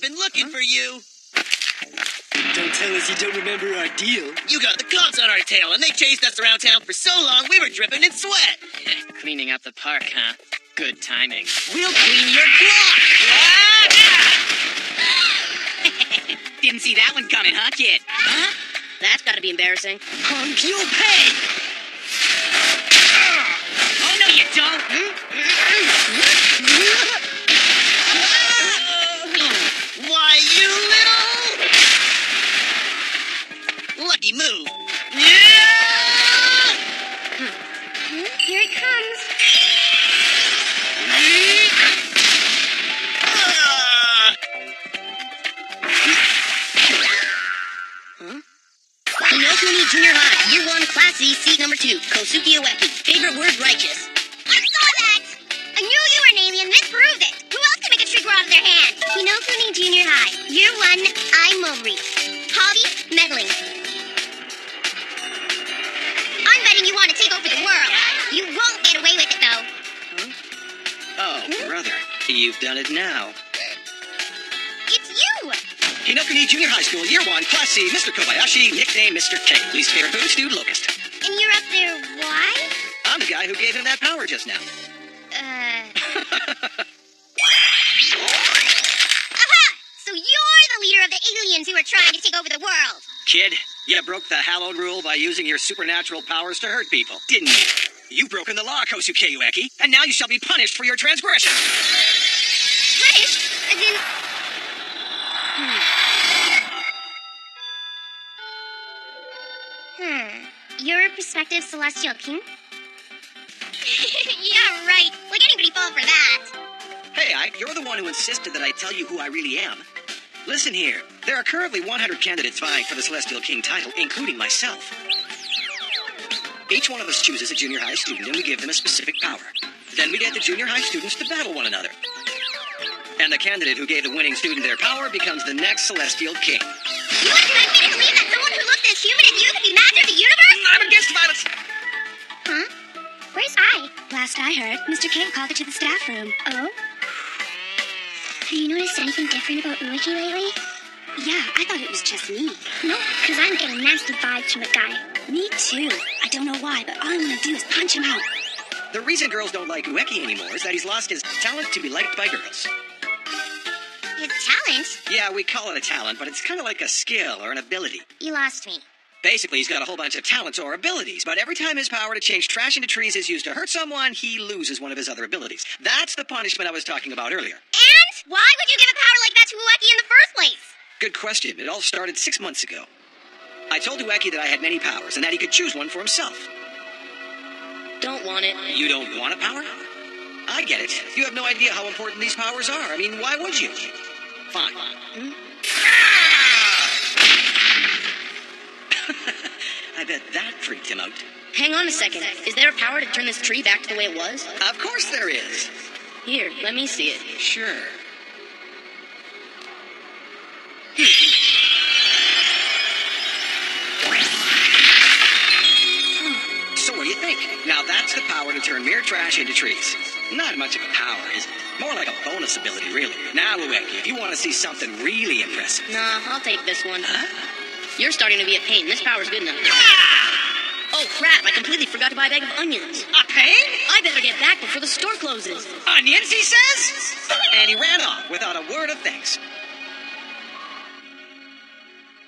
been looking for you. Don't tell us you don't remember our deal. You got the cops on our tail, and they chased us around town for so long we were dripping in sweat. Cleaning up the park, huh? Good timing. We'll clean your clock. Didn't see that one coming, huh, kid? Huh? That's gotta be embarrassing. Punk, you'll pay. Oh, no, you don't. Why, you little... Lucky move. Here it comes. Ueki Junior High, Year 1, Class C, Seat number 2, Kosuke Ueki. Favorite word, righteous. I saw that! I knew you were an alien. This proved it. Who else can make a trigger out of their hand? Hinokuni Junior High, Year 1, I'm Mowry. Hobby, meddling. I'm betting you want to take over the world. You won't get away with it, though. Oh, brother. You've done it now. It's you! Hinokuni Junior High School, Year 1, Class C, Mr. Kobayashi, nickname Mr. K. Least favorite food, stewed locust. And you're up there, why? I'm the guy who gave him that power just now. Aha! So you're the leader of the aliens who are trying to take over the world. Kid, you broke the hallowed rule by using your supernatural powers to hurt people, didn't you? You've broken the law, Kosuke Ueki, and now you shall be punished for your transgression. Punished? As in... You're a prospective celestial king? Yeah, right. Like anybody fall for that. Hey, Ike, you're the one who insisted that I tell you who I really am. Listen here. There are currently 100 candidates vying for the Celestial King title, including myself. Each one of us chooses a junior high student, and we give them a specific power. Then we get the junior high students to battle one another. And the candidate who gave the winning student their power becomes the next Celestial King. You expect me to believe that someone who looks as human as you could be master of the universe? I'm against violence. Huh? Where's I? Last I heard, Mr. King called her to the staff room. Oh? Have you noticed anything different about Ueki lately? Yeah, I thought it was just me. Nope, because I'm getting nasty vibes from the guy. Me too. I don't know why, but all I want to do is punch him out. The reason girls don't like Ueki anymore is that he's lost his talent to be liked by girls. His talent? Yeah, we call it a talent, but it's kind of like a skill or an ability. You lost me. Basically, he's got a whole bunch of talents or abilities, but every time his power to change trash into trees is used to hurt someone, he loses one of his other abilities. That's the punishment I was talking about earlier. And? Why would you give a power like that to Ueki in the first place? Good question. It all started 6 months ago. I told Ueki that I had many powers and that he could choose one for himself. Don't want it. You don't want a power? I get it. You have no idea how important these powers are. I mean, why would you? Fine. I bet that freaked him out. Hang on a second. Is there a power to turn this tree back to the way it was? Of course there is. Here, let me see it. Sure. So what do you think? Now that's the power to turn mere trash into trees. Not much of a power, is it? More like a bonus ability, really. Now, Ueki, if you want to see something really impressive... Nah, I'll take this one. Huh? You're starting to be a pain. This power's good enough. Oh, crap. I completely forgot to buy a bag of onions. A pain? I better get back before the store closes. Onions, he says? And he ran off without a word of thanks.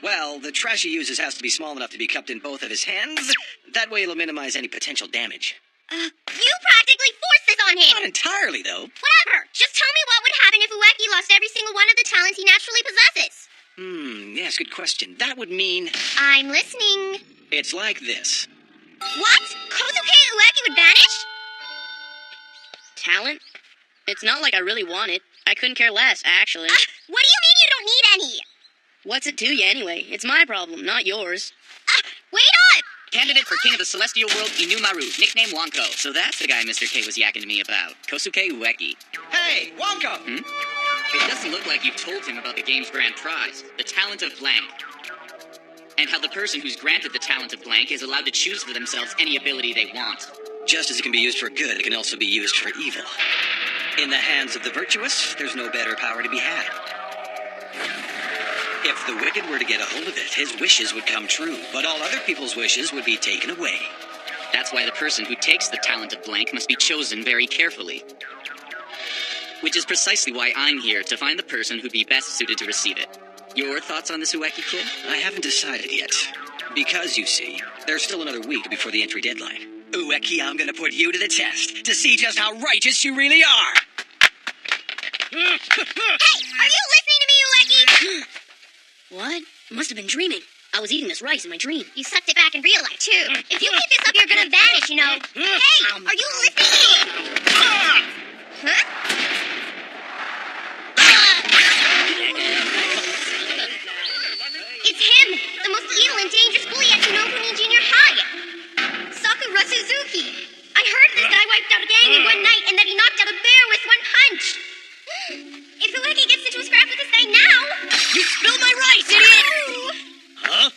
Well, the trash he uses has to be small enough to be cupped in both of his hands. That way it'll minimize any potential damage. You practically forced this on him! Not entirely, though. Whatever! Just tell me what would happen if Ueki lost every single one of the talents he naturally possesses. Yes, good question. That would mean... I'm listening. It's like this. What? Kosuke Ueki would vanish? Talent? It's not like I really want it. I couldn't care less, actually. What do you mean you don't need any? What's it to you anyway? It's my problem, not yours. Wait up! Candidate for King of the Celestial World, Inumaru, nickname Wonko. So that's the guy Mr. K was yakking to me about. Kosuke Ueki. Hey, Wonko! It doesn't look like you've told him about the game's grand prize, the talent of blank. And how the person who's granted the talent of blank is allowed to choose for themselves any ability they want. Just as it can be used for good, it can also be used for evil. In the hands of the virtuous, there's no better power to be had. If the wicked were to get a hold of it, his wishes would come true, but all other people's wishes would be taken away. That's why the person who takes the talent of blank must be chosen very carefully. Which is precisely why I'm here, to find the person who'd be best suited to receive it. Your thoughts on this, Ueki kid? I haven't decided yet. Because, you see, there's still another week before the entry deadline. Ueki, I'm gonna put you to the test, to see just how righteous you really are! Hey, are you listening to me, Ueki? What? Must have been dreaming. I was eating this rice in my dream. You sucked it back in real life, too. If you keep this up, you're gonna vanish, you know. Hey, are you listening to me? Huh? It's him, the most evil and dangerous bully at Unokuni Junior High. Sakura Suzuki. I heard this, that I wiped out a gang in one night and that he knocked out a bear with one punch. If Ueki gets into a scrap with this guy now... You spilled my rice, idiot! Huh?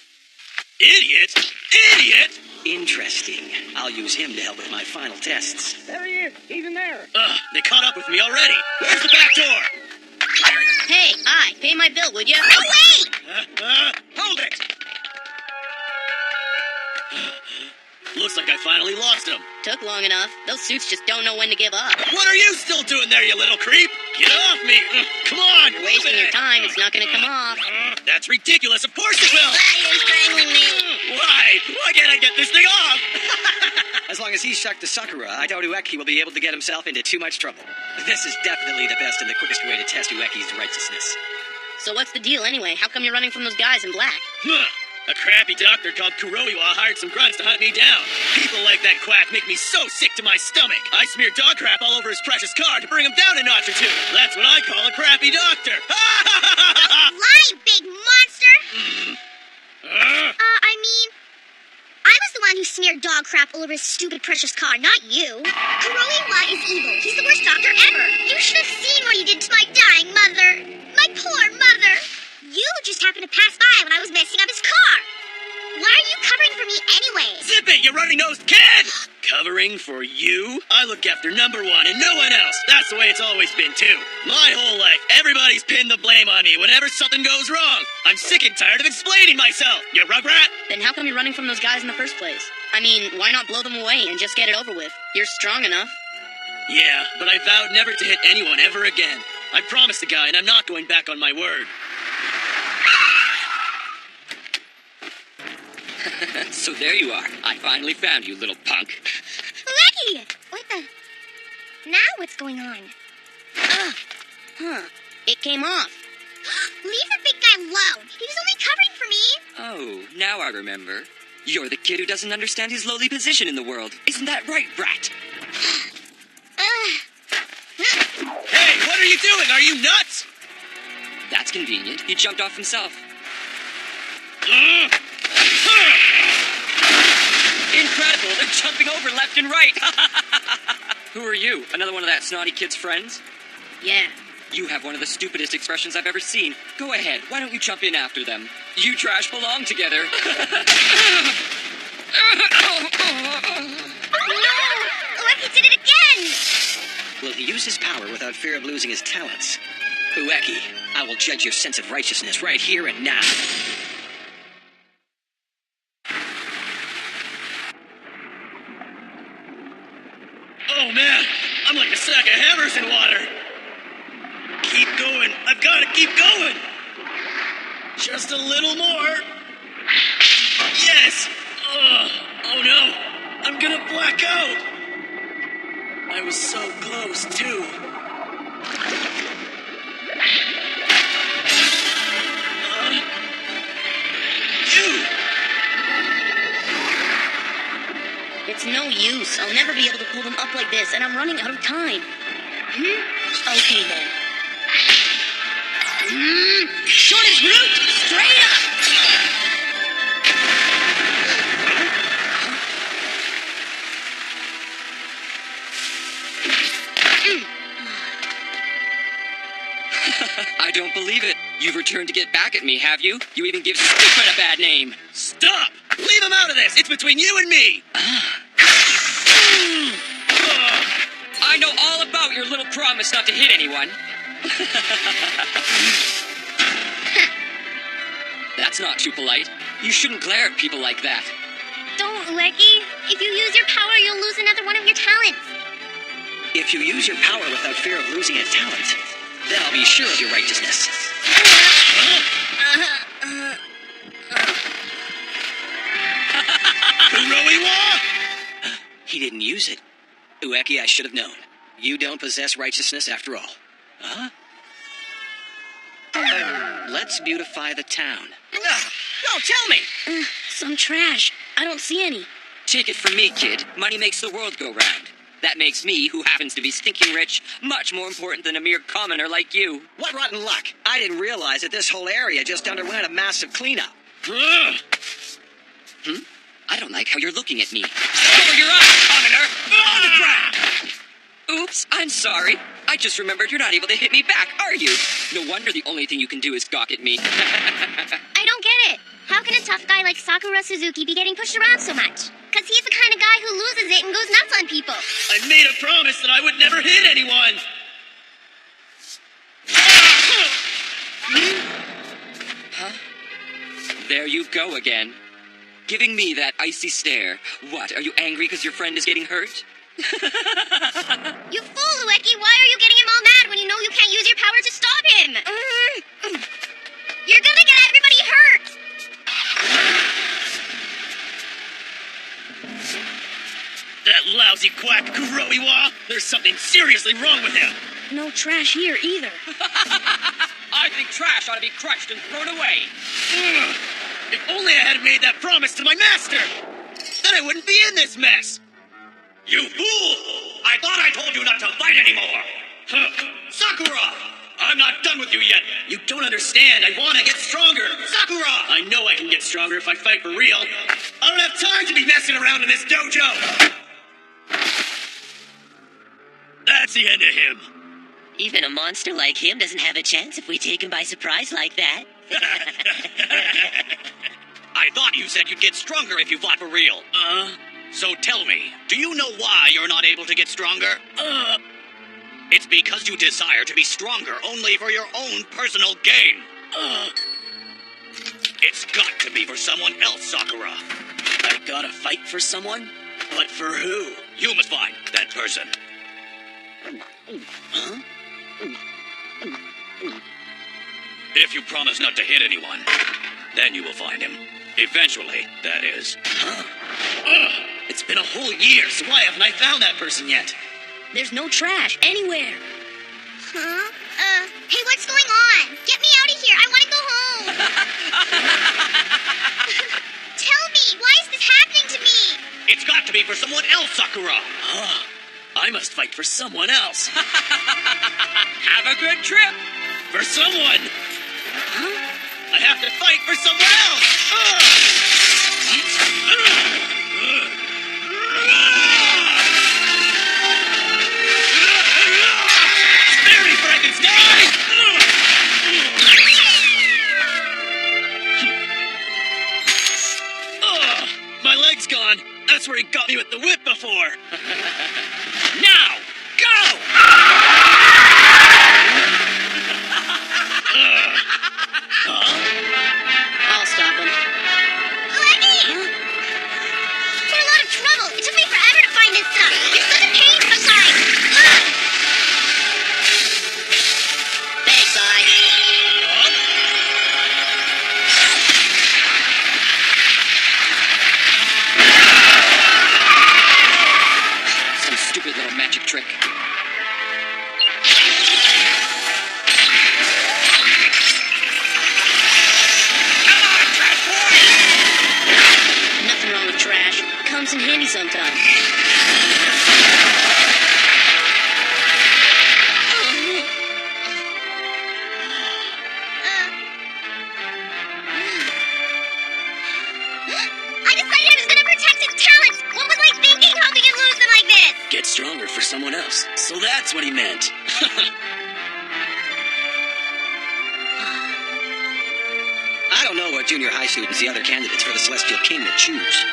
Idiot? Idiot? Interesting. I'll use him to help with my final tests. There he is. He's in there. They caught up with me already. Where's the back door? Hey, pay my bill, would ya? Oh, wait! Hold it! Looks like I finally lost him. Took long enough. Those suits just don't know when to give up. What are you still doing there, you little creep? Get off me! Come on! You're wasting your time. It's not gonna come off. That's ridiculous. Of course it will! You're strangling me. Why? Why can't I get this thing off? As long as he's stuck to Sakura, I doubt Ueki will be able to get himself into too much trouble. This is definitely the best and the quickest way to test Ueki's righteousness. So what's the deal anyway? How come you're running from those guys in black? A crappy doctor called Kuroiwa hired some grunts to hunt me down. People like that quack make me so sick to my stomach. I smeared dog crap all over his precious car to bring him down a notch or two. That's what I call a crappy doctor. Lie, big monster! I mean... I was the one who smeared dog crap all over his stupid precious car, not you. Kuroiwa is evil. He's the worst doctor ever. You should have seen what he did to my dying mother. My poor mother. You just happened to pass by when I was messing up his car. Why are you covering for me anyway? Zip it, you runny-nosed kid! Covering for you? I look after number one and no one else. That's the way it's always been, too. My whole life, everybody's pinned the blame on me whenever something goes wrong. I'm sick and tired of explaining myself, you rugrat! Then how come you're running from those guys in the first place? I mean, why not blow them away and just get it over with? You're strong enough. Yeah, but I vowed never to hit anyone ever again. I promised the guy, and I'm not going back on my word. So there you are. I finally found you, little punk. Ueki! What the... Now what's going on? It came off. Leave the big guy alone. He was only covering for me. Oh, now I remember. You're the kid who doesn't understand his lowly position in the world. Isn't that right, brat? Hey, what are you doing? Are you nuts? That's convenient. He jumped off himself. Incredible! They're jumping over left and right! Who are you? Another one of that snotty kid's friends? Yeah. You have one of the stupidest expressions I've ever seen. Go ahead, why don't you jump in after them? You trash belong together. No! Ueki did it again! Will he use his power without fear of losing his talents? Ueki, I will judge your sense of righteousness right here and now. Oh, man, I'm like a sack of hammers in water. Keep going. I've got to keep going. Just a little more. Yes. Oh, no. I'm going to black out. I was so close, too. You! It's no use. I'll never be able to pull them up like this, and I'm running out of time. Okay, then. Shortest route, straight up! I don't believe it. You've returned to get back at me, have you? You even give stupid a bad name. Stop! Leave him out of this! It's between you and me! I know all about your little promise not to hit anyone. That's not too polite. You shouldn't glare at people like that. Don't, Ueki. If you use your power, you'll lose another one of your talents. If you use your power without fear of losing a talent, then I'll be sure of your righteousness. Kuroiwa! He didn't use it. Ueki, I should have known. You don't possess righteousness after all. Huh? Let's beautify the town. No, tell me! Some trash. I don't see any. Take it from me, kid. Money makes the world go round. That makes me, who happens to be stinking rich, much more important than a mere commoner like you. What rotten luck! I didn't realize that this whole area just underwent a massive cleanup. Ugh. I don't like how you're looking at me. Cover your eyes, commoner! On the ground! Oops, I'm sorry. I just remembered you're not able to hit me back, are you? No wonder the only thing you can do is gawk at me. I don't get it. How can a tough guy like Sakura Suzuki be getting pushed around so much? Because he's the kind of guy who loses it and goes nuts on people. I made a promise that I would never hit anyone. There you go again. Giving me that icy stare. What, are you angry because your friend is getting hurt? You fool, Ueki. Why are you getting him all mad when you know you can't use your power to stop him? You're gonna get everybody hurt. That lousy quack Kuroiwa! There's something seriously wrong with him! No trash here either. I think trash ought to be crushed and thrown away. Ugh. If only I had made that promise to my master! Then I wouldn't be in this mess! You fool! I thought I told you not to fight anymore! Sakura! I'm not done with you yet! You don't understand. I want to get stronger! Sakura! I know I can get stronger if I fight for real. I don't have time to be messing around in this dojo! That's the end of him. Even a monster like him doesn't have a chance if we take him by surprise like that. I thought you said you'd get stronger if you fought for real. So tell me, do you know why you're not able to get stronger? It's because you desire to be stronger only for your own personal gain. It's got to be for someone else, Sakura. I gotta fight for someone? But for who? You must find that person. Huh? If you promise not to hit anyone, then you will find him. Eventually, that is. It's been a whole year, so why haven't I found that person yet? There's no trash anywhere. Huh? Hey, what's going on? Get me out of here. I want to go home. Tell me, why is this happening to me? It's got to be for someone else, Sakura. I must fight for someone else. Have a good trip. For someone. I have to fight for someone else. Spare me, Frankenstein! My leg's gone. That's where he got me with the whip before. Now, go! I'll stop him. Ueki! You're in a lot of trouble. It took me forever to find this stuff. You're such a pain sometimes. Thanks, I. Some stupid little magic trick. Nothing wrong with trash. Comes in handy sometimes. I decided I was going to protect his talents. What was I thinking, helping him lose them like this? Get stronger for someone else. So that's what he meant. I don't know what junior high students the other candidates for the Celestial King would choose.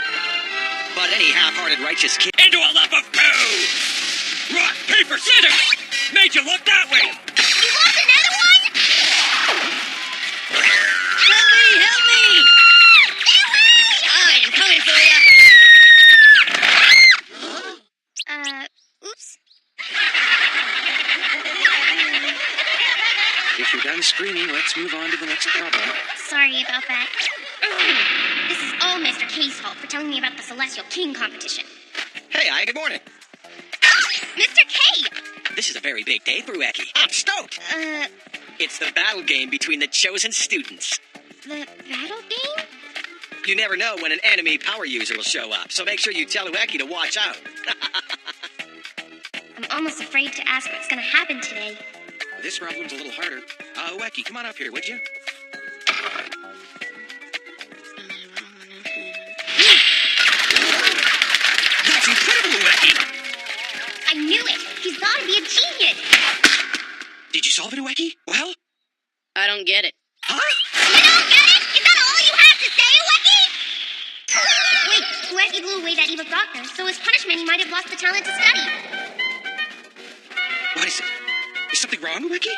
But any half-hearted righteous kid... Into a lump of poo! Rock, paper, scissors! Made you look that way! You lost another one? Help me! Help me! screaming. Let's move on to the next problem. Sorry about that. This is all Mr. K's fault for telling me about the Celestial King competition. Hey, I. Good morning. Mr. K! This is a very big day for Ueki. I'm stoked. It's the battle game between the chosen students. The battle game? You never know when an enemy power user will show up, so make sure you tell Ueki to watch out. I'm almost afraid to ask what's gonna happen today. This problem's a little harder. Ueki, come on up here, would you? That's incredible, Ueki! I knew it! He's gotta be a genius! Did you solve it, Ueki? Well? I don't get it. Huh? You don't get it? Is that all you have to say, Ueki? Wait, Ueki blew away that evil doctor, so as punishment he might have lost the talent to study. What is it? Is something wrong, Ueki?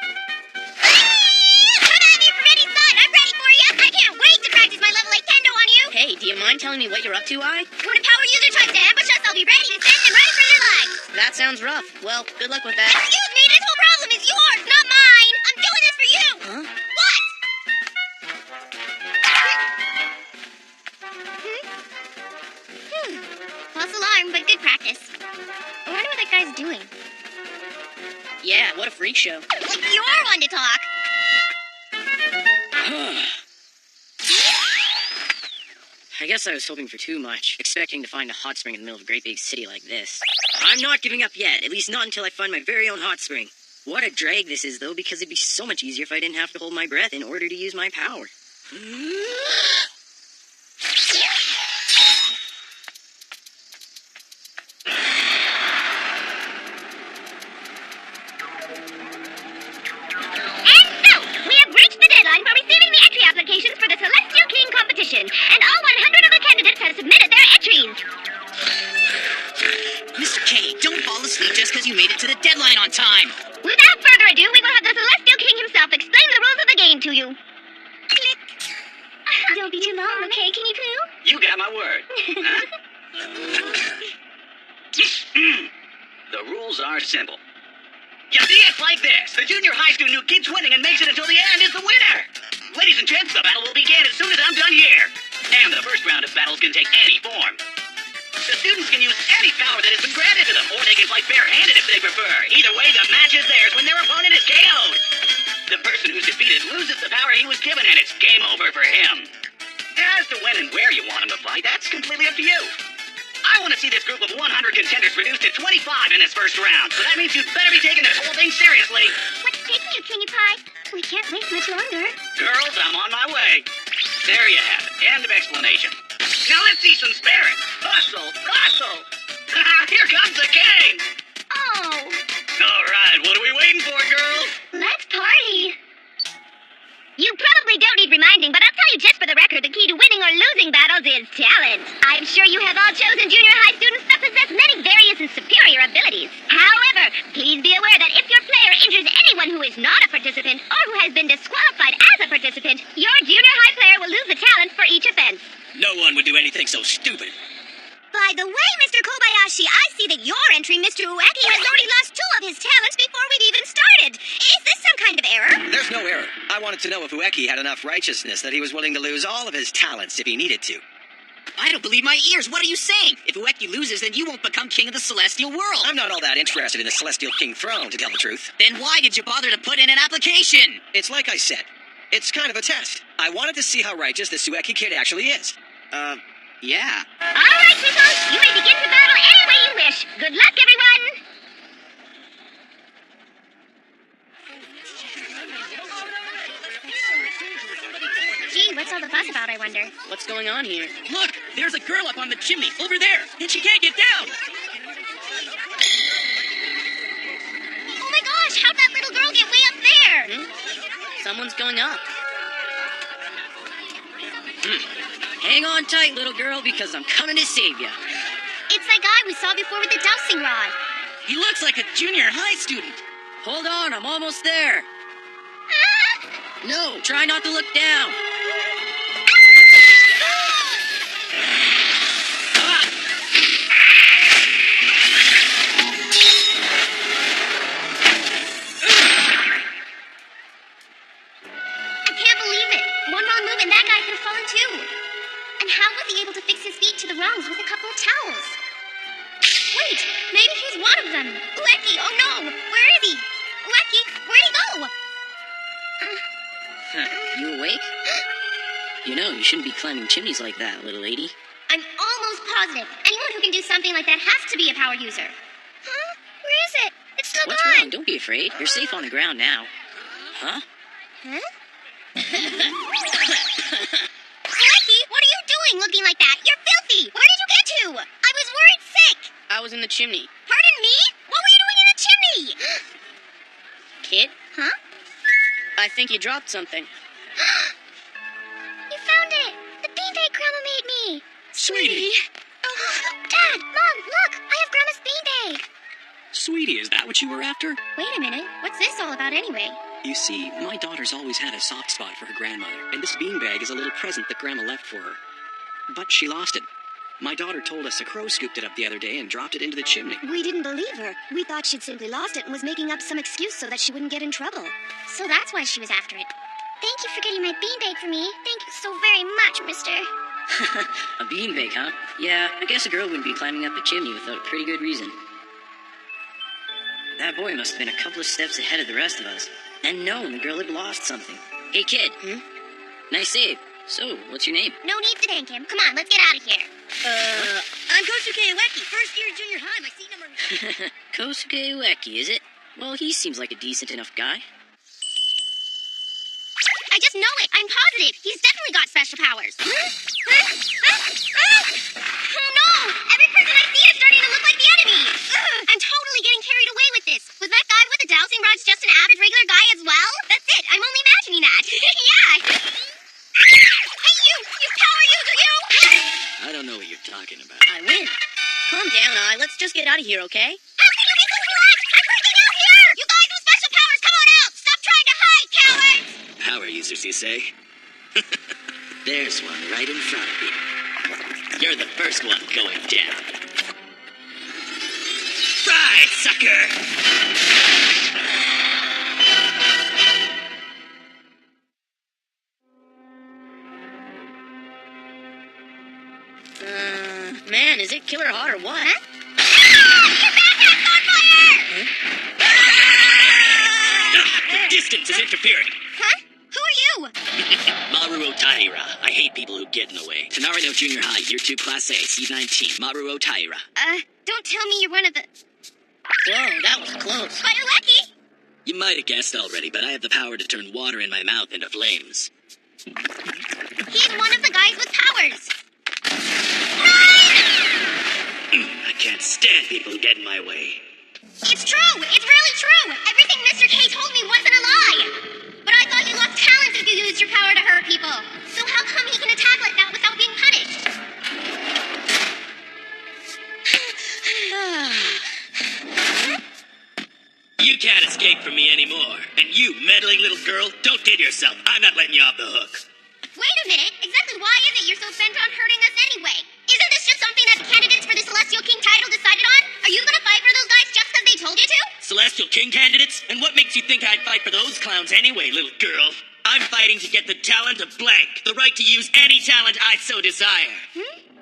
Come at me from any side! I'm ready for you! I can't wait to practice my level 8 kendo on you! Hey, do you mind telling me what you're up to, I? When a power user tries to ambush us, I'll be ready to send them right for their lives! That sounds rough. Well, good luck with that. Excuse me, this whole problem is yours, not mine! I'm doing this for you! Huh? What? False alarm, but good practice. I wonder what that guy's doing. Yeah, what a freak show. Like you're one to talk! I guess I was hoping for too much, expecting to find a hot spring in the middle of a great big city like this. I'm not giving up yet, at least not until I find my very own hot spring. What a drag this is, though, because it'd be so much easier if I didn't have to hold my breath in order to use my power. And so, we have reached the deadline for receiving the entry applications for the Celestial King competition, and all 100 of the candidates have submitted their entries. Mr. K, don't fall asleep just because you made it to the deadline on time. Without further ado, we will have the Celestial King himself explain the rules of the game to you. Click. Don't be too long, okay, Kingy Poo? You got my word. The rules are simple. You see, it's like this. The junior high student who keeps winning and makes it until the end is the winner. Ladies and gents, the battle will begin as soon as I'm done here. And the first round of battles can take any form. The students can use any power that has been granted to them, or they can fight barehanded if they prefer. Either way, the match is theirs when their opponent is KO'd. The person who's defeated loses the power he was given, and it's game over for him. As to when and where you want him to fight, that's completely up to you. I want to see this group of 100 contenders reduced to 25 in this first round, so that means you'd better be taking this whole thing seriously. What's taking you, Kingy Pie? We can't wait much longer. Girls, I'm on my way. There you have it. End of explanation. Now let's see some spirit. Hustle, hustle. Here comes the king. Oh, All right, what are we waiting for, girls? let's party. You probably don't need reminding, but I'll tell you just for the record, the key to winning or losing battles is talent. I'm sure you have all chosen junior high students that possess many various and superior abilities. However, please be aware that if your player injures anyone who is not a participant or who has been disqualified as a participant, your junior high player will lose the talent for each offense. No one would do anything so stupid. By the way, Mr. Kobayashi, I see that your entry, Mr. Ueki, has already lost 2 of his talents before we've even started. Is this some kind of error? There's no error. I wanted to know if Ueki had enough righteousness that he was willing to lose all of his talents if he needed to. I don't believe my ears. What are you saying? If Ueki loses, then you won't become king of the celestial world. I'm not all that interested in the Celestial King throne, to tell the truth. Then why did you bother to put in an application? It's like I said. It's kind of a test. I wanted to see how righteous this Ueki kid actually is. Yeah. All right, people, you may begin to battle any way you wish. Good luck, everyone. Gee, what's all the fuss about, I wonder? What's going on here? Look, there's a girl up on the chimney, over there, and she can't get down. Oh my gosh, how'd that little girl get way up there? Someone's going up. Hang on tight, little girl, because I'm coming to save you. It's that guy we saw before with the dowsing rod. He looks like a junior high student. Hold on, I'm almost there. Ah! No, try not to look down. rungs with a couple of towels. Wait, maybe he's one of them. Ueki, oh no! Where is he? Ueki, where'd he go? You awake? You know, you shouldn't be climbing chimneys like that, little lady. I'm almost positive. Anyone who can do something like that has to be a power user. Huh? Where is it? It's still What's gone. wrong? Don't be afraid. You're safe on the ground now. Huh? Huh? Ueki, what are you doing looking like that? You're filthy. Where did you get to? I was worried sick. I was in the chimney. Pardon me? What were you doing in a chimney? Kid, Huh? I think you dropped something. You found it. The beanbag Grandma made me. Sweetie. Oh, Dad, Mom, look. I have Grandma's beanbag. Sweetie, is that what you were after? Wait a minute. What's this all about anyway? You see, my daughter's always had a soft spot for her grandmother, and this beanbag is a little present that Grandma left for her. But she lost it. My daughter told us a crow scooped it up the other day and dropped it into the chimney. We didn't believe her. We thought she'd simply lost it and was making up some excuse so that she wouldn't get in trouble. So that's why she was after it. Thank you for getting my beanbag for me. Thank you so very much, mister. A beanbag, huh? Yeah, I guess a girl wouldn't be climbing up a chimney without a pretty good reason. That boy must have been a couple of steps ahead of the rest of us, and known the girl had lost something. Hey, kid. Nice save. So, what's your name? No need to thank him. Come on, let's get out of here. I'm Kosuke Ueki, first year junior high. My seat number... Kosuke Ueki, is it? Well, he seems like a decent enough guy. I just know it. I'm positive. He's definitely got special powers. Oh no! Every person I see is starting to look like the enemy. I'm totally getting carried away with this. Was that guy with the dowsing rod's just an average regular guy as well? That's it. I'm only imagining that. Yeah. Hey, you power user, you! I don't know what you're talking about. I win. Calm down, Let's just get out of here, okay? How can you be so relaxed? I'm freaking out here! You guys with special powers, come on out! Stop trying to hide, cowards! Power users, you say? There's one right in front of you. You're the first one going down. Right, sucker! Man, is it killer hot or what? Your backpack's on fire! The distance is interfering. Huh? Who are you? Maruo Taira. I hate people who get in the way. Tenarino Junior High, Year 2, Class A, C19. Maruo Taira. Don't tell me you're one of the... Whoa, that was close. But Ueki! You might have guessed already, but I have the power to turn water in my mouth into flames. He's one of the guys with powers. I can't stand people who get in my way. It's true! It's really true! Everything Mr. K told me wasn't a lie! But I thought you lost talent if you used your power to hurt people. So how come he can attack like that without being punished? You can't escape from me anymore. And you, meddling little girl, don't kid yourself. I'm not letting you off the hook. Wait a minute. Exactly why is it you're so bent on hurting us anyway? Isn't this just something that the candidates for the Celestial King title decided on? Are you gonna fight for those guys just because they told you to? Celestial King candidates? And what makes you think I'd fight for those clowns anyway, little girl? I'm fighting to get the talent of blank. The right to use any talent I so desire.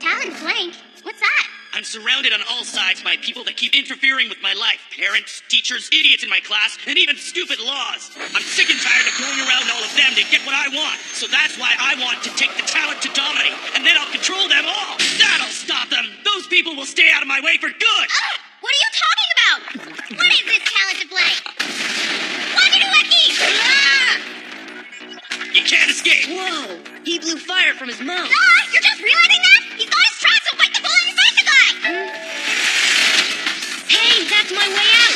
Talent blank? What's that? I'm surrounded on all sides by people that keep interfering with my life. Parents, teachers, idiots in my class, and even stupid laws. I'm sick and tired of going around all of them to get what I want. So that's why I want to take the talent to dominate, and then I'll control them all. That'll stop them. Those people will stay out of my way for good. What are you talking about? What is this talent of blank? Watch it, Ueki! You can't escape. Whoa, he blew fire from his mouth. You're just realizing that? He's got his trap, so bite the bullet and fight the guy! Hey, that's my way out.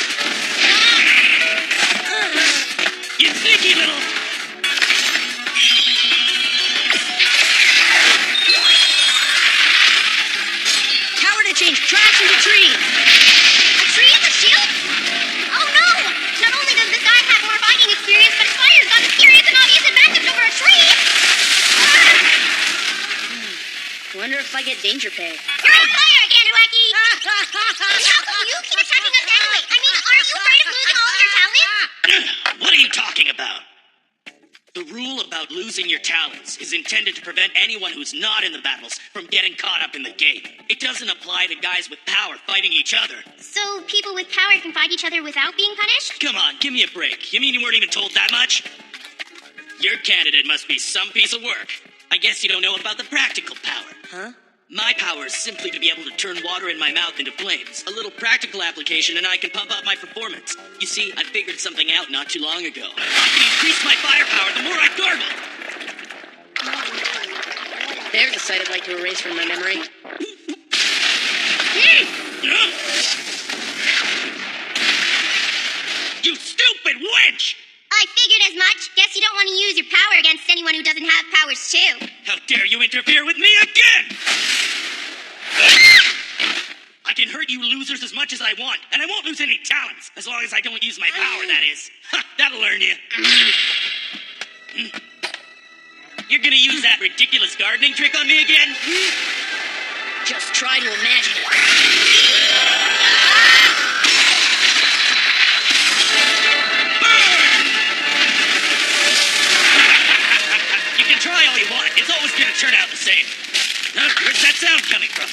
You sneaky little... Power to change trash into tree. A tree as a shield? Oh no! Not only does this guy have more fighting experience, but his fire's got a serious and obvious advantage over a tree! Wonder if I get danger pay. You're on fire again, Ueki! How come you keep attacking us anyway? Aren't you afraid of losing all of your talent? What are you talking about? The rule about losing your talents is intended to prevent anyone who's not in the battles from getting caught up in the game. It doesn't apply to guys with power fighting each other. So people with power can fight each other without being punished? Come on, give me a break. You mean you weren't even told that much? Your candidate must be some piece of work. I guess you don't know about the practical power. Huh? My power is simply to be able to turn water in my mouth into flames. A little practical application and I can pump up my performance. You see, I figured something out not too long ago. I can increase my firepower the more I gargle. There's a sight I'd like to erase from my memory. You stupid wench! I figured as much. Guess you don't want to use your power against anyone who doesn't have powers too. How dare you interfere with me again! I can hurt you losers as much as I want, and I won't lose any talents, as long as I don't use my power, that is. Ha, that'll learn you. You're gonna use that ridiculous gardening trick on me again? Just try to imagine it. You can try all you want. It's always gonna turn out the same. Huh? Where's that sound coming from?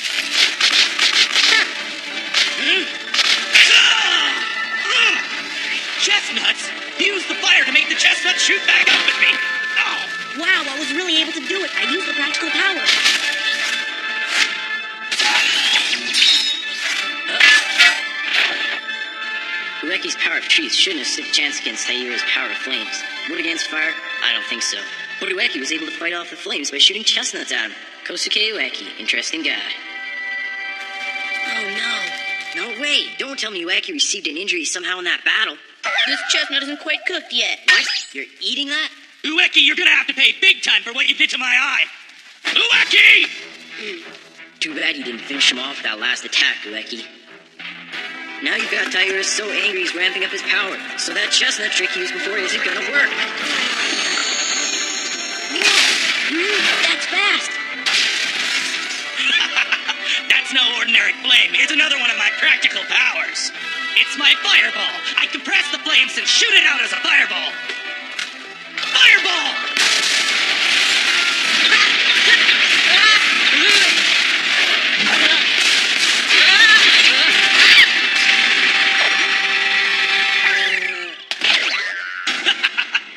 Chestnuts? You used the fire to make the chestnuts shoot back up at me. Oh. Wow, I was really able to do it. I used the practical power. Ueki's power of trees shouldn't have stood a chance against Taira's power of flames. Wood against fire? I don't think so. But Ueki was able to fight off the flames by shooting chestnuts at him. Kosuke Ueki, interesting guy. Oh no. No way. Don't tell me Ueki received an injury somehow in that battle. This chestnut isn't quite cooked yet. What? You're eating that? Ueki, you're gonna have to pay big time for what you did to my eye. Ueki! Too bad you didn't finish him off with that last attack, Ueki. Now you've got Taira so angry he's ramping up his power, so that chestnut trick he used before isn't gonna work. That's fast! That's no ordinary flame. It's another one of my practical powers. It's my fireball. I compress the flames and shoot it out as a fireball. Fireball!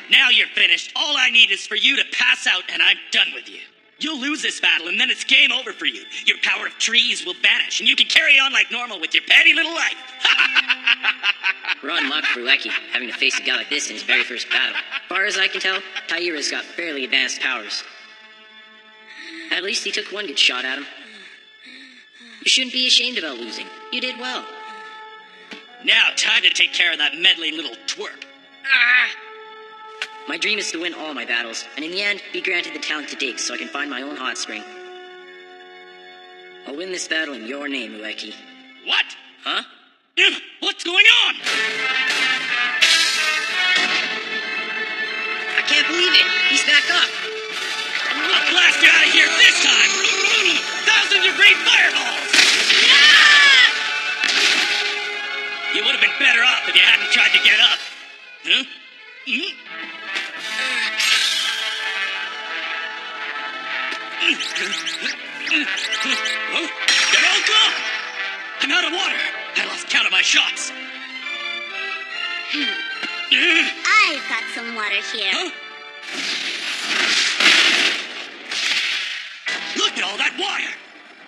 Now you're finished. All I need is for you to pass out and I'm done with you. You'll lose this battle and then it's game over for you. Your power of trees will vanish and you can carry on like normal with your petty little life. We're on luck for Ueki, having to face a guy like this in his very first battle. As far as I can tell, Taira's got fairly advanced powers. At least he took one good shot at him. You shouldn't be ashamed about losing. You did well. Now, time to take care of that meddling little twerp. My dream is to win all my battles, and in the end, be granted the talent to dig so I can find my own hot spring. I'll win this battle in your name, Ueki. What? Huh? What's going on? I can't believe it! He's back up! I'll blast you out of here this time! 1,000-degree fireballs! You would have been better off if you hadn't tried to get up. Huh? They're all gone! I'm out of water! I lost count of my shots! I've got some water here. Huh? Look at all that wire!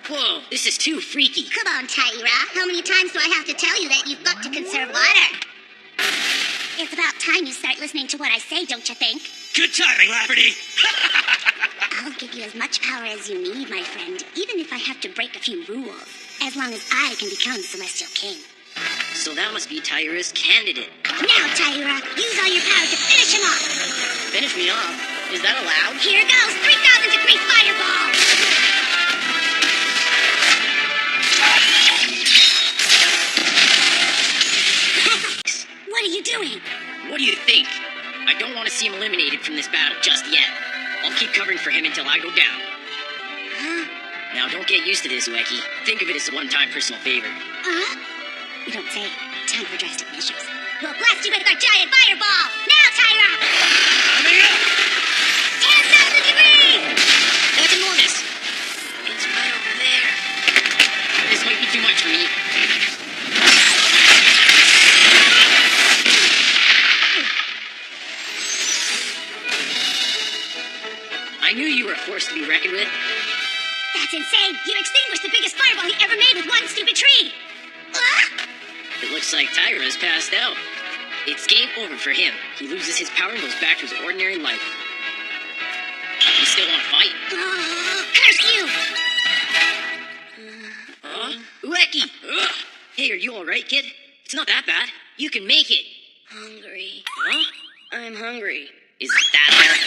Whoa, this is too freaky. Come on, Taira. How many times do I have to tell you that you've got to conserve water? It's about time you start listening to what I say, don't you think? Good timing, Lafferty! I'll give you as much power as you need, my friend, even if I have to break a few rules, as long as I can become Celestial King. So that must be Taira's candidate. Now, Taira, use all your power to finish him off! Finish me off? Is that allowed? Here goes! 3,000-degree fireball! What are you doing? What do you think? I don't want to see him eliminated from this battle just yet. I'll keep covering for him until I go down. Huh? Now, don't get used to this, Ueki. Think of it as a one-time personal favor. You don't say. Time for drastic measures. We'll blast you with our giant fireball! Now, Taira! Coming up! match for me. I knew you were a force to be reckoned with. That's insane! You extinguished the biggest fireball he ever made with one stupid tree! Ugh! It looks like Tyra has passed out. It's game over for him. He loses his power and goes back to his ordinary life. You still want to fight? Curse you! Ueki! Ugh. Hey, are you alright, kid? It's not that bad. You can make it. Hungry. Huh? I'm hungry. Is that bad?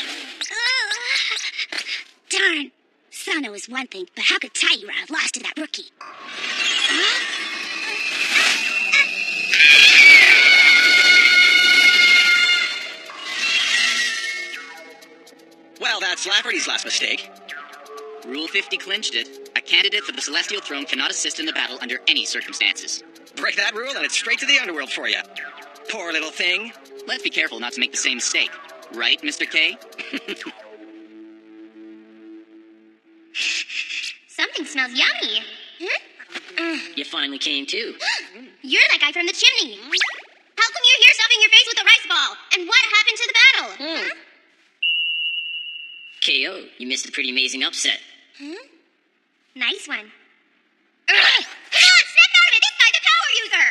Darn. Sano is one thing, but how could Taira have lost to that rookie? Well, that's Lafferty's last mistake. Rule 50 clinched it. A candidate for the Celestial Throne cannot assist in the battle under any circumstances. Break that rule and it's straight to the underworld for you. Poor little thing. Let's be careful not to make the same mistake. Right, Mr. K? Something smells yummy. You finally came too. You're that guy from the chimney. How come you're here stuffing your face with a rice ball? And what happened to the battle? KO, you missed a pretty amazing upset. Nice one. Come on, snap out of it! This guy's a power user!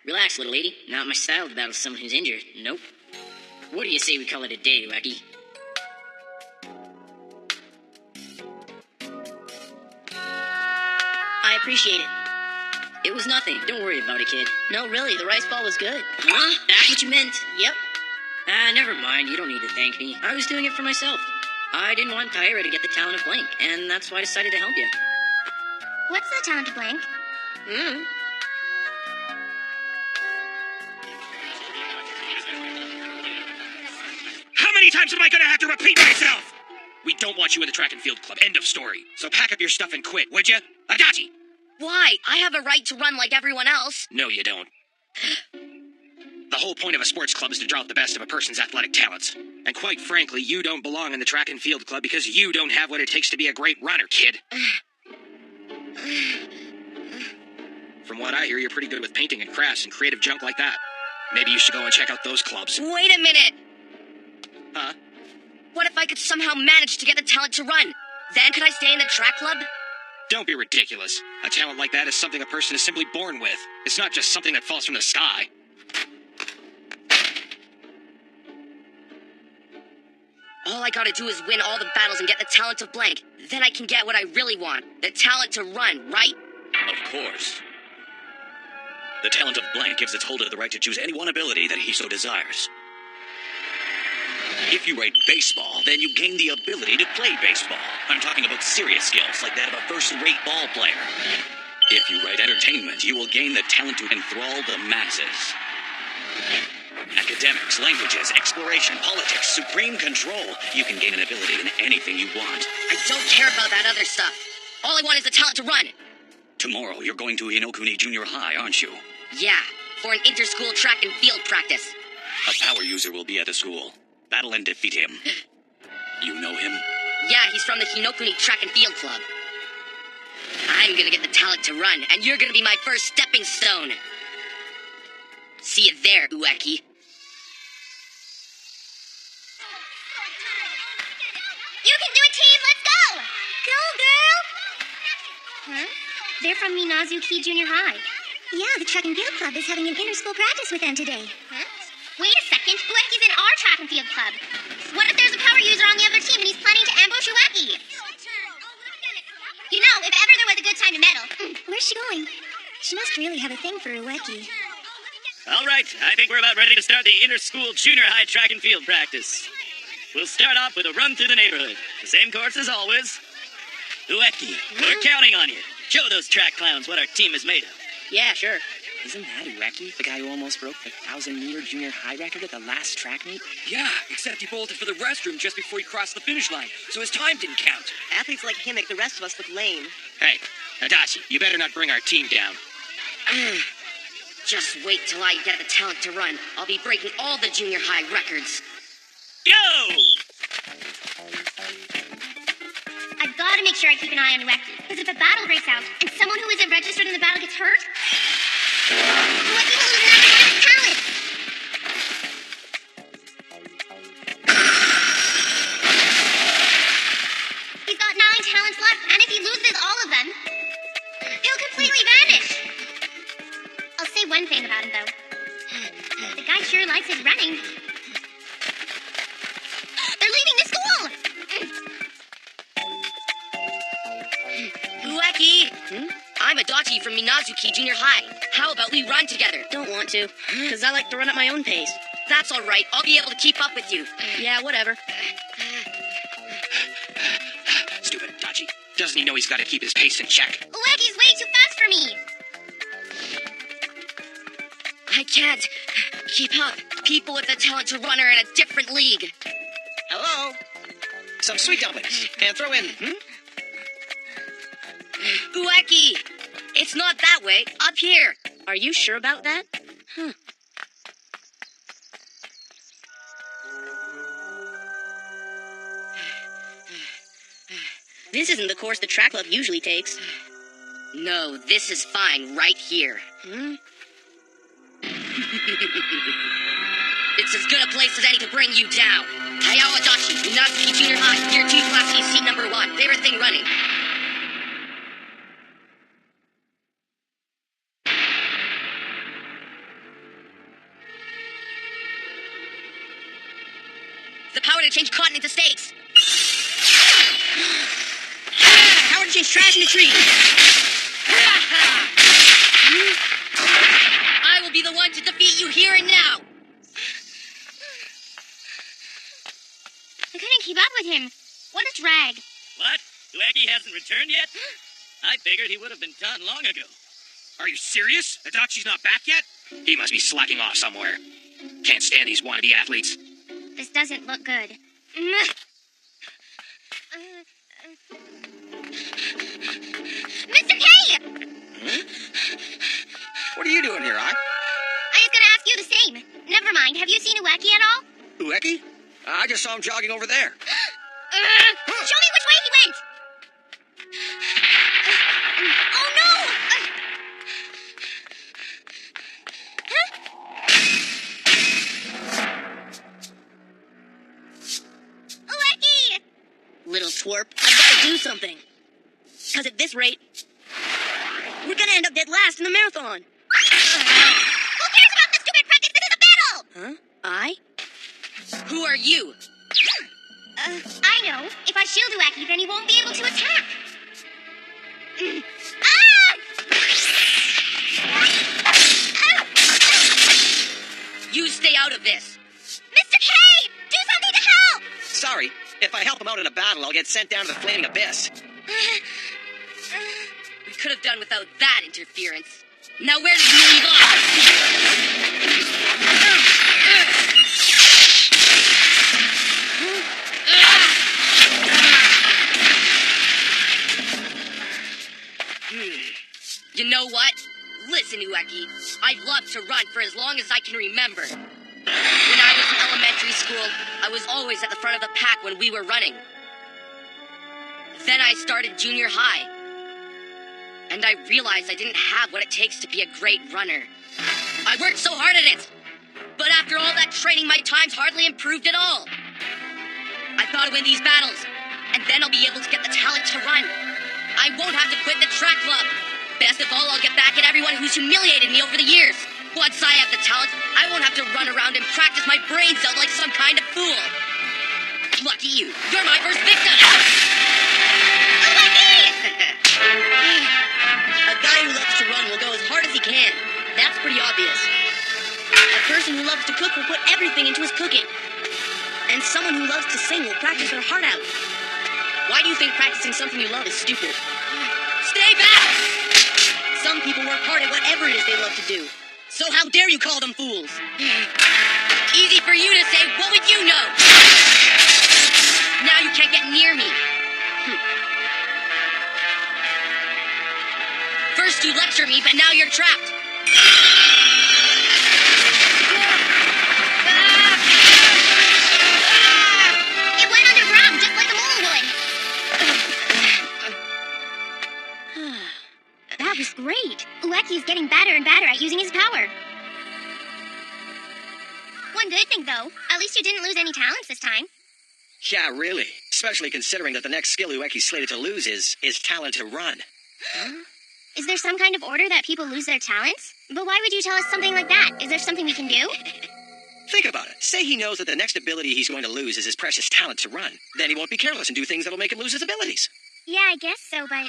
Relax, little lady. Not my style to battle someone who's injured. Nope. What do you say we call it a day, Ueki? I appreciate it. It was nothing. Don't worry about it, kid. No, really, the rice ball was good. Huh? That's what you meant? Yep. Never mind. You don't need to thank me. I was doing it for myself. I didn't want Tyra to get the talent of blank, and that's why I decided to help you. What's the talent of blank? How many times am I gonna have to repeat myself? We don't want you in the track and field club. End of story. So pack up your stuff and quit, would you? Adachi! Why? I have a right to run like everyone else. No, you don't. The whole point of a sports club is to draw out the best of a person's athletic talents. And quite frankly, you don't belong in the track and field club because you don't have what it takes to be a great runner, kid. From what I hear, you're pretty good with painting and crafts and creative junk like that. Maybe you should go and check out those clubs. Wait a minute. Huh? What if I could somehow manage to get the talent to run? Then could I stay in the track club? Don't be ridiculous. A talent like that is something a person is simply born with. It's not just something that falls from the sky. All I gotta do is win all the battles and get the talent of blank. Then I can get what I really want. The talent to run, right? Of course. The talent of blank gives its holder the right to choose any one ability that he so desires. If you write baseball, then you gain the ability to play baseball. I'm talking about serious skills like that of a first-rate ball player. If you write entertainment, you will gain the talent to enthrall the masses. Academics, languages, exploration, politics, supreme control. You can gain an ability in anything you want. I don't care about that other stuff. All I want is the talent to run. Tomorrow, you're going to Hinokuni Junior High, aren't you? Yeah, for an inter-school track and field practice. A power user will be at the school. Battle and defeat him. You know him? Yeah, he's from the Hinokuni Track and Field Club. I'm gonna get the talent to run, and you're gonna be my first stepping stone. See you there, Ueki. You can do it, team! Let's go! Go, girl! Huh? They're from Minazuki Junior High. Yeah, the track and field club is having an inter-school practice with them today. Huh? Wait a second, Ueki's in our track and field club. What if there's a power user on the other team and he's planning to ambush Ueki? You know, if ever there was a good time to meddle. Where's she going? She must really have a thing for Ueki. All right, I think we're about ready to start the inter-school junior high track and field practice. We'll start off with a run through the neighborhood. The same course as always. Ueki, we're counting on you. Show those track clowns what our team is made of. Yeah, sure. Isn't that Ueki, the guy who almost broke the 1,000-meter junior high record at the last track meet? Yeah, except he bolted for the restroom just before he crossed the finish line, so his time didn't count. Athletes like him make the rest of us look lame. Hey, Adachi, you better not bring our team down. Just wait till I get the talent to run. I'll be breaking all the junior high records. Go! I've got to make sure I keep an eye on Ueki, because if a battle breaks out and someone who isn't registered in the battle battle gets hurt, Ueki will lose 9% of his talent. He's got 9 talents left, and if he loses all of them, he'll completely vanish. I'll say one thing about him, though. The guy sure likes his running. They're leaving the school! Ueki! I'm Adachi from Minazuki Junior High. How about we run together? Don't want to, because I like to run at my own pace. That's all right. I'll be able to keep up with you. Yeah, whatever. Stupid Adachi. Doesn't he know he's got to keep his pace in check? Ueki's way too fast for me. I can't keep up. People with the talent to run are in a different league. Hello? Some sweet dumplings. And throw in, Ueki! It's not that way. Up here. Are you sure about that? This isn't the course the track club usually takes. No, this is fine right here. It's as good a place as any to bring you down. Hayao Adachi, Minazuki Junior High, Year 2 Class E, seat number 1. Favorite thing running. The power to change cotton into steaks. Power to change trash into trees. I will be the one to defeat you here and now. I couldn't keep up with him. What a drag. What? Ueki hasn't returned yet? I figured he would have been done long ago. Are you serious? Adachi's not back yet? He must be slacking off somewhere. Can't stand these wannabe athletes. This doesn't look good. Mr. K! what are you doing here, I? I was gonna ask you the same. Never mind. Have you seen Ueki at all? Ueki? I just saw him jogging over there. Show me which way he went! Oh no! Ueki! Little twerp, I've got to do something. Because at this rate, we're going to end up dead last in the marathon. Who cares about this stupid practice? This is a battle! Huh? I? Who are you? I know. If I shield Ueki, then he won't be able to attack. You stay out of this. Mr. K! Do something to help! Sorry, if I help him out in a battle, I'll get sent down to the flaming abyss. We could have done without that interference. Now where did you leave off? You know what? Listen, Ueki. I've loved to run for as long as I can remember. When I was in elementary school, I was always at the front of the pack when we were running. Then I started junior high. And I realized I didn't have what it takes to be a great runner. I worked so hard at it. But after all that training, my times hardly improved at all. I thought I'd win these battles, and then I'll be able to get the talent to run. I won't have to quit the track club. Best of all, I'll get back at everyone who's humiliated me over the years. Once I have the talent, I won't have to run around and practice my brains out like some kind of fool. Lucky you. You're my first victim. A guy who loves to run will go as hard as he can. That's pretty obvious. A person who loves to cook will put everything into his cooking. And someone who loves to sing will practice their heart out. Why do you think practicing something you love is stupid? Stay back! Some people work hard at whatever it is they love to do. So how dare you call them fools? Easy for you to say. What would you know? Now you can't get near me. First you lecture me, but now you're trapped. It went underground, just like a mole would. That was Great. Ueki's getting better and better at using his power. One good thing, though. At least you didn't lose any talents this time. Yeah, really. Especially considering that the next skill Ueki's slated to lose is his talent to run. Is there some kind of order that people lose their talents? But why would you tell us something like that? Is there something we can do? Think about it. Say he knows that the next ability he's going to lose is his precious talent to run. Then he won't be careless and do things that'll make him lose his abilities. Yeah, I guess so, but...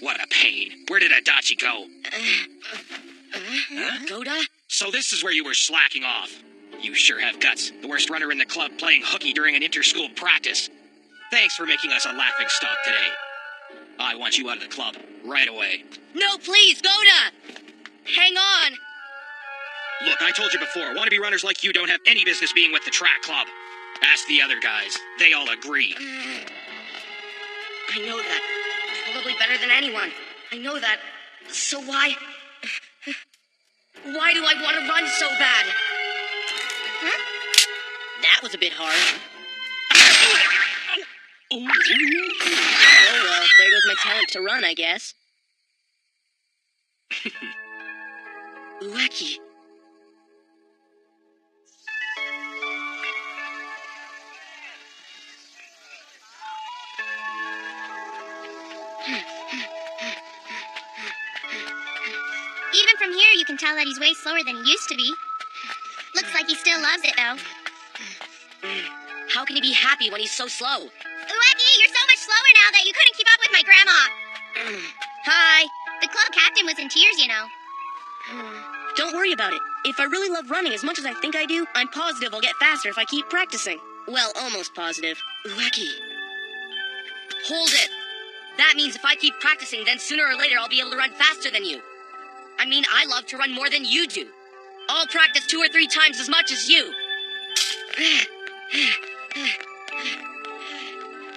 What a pain. Where did Adachi go? Goda? So this is where you were slacking off. You sure have guts. The worst runner in the club playing hooky during an inter-school practice. Thanks for making us a laughing stock today. I want you out of the club right away. No, please, Goda! Hang on! Look, I told you before, wannabe runners like you don't have any business being with the track club. Ask the other guys. They all agree. I know that. Probably better than anyone. I know that. So why... Why do I want to run so bad? Huh? That was a bit hard. Oh, well, there goes my talent to run, I guess. Ueki. Even from here, you can tell that he's way slower than he used to be. Looks like he still loves it, though. How can he be happy when he's so slow? Ueki, you're so much slower now that you couldn't keep up with my grandma. Hi. The club captain was in tears, you know. Don't worry about it. If I really love running as much as I think I do, I'm positive I'll get faster if I keep practicing. Well, almost positive. Ueki. Hold it. That means if I keep practicing, then sooner or later I'll be able to run faster than you. I mean, I love to run more than you do. I'll practice 2 or 3 times as much as you.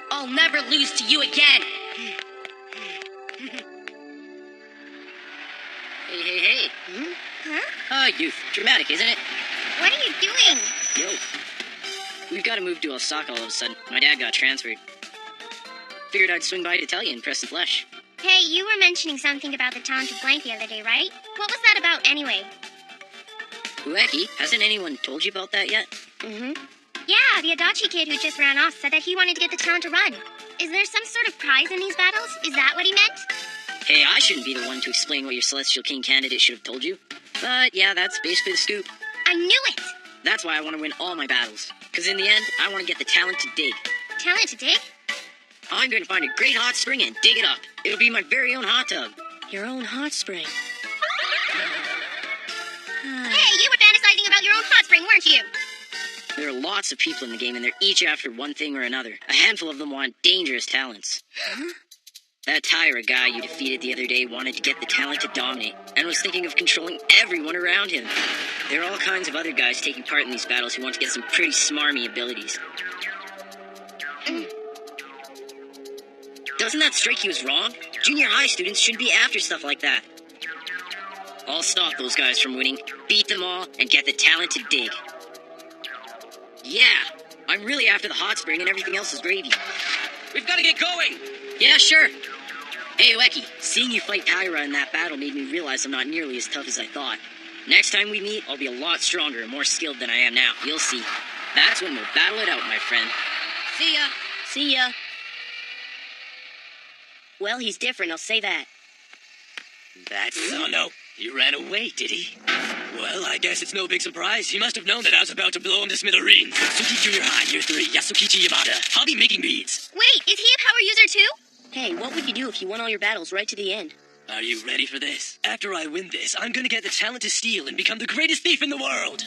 I'll never lose to you again. Hey. Huh? Youth. Dramatic, isn't it? What are you doing? Yo. We've got to move to Osaka all of a sudden. My dad got transferred. Figured I'd swing by to tell you in press and flesh. Hey, you were mentioning something about the talented blank the other day, right? What was that about anyway? Ueki, hasn't anyone told you about that yet? Yeah, the Adachi kid who just ran off said that he wanted to get the talent to run. Is there some sort of prize in these battles? Is that what he meant? Hey, I shouldn't be the one to explain what your Celestial King candidate should have told you. But yeah, that's basically the scoop. I knew it! That's why I want to win all my battles. Because in the end, I want to get the talent to dig. Talent to dig? I'm going to find a great hot spring and dig it up. It'll be my very own hot tub. Your own hot spring. Hey, you were fantasizing about your own hot spring, weren't you? There are lots of people in the game, and they're each after one thing or another. A handful of them want dangerous talents. That Tyra guy you defeated the other day wanted to get the talent to dominate, and was thinking of controlling everyone around him. There are all kinds of other guys taking part in these battles who want to get some pretty smarmy abilities. Doesn't that strike you as wrong? Junior high students shouldn't be after stuff like that. I'll stop those guys from winning, beat them all, and get the talent to dig. Yeah, I'm really after the hot spring and everything else is gravy. We've got to get going! Yeah, sure. Hey, Ueki, seeing you fight Tyra in that battle made me realize I'm not nearly as tough as I thought. Next time we meet, I'll be a lot stronger and more skilled than I am now. You'll see. That's when we'll battle it out, my friend. See ya. See ya. Well, he's different, I'll say that. Oh no, he ran away, did he? Well, I guess it's no big surprise. He must have known that I was about to blow him to smithereens. Tsuki Junior High, Year 3, Yasukichi Yamada. I'll be making beads. Wait, is he a power user too? Hey, what would you do if you won all your battles right to the end? Are you ready for this? After I win this, I'm gonna get the talent to steal and become the greatest thief in the world.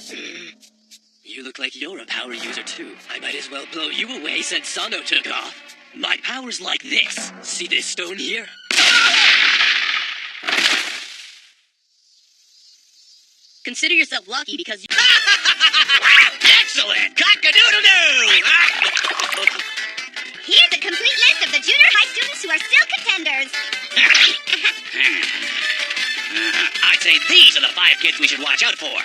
You look like you're a power user too. I might as well blow you away since Sano took off. My power's like this. See this stone here? Consider yourself lucky because you... Excellent! Cock-a-doodle-doo! Here's a complete list of the junior high students who are still contenders. I'd say these are the 5 kids we should watch out for.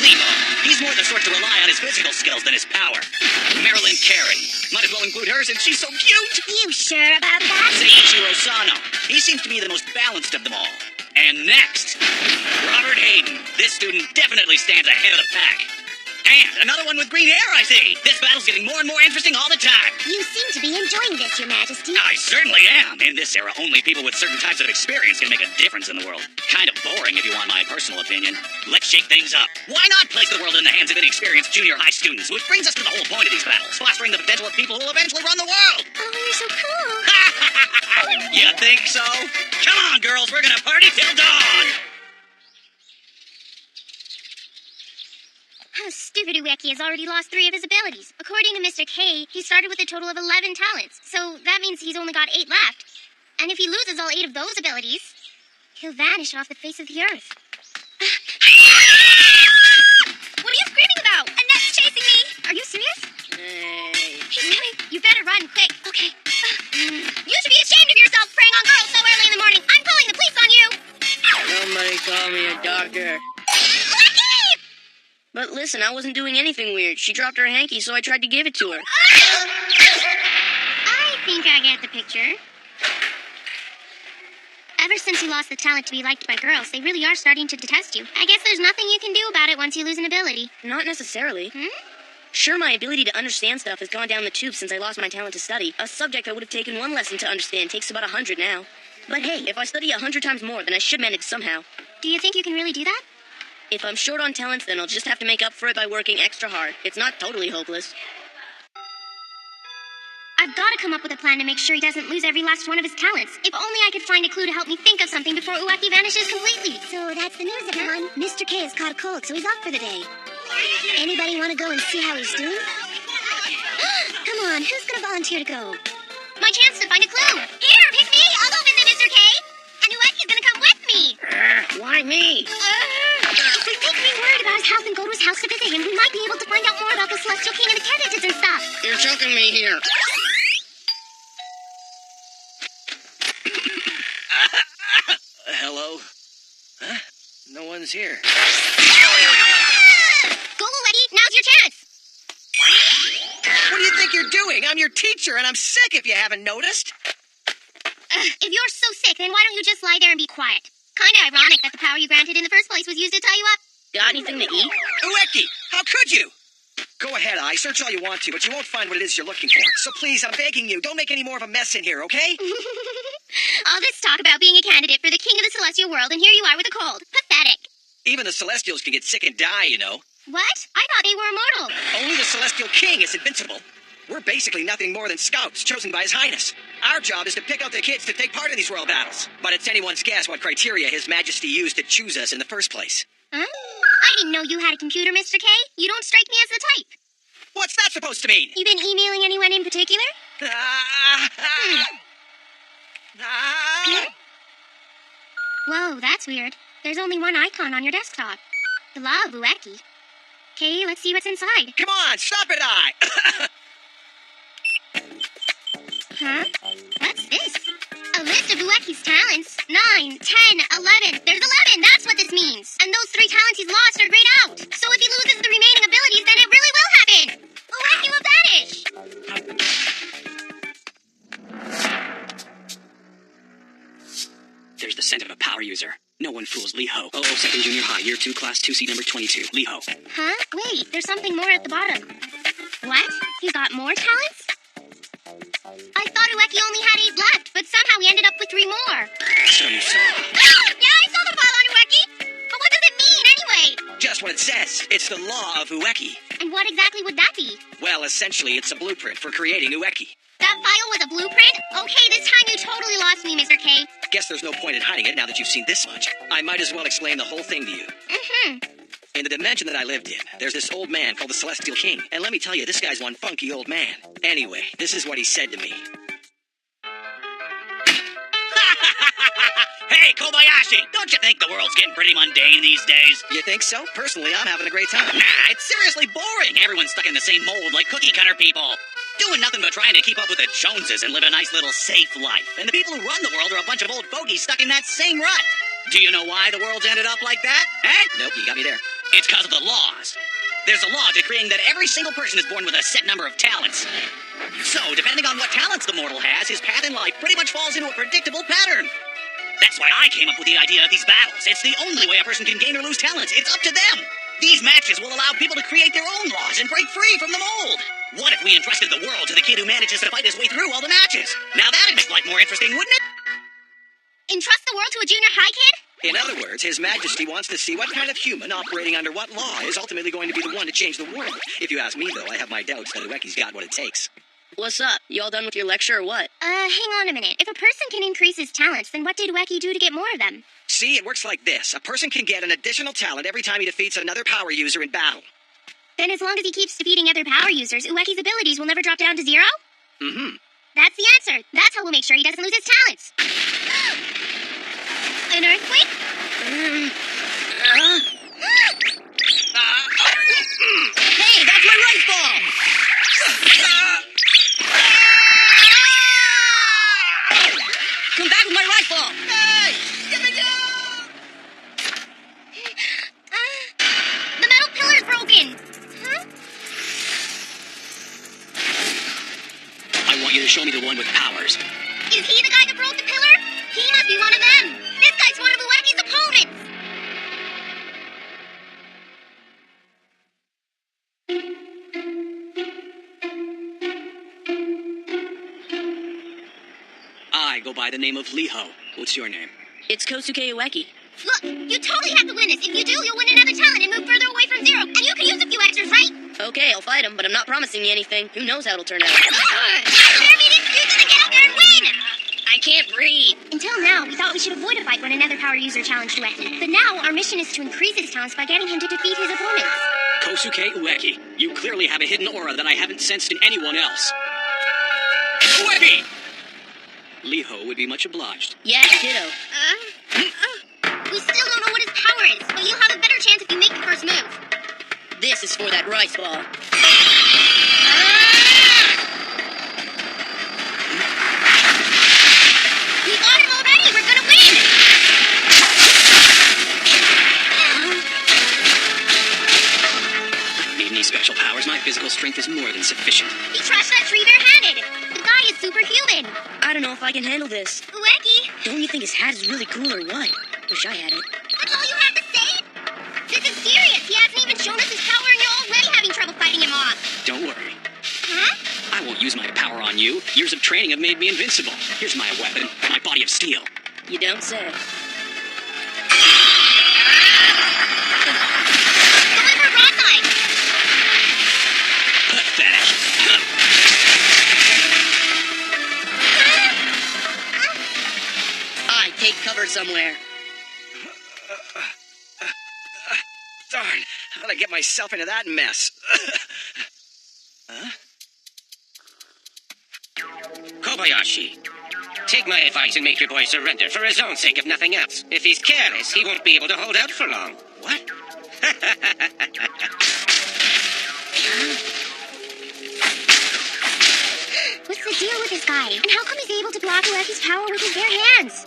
Limo. He's more the sort to rely on his physical skills than his power. Marilyn Carey. Might as well include her since she's so cute. You sure about that? Seiichi Rosano. He seems to me the most balanced of them all. And next, Robert Hayden. This student definitely stands ahead of the pack. And another one with green hair, I see. This battle's getting more and more interesting all the time. You seem to be enjoying this, Your Majesty. I certainly am. In this era, only people with certain types of experience can make a difference in the world. Kind of boring, if you want my personal opinion. Let's shake things up. Why not place the world in the hands of inexperienced junior high students? Which brings us to the whole point of these battles, fostering the potential of people who will eventually run the world. Oh, you're so cool. You think so? Come on, girls, we're gonna party till dawn. How stupid Ueki has already lost 3 of his abilities. According to Mr. K, he started with a total of 11 talents, so that means he's only got 8 left. And if he loses all 8 of those abilities, he'll vanish off the face of the earth. What are you screaming about? Annette's chasing me! Are you serious? He's coming. You better run, quick. Okay. You should be ashamed of yourself preying on girls so early in the morning. I'm calling the police on you! Somebody call me a doctor. But listen, I wasn't doing anything weird. She dropped her hanky, so I tried to give it to her. I think I get the picture. Ever since you lost the talent to be liked by girls, they really are starting to detest you. I guess there's nothing you can do about it once you lose an ability. Not necessarily. Sure, my ability to understand stuff has gone down the tube since I lost my talent to study. A subject that would have taken 1 lesson to understand takes about 100 now. But hey, if I study 100 times more, then I should manage somehow. Do you think you can really do that? If I'm short on talents, then I'll just have to make up for it by working extra hard. It's not totally hopeless. I've got to come up with a plan to make sure he doesn't lose every last one of his talents. If only I could find a clue to help me think of something before Ueki vanishes completely. So that's the news, everyone. Mr. K has caught a cold, so he's off for the day. Anybody want to go and see how he's doing? Come on, who's going to volunteer to go? My chance to find a clue. Here, pick me. I'll go visit Mr. K. And Ueki's going to come with me. Why me? If we make me worried about his health and go to his house to visit him, we might be able to find out more about the Celestial King and the candidates and stuff. You're choking me here. Hello? Huh? No one's here. Go, Ueki. Now's your chance. What do you think you're doing? I'm your teacher, and I'm sick if you haven't noticed. If you're so sick, then why don't you just lie there and be quiet? Kinda ironic that the power you granted in the first place was used to tie you up. Got anything to eat? Ueki, how could you? Go ahead, I search all you want to, but you won't find what it is you're looking for. So please, I'm begging you, don't make any more of a mess in here, okay? All this talk about being a candidate for the king of the celestial world, and here you are with a cold. Pathetic. Even the Celestials can get sick and die, you know. What? I thought they were immortal. Only the Celestial King is invincible. We're basically nothing more than scouts chosen by His Highness. Our job is to pick out the kids to take part in these world battles. But it's anyone's guess what criteria His Majesty used to choose us in the first place. Huh? I didn't know you had a computer, Mr. K. You don't strike me as the type. What's that supposed to mean? You been emailing anyone in particular? Whoa, that's weird. There's only one icon on your desktop. The Law of Ueki. Okay, let's see what's inside. Come on, stop it, Huh? What's this? A list of Ueki's talents. 9, 10, 11. There's 11. That's what this means. And those 3 talents he's lost are grayed out. So if he loses the remaining abilities, then it really will happen. Ueki will vanish. There's the scent of a power user. No one fools Lee-Ho. Oh, second junior high, year 2, class 2C, number 22. Lee-Ho. Huh? Wait, there's something more at the bottom. What? He's got more talents? I thought Ueki only had 8 left, but somehow he ended up with 3 more. So you saw. Yeah, I saw the file on Ueki. But what does it mean, anyway? Just what it says. It's the Law of Ueki. And what exactly would that be? Well, essentially, it's a blueprint for creating Ueki. That file was a blueprint? Okay, this time you totally lost me, Mr. K. Guess there's no point in hiding it now that you've seen this much. I might as well explain the whole thing to you. In the dimension that I lived in, there's this old man called the Celestial King. And let me tell you, this guy's one funky old man. Anyway, this is what he said to me. Hey, Kobayashi, don't you think the world's getting pretty mundane these days? You think so? Personally, I'm having a great time. Nah, it's seriously boring. Everyone's stuck in the same mold like cookie cutter people. Doing nothing but trying to keep up with the Joneses and live a nice little safe life. And the people who run the world are a bunch of old fogies stuck in that same rut. Do you know why the world's ended up like that? Eh? Nope, you got me there. It's because of the laws. There's a law decreeing that every single person is born with a set number of talents. So, depending on what talents the mortal has, his path in life pretty much falls into a predictable pattern. That's why I came up with the idea of these battles. It's the only way a person can gain or lose talents. It's up to them. These matches will allow people to create their own laws and break free from the mold. What if we entrusted the world to the kid who manages to fight his way through all the matches? Now that'd make life more interesting, wouldn't it? Entrust the world to a junior high kid? In other words, His Majesty wants to see what kind of human operating under what law is ultimately going to be the one to change the world. If you ask me, though, I have my doubts that Ueki's got what it takes. What's up? You all done with your lecture or what? Hang on a minute. If a person can increase his talents, then what did Ueki do to get more of them? See, it works like this. A person can get an additional talent every time he defeats another power user in battle. Then as long as he keeps defeating other power users, Ueki's abilities will never drop down to 0? Mm-hmm. That's the answer. That's how we'll make sure he doesn't lose his talents. An earthquake? Hey, that's my rice ball! Come back with my rice ball! Hey! Give me The metal pillar's broken. Huh? I want you to show me the one with powers. Is he the guy that broke the pillar? He must be one of them. This guy's one of Ueki's opponents. I go by the name of Liho. What's your name? It's Kosuke Ueki. Look, you totally have to win this. If you do, you'll win another talent and move further away from 0. And you can use a few extras, right? Okay, I'll fight him, but I'm not promising you anything. Who knows how it'll turn out? Spare me the excuses and get out there and win! I can't breathe. Until now, we thought we should avoid a fight when another power user challenged Ueki. But now, our mission is to increase his talents by getting him to defeat his opponents. Kosuke Ueki, you clearly have a hidden aura that I haven't sensed in anyone else. Ueki! Liho would be much obliged. Yeah, ditto. We still don't know what his power is, but you'll have a better chance if you make the first move. This is for that rice ball. We got him already! We're gonna win! Need any special powers? My physical strength is more than sufficient. He trashed that tree barehanded! The guy is superhuman! I don't know if I can handle this. Ueki, Don't you think his hat is really cool or what? Wish I had it. that's all you have to say? This is serious! He hasn't even shown us his power and you're already having trouble fighting him off! Don't worry. Huh? I won't use my power on you. Years of training have made me invincible. Here's my weapon, my body of steel. You don't say. Deliver broadside! Pathetic. I take cover somewhere. Darn, how'd I get myself into that mess? Kobayashi, take my advice and make your boy surrender for his own sake, if nothing else. If he's careless, he won't be able to hold out for long. What? What's the deal with this guy? And how come he's able to block Ueki's power with his bare hands?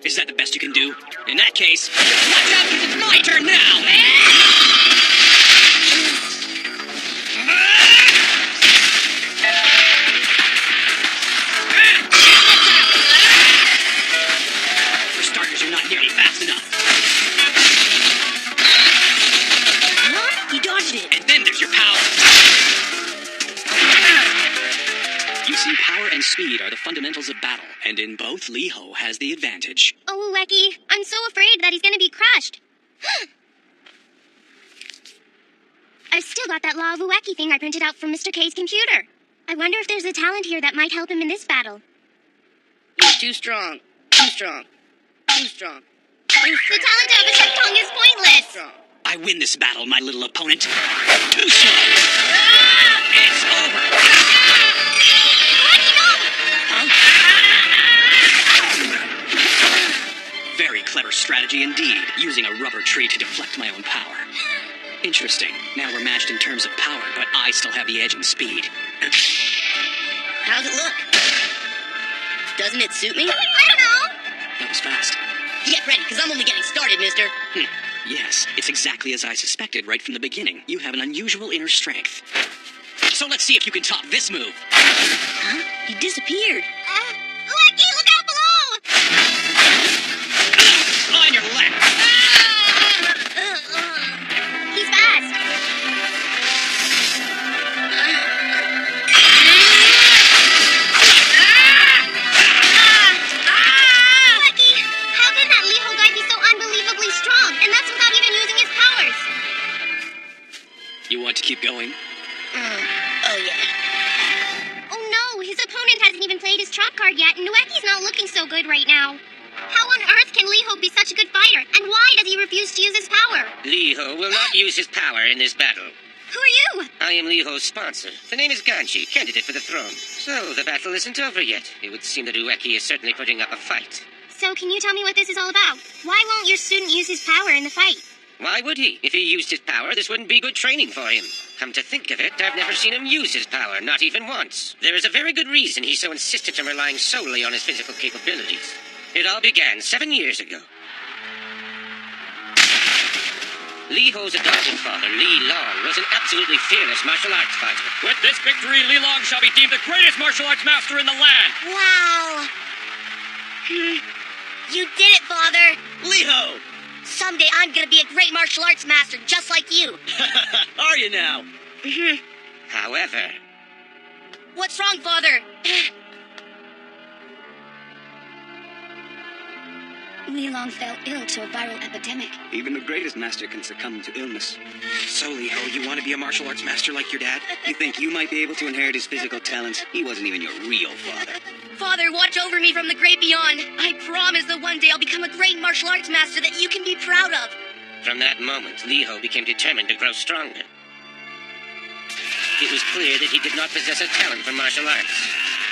Is that the best you can do? In that case, watch out, 'cause it's my turn now! For starters, you're not nearly fast enough. Huh? He dodged it. And then there's your power. You see, power and speed are the fundamentals of battle, and in both, Liho has the advantage. Oh, Ueki, I'm so afraid that he's gonna be crushed. I've still got that Law of Ueki thing I printed out from Mr. K's computer. I wonder if there's a talent here that might help him in this battle. You're too strong. Too strong. Too strong. Too The strong. talent of a ship tongue is pointless! Strong. I win this battle, my little opponent. Too slow. It's over. Ueki, no! Very clever strategy indeed, using a rubber tree to deflect my own power. Interesting. Now we're matched in terms of power, but I still have the edge in speed. How's it look? Doesn't it suit me? I don't know! That was fast. Get ready, because I'm only getting started, mister. Yes, it's exactly as I suspected right from the beginning. You have an unusual inner strength. So let's see if you can top this move. Huh? He disappeared. Ueki, look out below! On your left! He's fast. Ueki, how can that Liho guy be so unbelievably strong? And that's without even using his powers. You want to keep going? Oh, yeah. Oh no, his opponent hasn't even played his trump card yet, and Ueki's not looking so good right now. How on earth can Liho be such a good fighter? And why does he refuse to use his power? Liho will not use his power in this battle. Who are you? I am Liho's sponsor. The name is Ganji, candidate for the throne. So, the battle isn't over yet. It would seem that Ueki is certainly putting up a fight. So can you tell me what this is all about? Why won't your student use his power in the fight? Why would he? If he used his power, this wouldn't be good training for him. Come to think of it, I've never seen him use his power, not even once. There is a very good reason he's so insistent on relying solely on his physical capabilities. It all began 7 years ago. Liho's adopted father, Li Long, was an absolutely fearless martial arts fighter. With this victory, Li Long shall be deemed the greatest martial arts master in the land. Wow. You did it, Father. Liho! Someday I'm gonna be a great martial arts master, just like you. Are you now? However, What's wrong, Father? Li Long fell ill to a viral epidemic. Even the greatest master can succumb to illness. So, Liho, you want to be a martial arts master like your dad? You think you might be able to inherit his physical talents? He wasn't even your real father. Father, watch over me from the great beyond. I promise that one day I'll become a great martial arts master that you can be proud of. from that moment, Liho became determined to grow stronger. It was clear that he did not possess a talent for martial arts.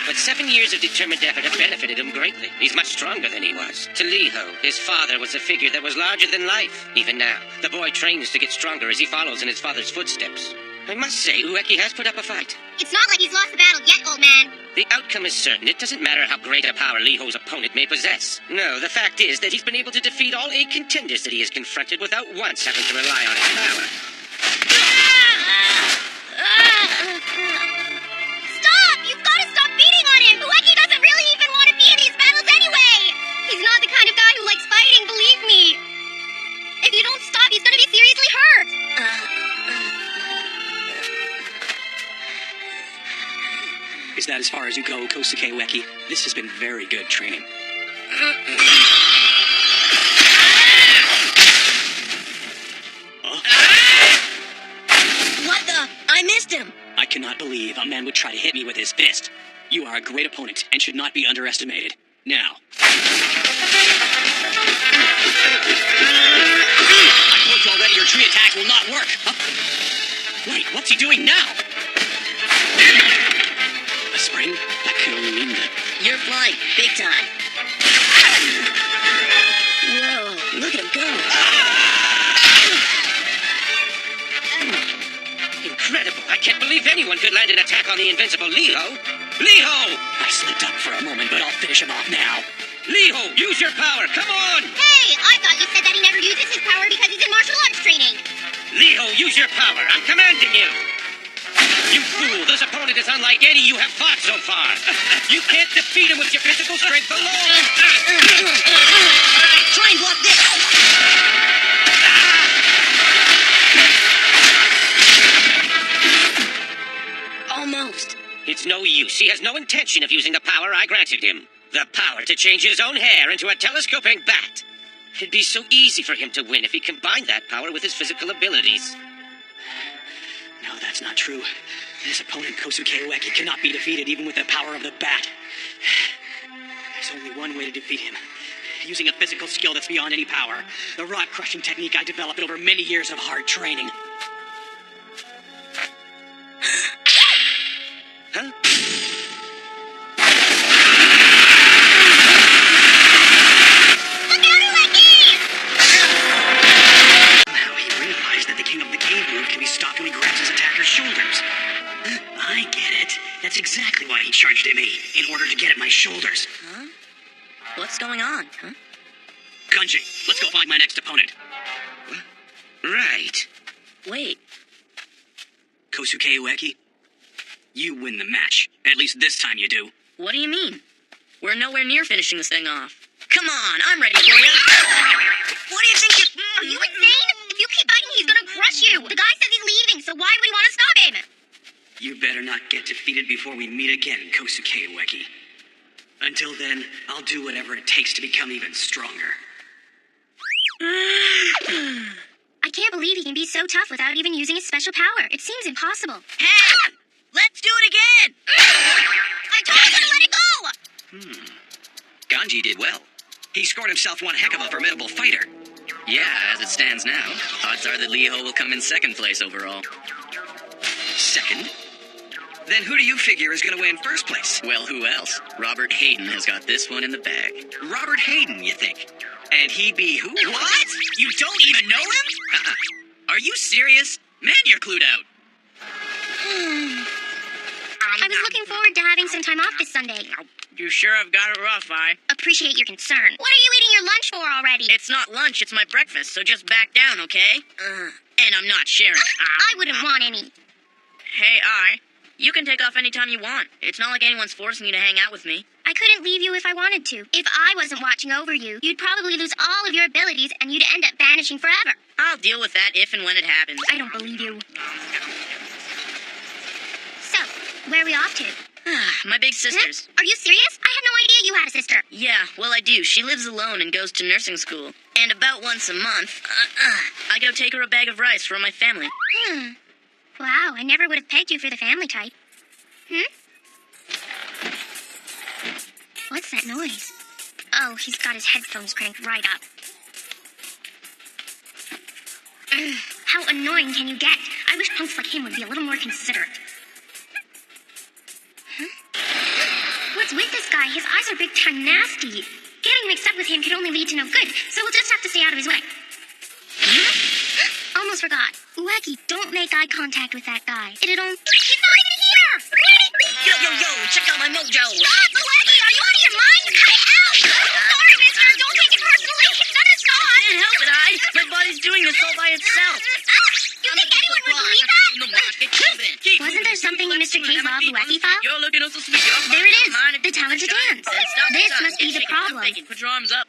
But 7 years of determined effort have benefited him greatly. He's much stronger than he was. To Liho, his father was a figure that was larger than life. Even now, the boy trains to get stronger as he follows in his father's footsteps. I must say, Ueki has put up a fight. It's not like he's lost the battle yet, old man. The outcome is certain. It doesn't matter how great a power Liho's opponent may possess. No, the fact is that he's been able to defeat all 8 contenders that he has confronted without once having to rely on his power. Stop! You've got to stop beating on him! Ueki doesn't really even want to be in these battles anyway! He's not the kind of guy who likes fighting, believe me. If you don't stop, he's gonna be seriously hurt. Is that as far as you go, Kosuke Ueki? This has been very good training. What the? I missed him. I cannot believe a man would try to hit me with his fist. You are a great opponent and should not be underestimated. Now. I told you already your tree attacks will not work. Huh? Wait, what's he doing now? A spring? That can only mean that. You're flying big time. Whoa, look at him go. Incredible. I can't believe anyone could land an attack on the invincible Liho. Liho! I slipped up for a moment, but I'll finish him off now. Liho, use your power. Come on! Hey, I thought you said that he never uses his power because he's in martial arts training. Liho, use your power. I'm commanding you. You fool. This opponent is unlike any you have fought so far. You can't defeat him with your physical strength alone. Try and block this. Almost. It's no use. He has no intention of using the power I granted him. The power to change his own hair into a telescoping bat. It'd be so easy for him to win if he combined that power with his physical abilities. No, that's not true. This opponent, Kosuke Ueki, cannot be defeated even with the power of the bat. There's only one way to defeat him. Using a physical skill that's beyond any power. The rock-crushing technique I developed over many years of hard training. Huh? Look out, Ueki! Now he realized that the King of the Cave move can be stopped when he grabs his attacker's shoulders. I get it. That's exactly why he charged at me, in order to get at my shoulders. Huh? What's going on, huh? Ganji, let's go find my next opponent. What? Right. Wait, Kosuke Ueki, you win the match. At least this time you do. what do you mean? We're nowhere near finishing this thing off. Come on, I'm ready for you. What do you think Are you insane? If you keep fighting, he's gonna crush you. The guy says he's leaving, so why would he want to stop him? You better not get defeated before we meet again, Kosuke Ueki. Until then, I'll do whatever it takes to become even stronger. I can't believe he can be so tough without even using his special power. It seems impossible. Hey! Let's do it again! I told you to let it go! Ganji did well. He scored himself one heck of a formidable fighter. Yeah, as it stands now, odds are that Liho will come in second place overall. Second? Then who do you figure is going to win first place? Well, who else? Robert Hayden has got this one in the bag. Robert Hayden, you think? And he be who? What? You don't even know him? Are you serious? Man, you're clued out. I was looking forward to having some time off this Sunday. You sure I've got it rough, Appreciate your concern. What are you eating your lunch for already? It's not lunch, it's my breakfast, so just back down, okay? And I'm not sharing. I wouldn't want any. Hey, you can take off anytime you want. It's not like anyone's forcing you to hang out with me. I couldn't leave you if I wanted to. If I wasn't watching over you, you'd probably lose all of your abilities and you'd end up vanishing forever. I'll deal with that if and when it happens. I don't believe you. So, where are we off to? My big sister's. Are you serious? I had no idea you had a sister. Yeah, well, I do. She lives alone and goes to nursing school. And about once a month, I go take her a bag of rice for my family. Wow, I never would have pegged you for the family type. What's that noise? Oh, he's got his headphones cranked right up. How annoying can you get? I wish punks like him would be a little more considerate. What's with this guy? His eyes are big time nasty. Getting mixed up with him could only lead to no good, so we'll just have to stay out of his way. Almost forgot. Ueki, don't make eye contact with that guy. He's not even here! Yo, check out my mojo! Stop, Ueki! Are you out of your mind? Cut it out! Sorry, mister. Don't take it personally. It's not a song. Can't help it, My body's doing this all by itself. You think anyone would believe that? Wasn't there something in Mr. K's Love Ueki file? You're looking so sweet. There it is. The talent to dance. This must be the problem. Put your arms up.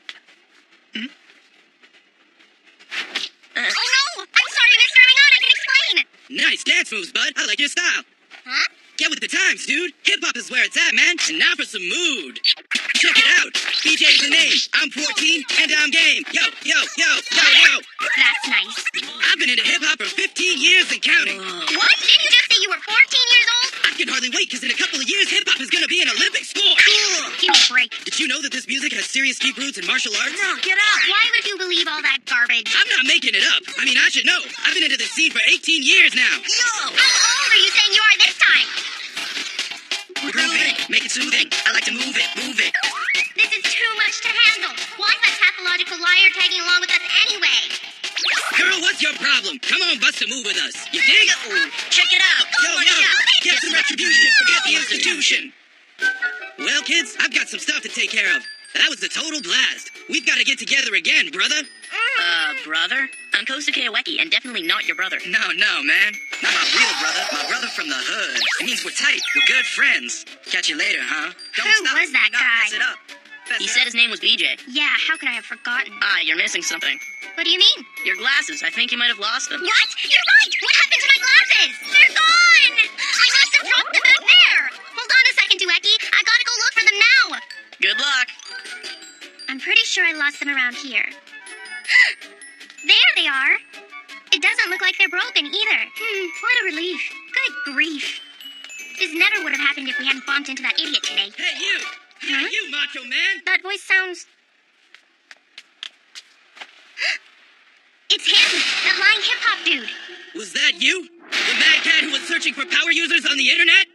Oh no! I'm sorry, mister. Hang on, I can explain. Nice dance moves, bud. I like your style. Huh? Get with the times, dude. Hip-hop is where it's at, man. And now for some mood. Check it out. BJ is the name. I'm 14, and I'm game. Yo. That's nice. I've been into hip-hop for 15 years and counting. What? Didn't you just say you were 14 years old? I can hardly wait, because in a couple of years, hip-hop is going to be an Olympic sport. Give me a break. Did you know that this music has serious deep roots in martial arts? No, get out! Why would you believe all that garbage? I'm not making it up. I mean, I should know. I've been into this scene for 18 years now. How old are you saying you are this time? Groove it. Make it soothing. I like to move it. This is too much to handle. Why is that pathological liar tagging along with us anyway? Girl, what's your problem? Come on, bust a move with us. You dig? Check it out! Yo, get some retribution. Forget the institution. Well, kids, I've got some stuff to take care of. That was a total blast. We've got to get together again, brother. Brother? I'm Kosuke Ueki, and definitely not your brother. No, man. Not my real brother. My brother from the hood. It means we're tight. We're good friends. Catch you later, huh? Don't Who stop. was that Do not guy? Mess it up. He said his name was BJ. Yeah, how could I have forgotten? You're missing something. What do you mean? Your glasses. I think you might have lost them. What? You're right! What happened to my glasses? They're gone! I must have dropped them out there! Hold on a second, Ueki. I gotta go look for them now! Good luck. I'm pretty sure I lost them around here. There they are! It doesn't look like they're broken either. What a relief. Good grief. This never would have happened if we hadn't bumped into that idiot today. Hey, you. Huh? Hey, you, macho man. That voice sounds... It's him! That lying hip-hop dude! Was that you? The mad cat who was searching for power users on the internet?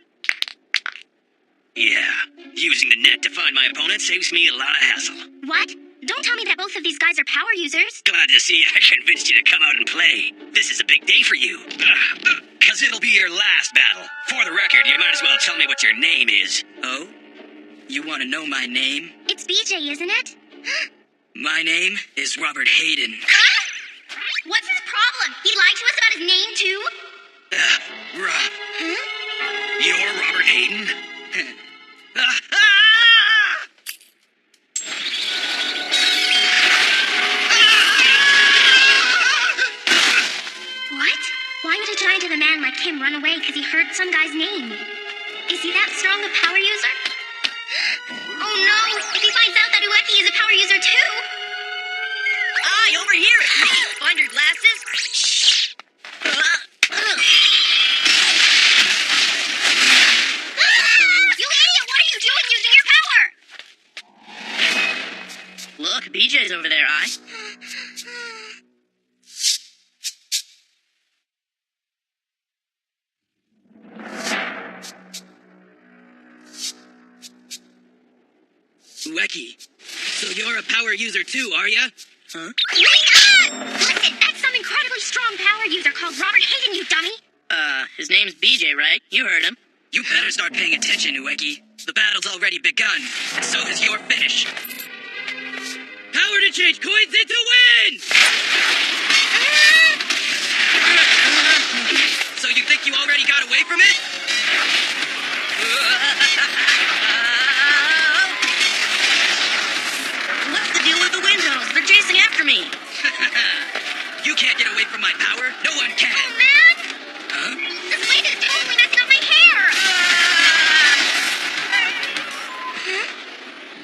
Yeah, using the net to find my opponent saves me a lot of hassle. What? Don't tell me that both of these guys are power users. Glad to see I convinced you to come out and play. This is a big day for you. Because it'll be your last battle. For the record, you might as well tell me what your name is. Oh? You want to know my name? It's BJ, isn't it? My name is Robert Hayden. Huh? What's his problem? him? He lied to us about his name, too? Rob. You're Robert Hayden? What? Why would a giant of a man like him run away because he heard some guy's name? Is he that strong a power user? Oh no! If he finds out that Ueki is a power user too! Hi, over here! It's me! Find your glasses? Shh! You idiot! What are you doing using your power? Look, BJ's over there, Ueki, so you're a power user too, are ya? Huh? Listen, that's some incredibly strong power user called Robert Hayden, you dummy! His name's BJ, right? You heard him. You better start paying attention, Ueki. The battle's already begun, and so has your finish. Power to change coins into wins! So you think you already got away from it? What's the deal with the wind tunnels? They're chasing after me. You can't get away from my power. No one can. Oh, man! Huh? This wind is totally messing up my hair!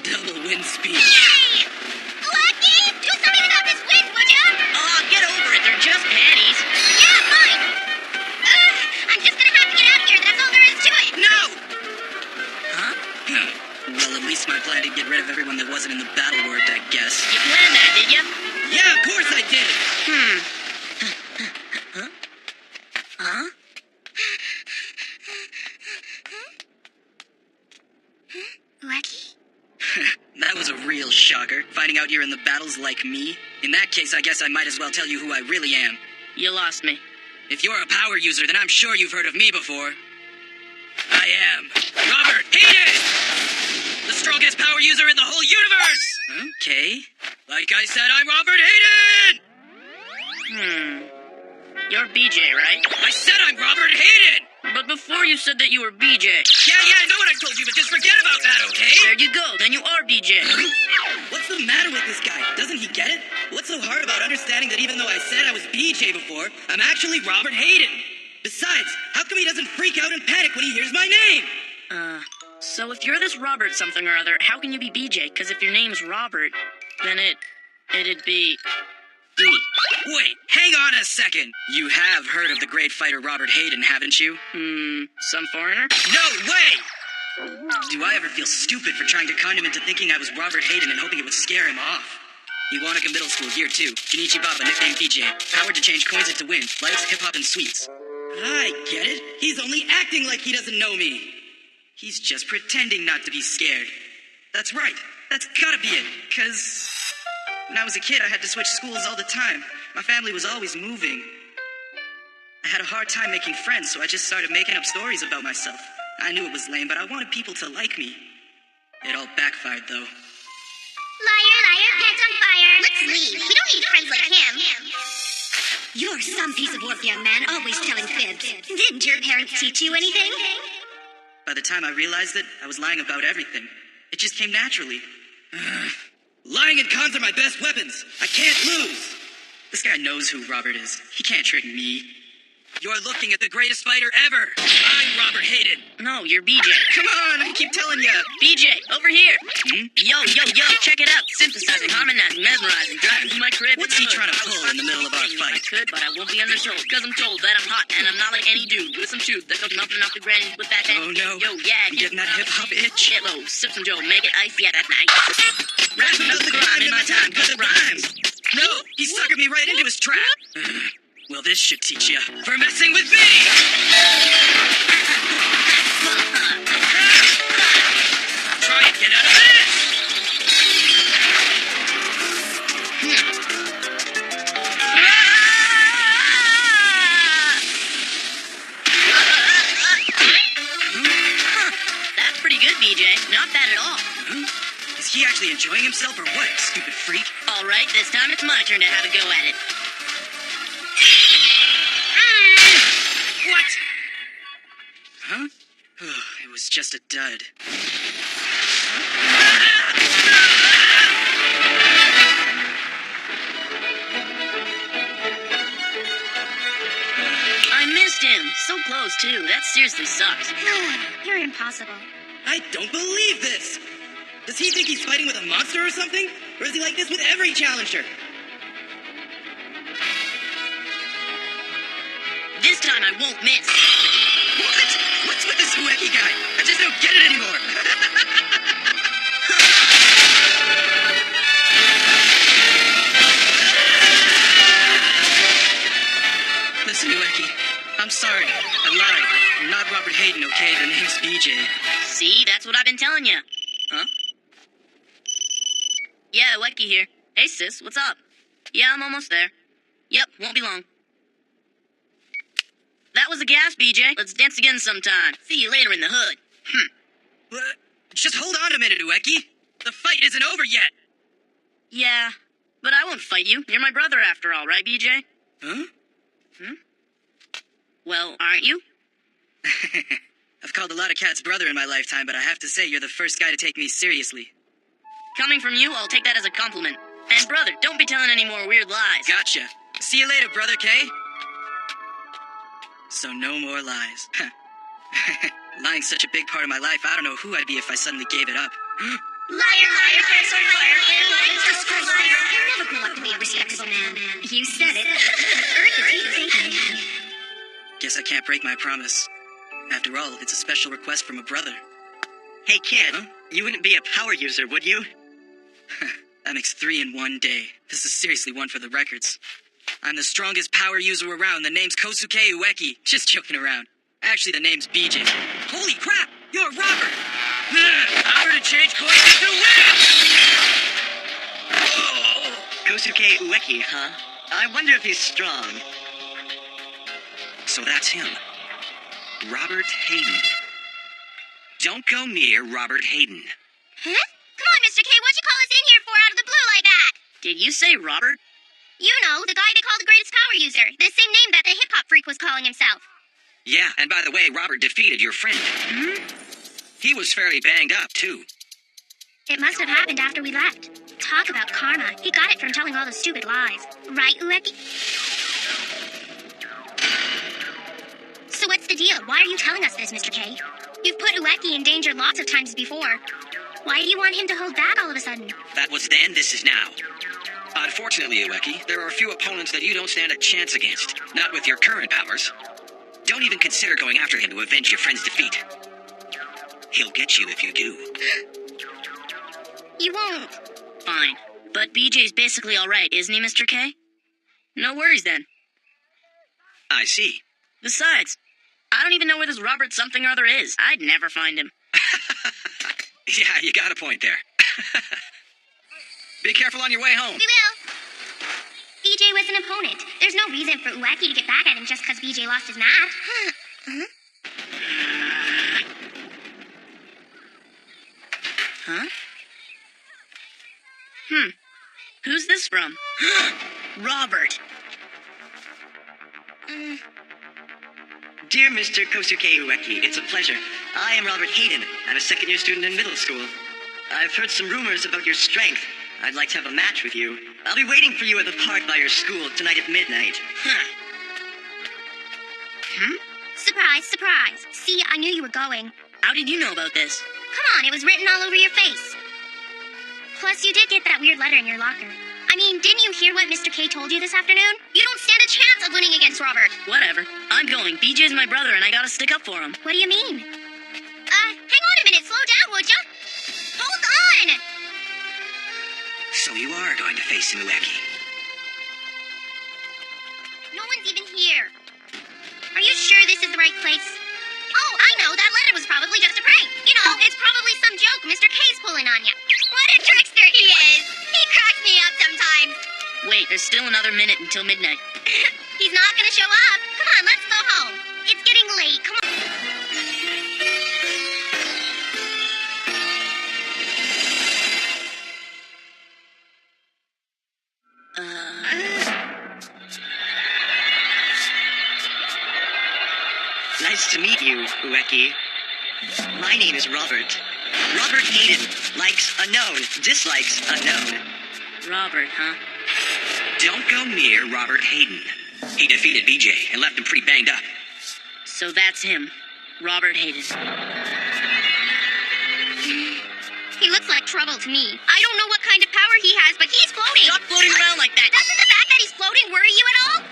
Double wind speed. Yay! Lucky! Do something about this wind, would ya? Oh, get over it. They're just panties. Yeah, fine! I'm just gonna have to get out of here. That's all there is to it. No! Huh? Well, at least my plan to get rid of everyone that wasn't in the battle worked, I guess. You planned that, did you? Yeah, of course I did! Huh? Lucky? That was a real shocker, finding out you're in the battles like me. In that case, I guess I might as well tell you who I really am. You lost me. If you're a power user, then I'm sure you've heard of me before. I am Robert Hayden! The strongest power user in the whole universe! Okay. Like I said, I'm Robert Hayden! You're BJ, right? I said I'm Robert Hayden! But before you said that you were BJ. Yeah, I know what I told you, but just forget about that, okay? There you go, then you are BJ. What's the matter with this guy? Doesn't he get it? What's so hard about understanding that even though I said I was BJ before, I'm actually Robert Hayden? Besides, how come he doesn't freak out and panic when he hears my name? So if you're this Robert something or other, how can you be BJ? Because if your name's Robert, then it'd be... Wait, hang on a second. You have heard of the great fighter Robert Hayden, haven't you? Some foreigner? No way! Do I ever feel stupid for trying to con him into thinking I was Robert Hayden and hoping it would scare him off? Iwanaka Middle School, Year 2. Junichi Baba, nicknamed BJ. Powered to change coins into wind. Likes hip-hop and sweets. I get it. He's only acting like he doesn't know me. He's just pretending not to be scared. That's right. That's gotta be it. 'Cause when I was a kid, I had to switch schools all the time. My family was always moving. I had a hard time making friends, so I just started making up stories about myself. I knew it was lame, but I wanted people to like me. It all backfired, though. Liar, pants on fire. Let's leave. We don't need friends like him. You're some piece of work, young man, always telling fibs. Didn't your parents teach you anything? By the time I realized it, I was lying about everything. It just came naturally. Lying and cons are my best weapons. I can't lose. This guy knows who Robert is. He can't trick me. You're looking at the greatest fighter ever. I'm Robert Hayden. No, you're BJ. Come on, I keep telling you. BJ, over here. Yo, check it out. Synthesizing, harmonizing, mesmerizing, driving to my crib. What's he trying to pull in the middle of our I fight? could, but I won't be undersold, because I'm told that I'm hot, and I'm not like any dude with some shoes that goes nothing off the granny with that Oh no. Yo, yeah, I'm getting that hip-hop itch. Get low, sip some Joe, make it ice, yeah, that's nice. Rapping out the crime in my time, cause it rhymes. No, he suckered me right into his trap. Well, this should teach you. For messing with me! Try and get out of this! That's pretty good, BJ. Not bad at all. Is he actually enjoying himself or what, stupid freak? All right, this time it's my turn to have a go at it. What? Huh? It was just a dud. I missed him. So close, too. That seriously sucks. You're impossible. I don't believe this! Does he think he's fighting with a monster or something? Or is he like this with every challenger? This time I won't miss. What? What's with this Ueki guy? I just don't get it anymore. Listen, Ueki. I'm sorry. I lied. I'm not Robert Hayden, okay? The name's BJ. See, that's what I've been telling you. Huh? Yeah, Ueki here. Hey, sis, what's up? Yeah, I'm almost there. Yep, won't be long. That was a gas, BJ. Let's dance again sometime. See you later in the hood. What? Just hold on a minute, Ueki. The fight isn't over yet. Yeah, but I won't fight you. You're my brother after all, right, BJ? Huh? Well, aren't you? I've called a lot of cats brother in my lifetime, but I have to say you're the first guy to take me seriously. Coming from you, I'll take that as a compliment. And brother, don't be telling any more weird lies. Gotcha. See you later, brother K. So no more lies. Lying's such a big part of my life, I don't know who I'd be if I suddenly gave it up. Liar, liar, pencil liar, liar. You'll never grow up to be a respectable man. You said it. Earth is thinking. Guess I can't break my promise. After all, it's a special request from a brother. Hey, kid. Huh? You wouldn't be a power user, would you? That makes 3 in one day. This is seriously one for the records. I'm the strongest power user around. The name's Kosuke Ueki. Just joking around. Actually, the name's BJ. Holy crap! You're Robert! Power to change coins into win! Kosuke Ueki, huh? I wonder if he's strong. So that's him. Robert Hayden. Don't go near Robert Hayden. Huh? Come on, Mr. K, what'd you call us in here for out of the blue like that? Did you say Robert? You know, the guy they call the greatest power user. The same name that the hip-hop freak was calling himself. Yeah, and by the way, Robert defeated your friend. He was fairly banged up, too. It must have happened after we left. Talk about karma. He got it from telling all the stupid lies. Right, Ueki? So what's the deal? Why are you telling us this, Mr. K? You've put Ueki in danger lots of times before. Why do you want him to hold back all of a sudden? That was then, this is now. Unfortunately, Ueki, there are a few opponents that you don't stand a chance against. Not with your current powers. Don't even consider going after him to avenge your friend's defeat. He'll get you if you do. You won't. Fine. But BJ's basically alright, isn't he, Mr. K? No worries then. I see. Besides, I don't even know where this Robert something or other is. I'd never find him. Yeah, you got a point there. Be careful on your way home. We will. BJ was an opponent. There's no reason for Ueki to get back at him just because BJ lost his match. Huh? Who's this from? Robert. Dear Mr. Kosuke Ueki, it's a pleasure. I am Robert Hayden. I'm a second-year student in middle school. I've heard some rumors about your strength. I'd like to have a match with you. I'll be waiting for you at the park by your school tonight at midnight. Surprise, surprise. See, I knew you were going. How did you know about this? Come on, it was written all over your face. Plus, you did get that weird letter in your locker. I mean, didn't you hear what Mr. K told you this afternoon? You don't stand a chance of winning against Robert. Whatever. I'm going. BJ's my brother, and I gotta stick up for him. What do you mean? Hang on a minute. Slow down, would ya? Hold on! So you are going to face Ueki. No one's even here. Are you sure this is the right place? Oh, I know. That letter was probably just a prank. You know, it's probably some joke Mr. K's pulling on ya. What a trickster he is. He cracks me up sometimes. Wait, there's still another minute until midnight. He's not gonna show up. Come on, let's go home. It's getting late. Come on. Nice to meet you, Ueki. My name is Robert. Robert Hayden. Likes unknown, dislikes unknown. Robert, huh? Don't go near Robert Hayden. He defeated BJ and left him pretty banged up. So that's him. Robert Hayden. He looks like trouble to me. I don't know what kind of power he has, but he's floating. Stop floating around like that. Doesn't the fact that he's floating worry you at all?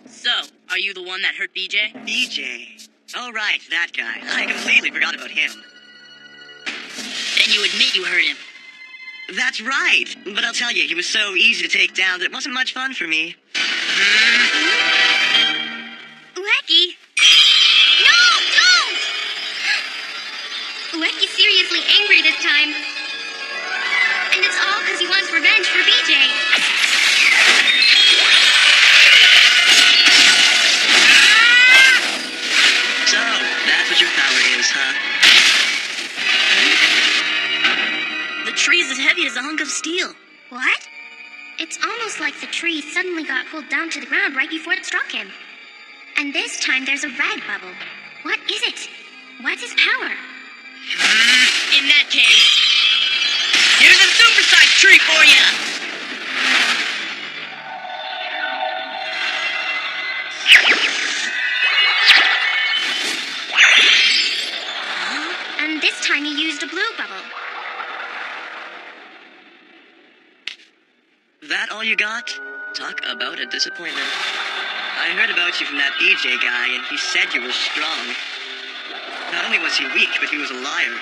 So, are you the one that hurt BJ? BJ. Oh, right, that guy. I completely forgot about him. Then you admit you hurt him. That's right. But I'll tell you, he was so easy to take down that it wasn't much fun for me. Ueki? No, don't! Ueki's seriously angry this time. And it's all because he wants revenge for BJ. So, that's what your power is, huh? The tree is as heavy as a hunk of steel. What? It's almost like the tree suddenly got pulled down to the ground right before it struck him. And this time there's a red bubble. What is it? What's his power? In that case, here's a supersized tree for you! And this time he used a blue bubble. That all you got? Talk about a disappointment. I heard about you from that BJ guy, and he said you were strong. Not only was he weak, but he was a liar.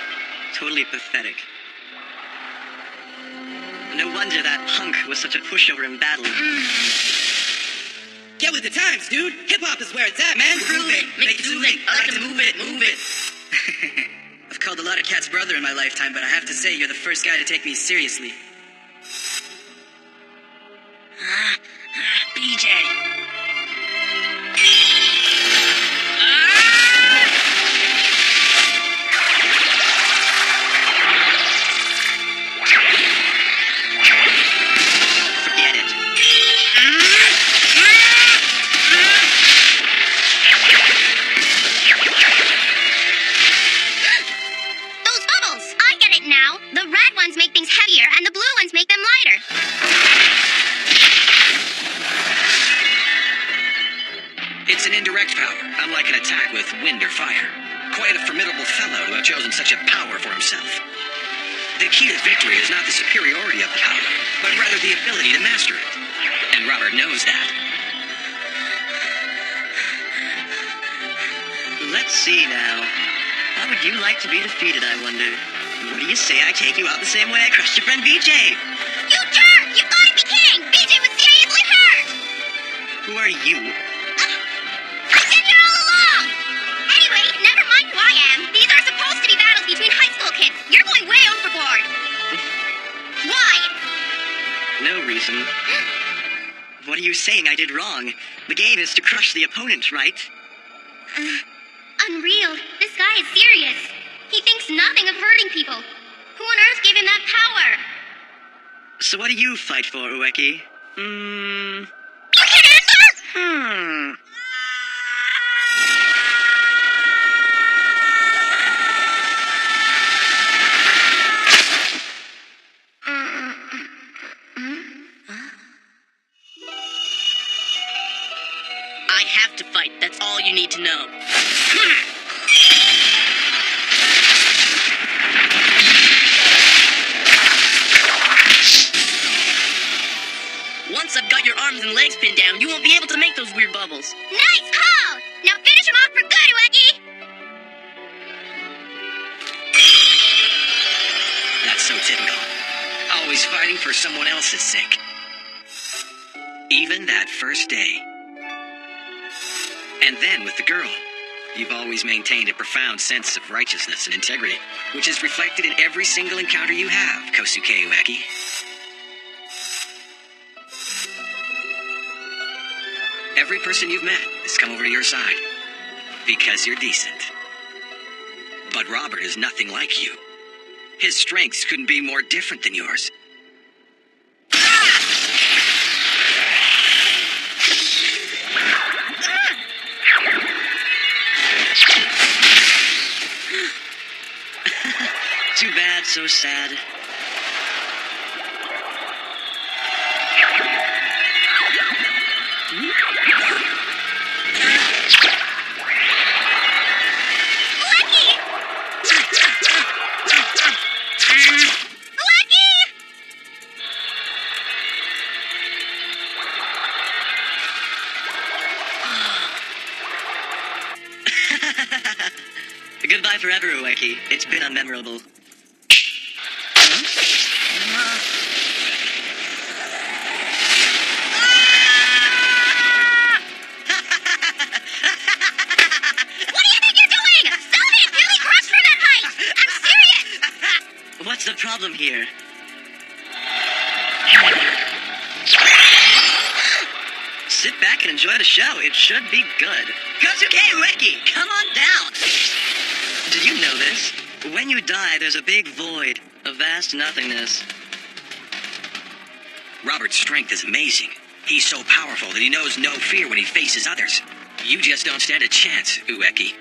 Totally pathetic. No wonder that punk was such a pushover in battle. Get with the times, dude. Hip-hop is where it's at, man. Groove it. Make it soothing. I like to move it. Move it. I've called a lot of cats brother in my lifetime, but I have to say you're the first guy to take me seriously. BJ. Forget it. Those bubbles! I get it now. The red ones make things heavier, and the blue ones make them lighter. It's an indirect power, unlike an attack with wind or fire. Quite a formidable fellow to have chosen such a power for himself. The key to victory is not the superiority of the power, but rather the ability to master it. And Robert knows that. Let's see now. How would you like to be defeated, I wonder? What do you say I take you out the same way I crushed your friend BJ? You jerk! You've got to be kidding! BJ was seriously hurt! Who are you? I've been here all along! Anyway, never mind who I am. These are supposed to be battles between high school kids. You're going way overboard. Why? No reason. What are you saying I did wrong? The game is to crush the opponent, right? Unreal. This guy is serious. He thinks nothing of hurting people. Who on earth gave him that power? So what do you fight for, Ueki? You can answer? I have to fight. That's all you need to know. Once I've got your arms and legs pinned down, you won't be able to make those weird bubbles. Nice call! Now finish him off for good, Ueki! That's so typical. Always fighting for someone else's sake. Even that first day. And then with the girl. You've always maintained a profound sense of righteousness and integrity, which is reflected in every single encounter you have, Kosuke Ueki. Every person you've met has come over to your side. Because you're decent. But Robert is nothing like you. His strengths couldn't be more different than yours. so sad. Goodbye forever, Ueki. It's been unmemorable. What's the problem here? Sit back and enjoy the show. It should be good. Kosuke Ueki, come on down. Did you know this? When you die, there's a big void, a vast nothingness. Robert's strength is amazing. He's so powerful that he knows no fear when he faces others. You just don't stand a chance, Ueki.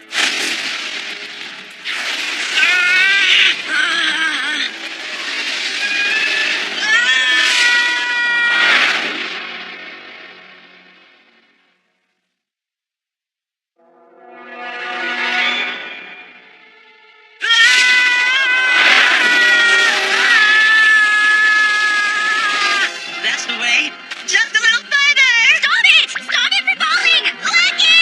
That's the way. Just a little further! Stop it! Stop it from falling! Lucky!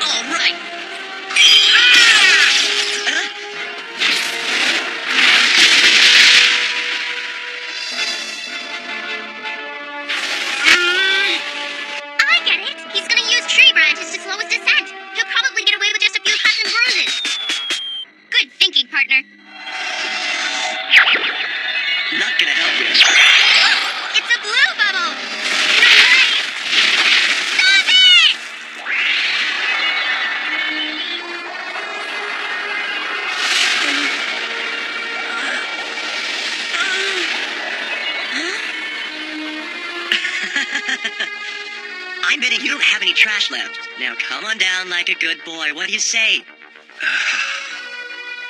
All right. I get it. He's gonna use tree branches to slow his descent. He'll probably get away with just a few cuts and bruises. Good thinking, partner. Not gonna help you. It's a blue bubble! No way! Stop it! I'm betting you don't have any trash left. Now come on down like a good boy. What do you say?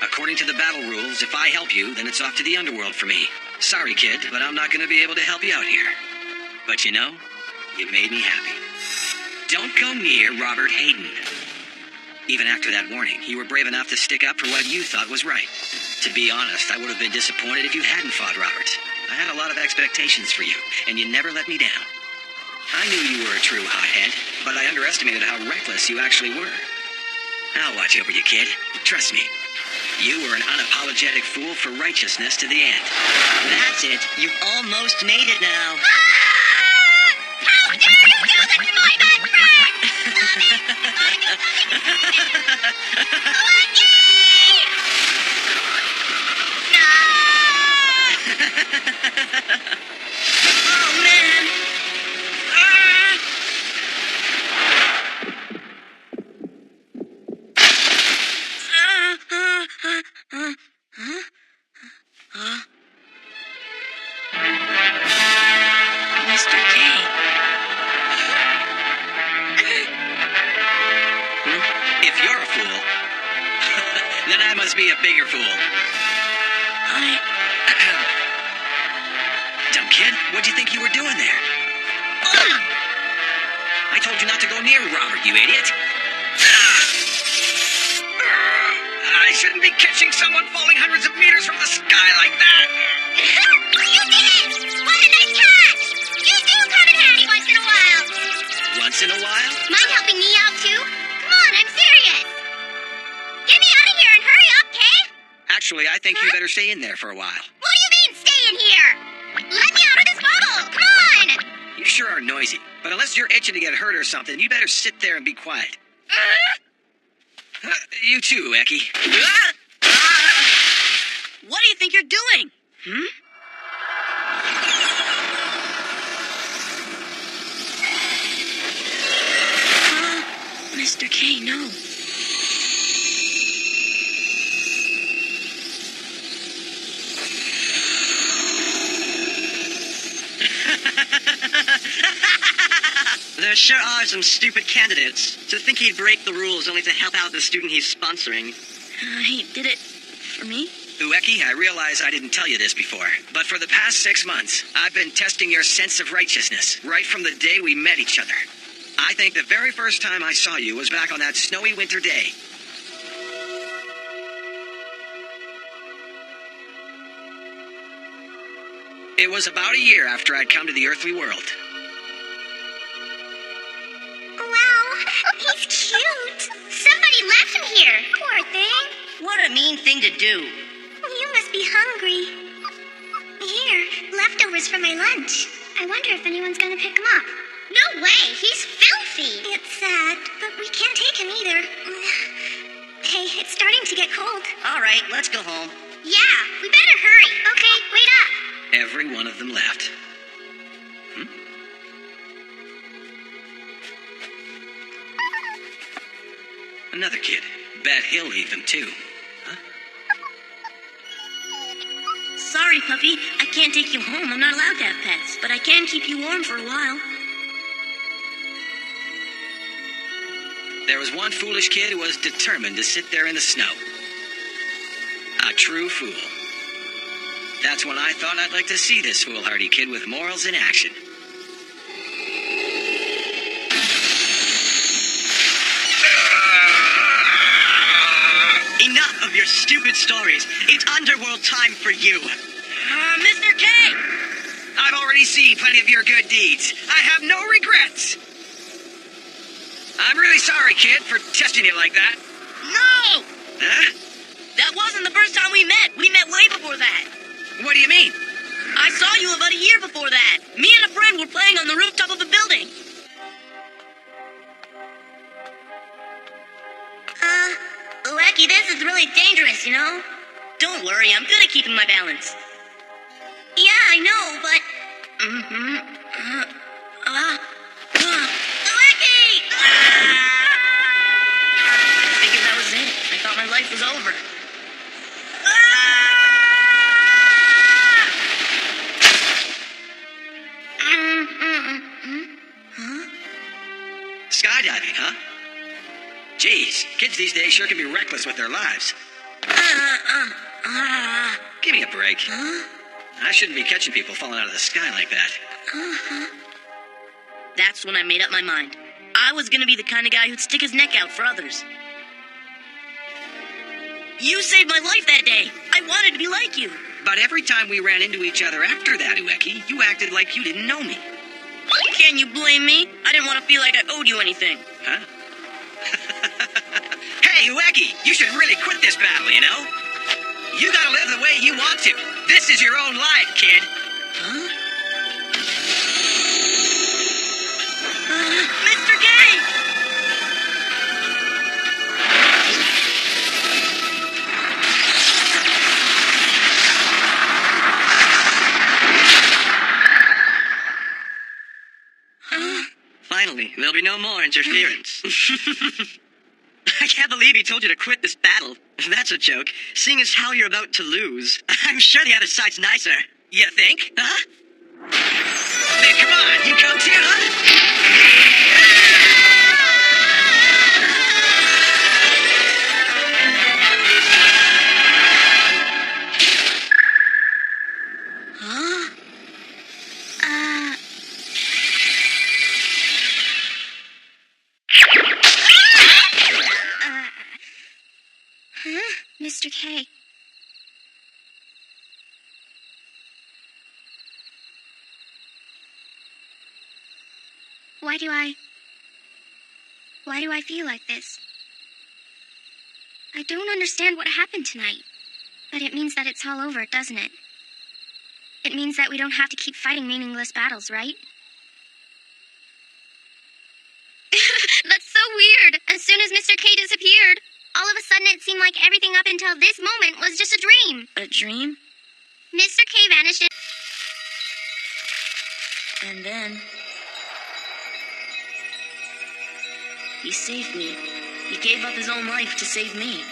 According to the battle rules, if I help you, then it's off to the underworld for me. Sorry, kid, but I'm not going to be able to help you out here. But you know, you made me happy. Don't go near Robert Hayden. Even after that warning, you were brave enough to stick up for what you thought was right. To be honest, I would have been disappointed if you hadn't fought Robert. I had a lot of expectations for you, and you never let me down. I knew you were a true hothead, but I underestimated how reckless you actually were. I'll watch over you, kid. Trust me. You were an unapologetic fool for righteousness to the end. That's it. You've almost made it now. How dare you do this to my best friend! Lucky! No! Oh, man. Mr. K. If you're a fool, then I must be a bigger fool. Dumb kid, what'd you think you were doing there? I told you not to go near Robert, you idiot. I shouldn't be catching someone falling hundreds of meters from the sky like that. You did it! What a nice catch! You do come in handy once in a while. Once in a while? Mind helping me out too? Come on, I'm serious. Get me out of here and hurry up, Kay? Actually, I think you better stay in there for a while. What do you mean, stay in here? Let me out of this bubble! Come on! You sure are noisy, but unless you're itching to get hurt or something, you better sit there and be quiet. You too, Ueki. What do you think you're doing? Mr. K, no. There sure are some stupid candidates. To think he'd break the rules only to help out the student he's sponsoring. He did it for me? Ueki, I realize I didn't tell you this before, but for the past 6 months, I've been testing your sense of righteousness, right from the day we met each other. I think the very first time I saw you was back on that snowy winter day. It was about a year after I'd come to the earthly world. Wow, he's cute. Somebody left him here. Poor thing. What a mean thing to do. You must be hungry. Here, leftovers from my lunch. I wonder if anyone's gonna pick him up. No way, he's filthy. It's sad, but we can't take him either. Hey, it's starting to get cold. All right, let's go home. Yeah, we better hurry. Okay, wait up. Every one of them left. Another kid. Bet he'll leave them too. Sorry, puppy. I can't take you home. I'm not allowed to have pets, but I can keep you warm for a while. There was one foolish kid who was determined to sit there in the snow. A true fool. That's when I thought I'd like to see this foolhardy kid with morals in action. Enough of your stupid stories. It's underworld time for you. Mr. K! I've already seen plenty of your good deeds. I have no regrets. I'm really sorry, kid, for testing you like that. No! Huh? That wasn't the first time we met. We met way before that. What do you mean? I saw you about a year before that. Me and a friend were playing on the rooftop of a building. Ueki, this is really dangerous, you know? Don't worry, I'm good at keeping my balance. Yeah, I know, but... Ueki! I figured that was it. I thought my life was over. Skydiving, huh? Jeez, kids these days sure can be reckless with their lives. Give me a break. I shouldn't be catching people falling out of the sky like that. That's when I made up my mind. I was gonna be the kind of guy who'd stick his neck out for others. You saved my life that day. I wanted to be like you. But every time we ran into each other after that, Ueki, you acted like you didn't know me. Can you blame me? I didn't want to feel like I owed you anything. Huh? Hey, Ueki, you should really quit this battle, you know? You gotta live the way you want to. This is your own life, kid. Huh? Mr. K! Finally, there'll be no more interference. I can't believe he told you to quit this battle. That's a joke, seeing as how you're about to lose. I'm sure the other side's nicer. You think? Huh? Hey, come on, you come too, huh? Mr. K. Why do I feel like this? I don't understand what happened tonight. But it means that it's all over, doesn't it? It means that we don't have to keep fighting meaningless battles, right? That's so weird. As soon as Mr. K disappeared, all of a sudden it seemed like everything up until this moment was just a dream. A dream? Mr. K vanished. And then... he saved me. He gave up his own life to save me.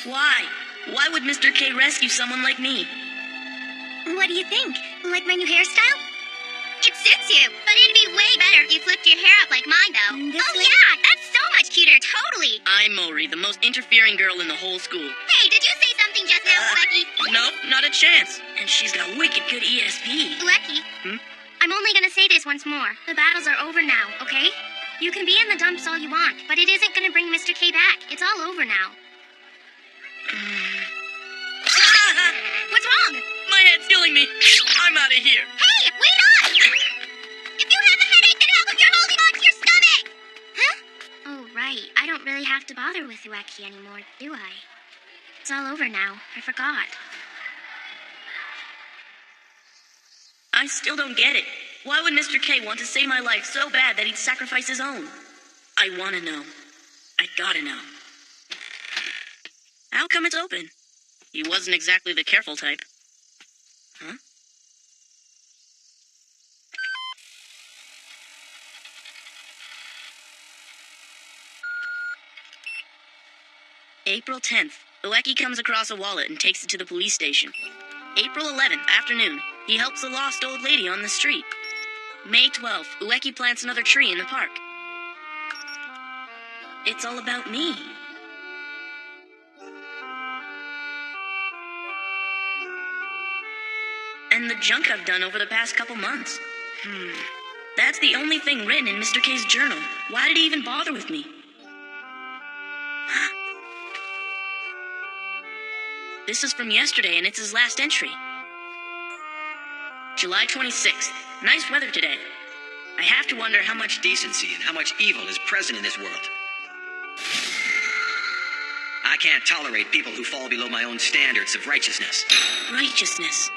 Why? Why would Mr. K rescue someone like me? What do you think? Like my new hairstyle? It suits you, but it'd be way better if you flipped your hair up like mine, though. Yeah, that's so much cuter, totally. I'm Mori, the most interfering girl in the whole school. Hey, did you say something just now, Ueki? No, not a chance. And she's got wicked good ESP. Ueki? I'm only gonna say this once more. The battles are over now, okay? You can be in the dumps all you want, but it isn't gonna bring Mr. K back. It's all over now. What's wrong? My head's killing me. I'm out of here. Hey, wait up! If you have a headache, then how come you're holding on to your stomach? Huh? Oh, right. I don't really have to bother with Ueki anymore, do I? It's all over now. I forgot. I still don't get it. Why would Mr. K want to save my life so bad that he'd sacrifice his own? I want to know. I gotta know. How come it's open? He wasn't exactly the careful type. Huh? April 10th. Ueki comes across a wallet and takes it to the police station. April 11th, afternoon. He helps a lost old lady on the street. May 12th. Ueki plants another tree in the park. It's all about me. And the junk I've done over the past couple months. That's the only thing written in Mr. K's journal. Why did he even bother with me? This is from yesterday, and it's his last entry. July 26th. Nice weather today. I have to wonder how much Decency and how much evil is present in this world. I can't tolerate people who fall below my own standards of righteousness. righteousness.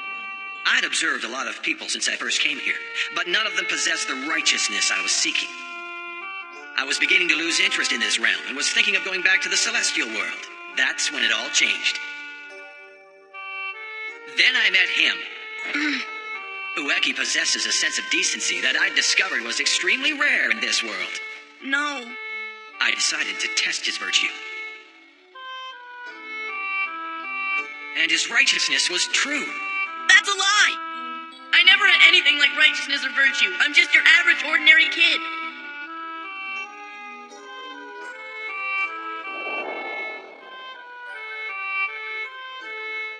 I'd observed a lot of people since I first came here, but none of them possessed the righteousness I was seeking. I was beginning to lose interest in this realm and was thinking of going back to the celestial world. That's when it all changed. Then I met him. Ueki possesses a sense of decency that I discovered was extremely rare in this world. No. I decided to test his virtue. And his righteousness was true. That's a lie! I never had anything like righteousness or virtue. I'm just your average, ordinary kid.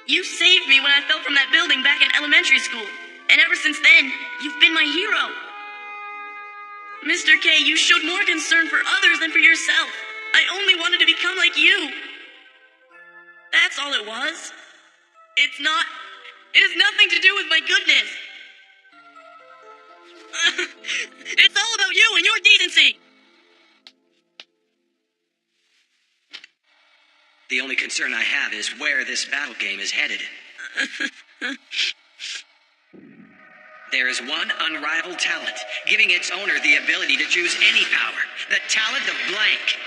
You saved me when I fell from that building back in elementary school. And ever since then, you've been my hero. Mr. K, you showed more concern for others than for yourself. I only wanted to become like you. That's all it was. It has nothing to do with my goodness. It's all about you and your decency. The only concern I have is where this battle game is headed. There is one unrivaled talent, giving its owner the ability to choose any power. The talent of blank.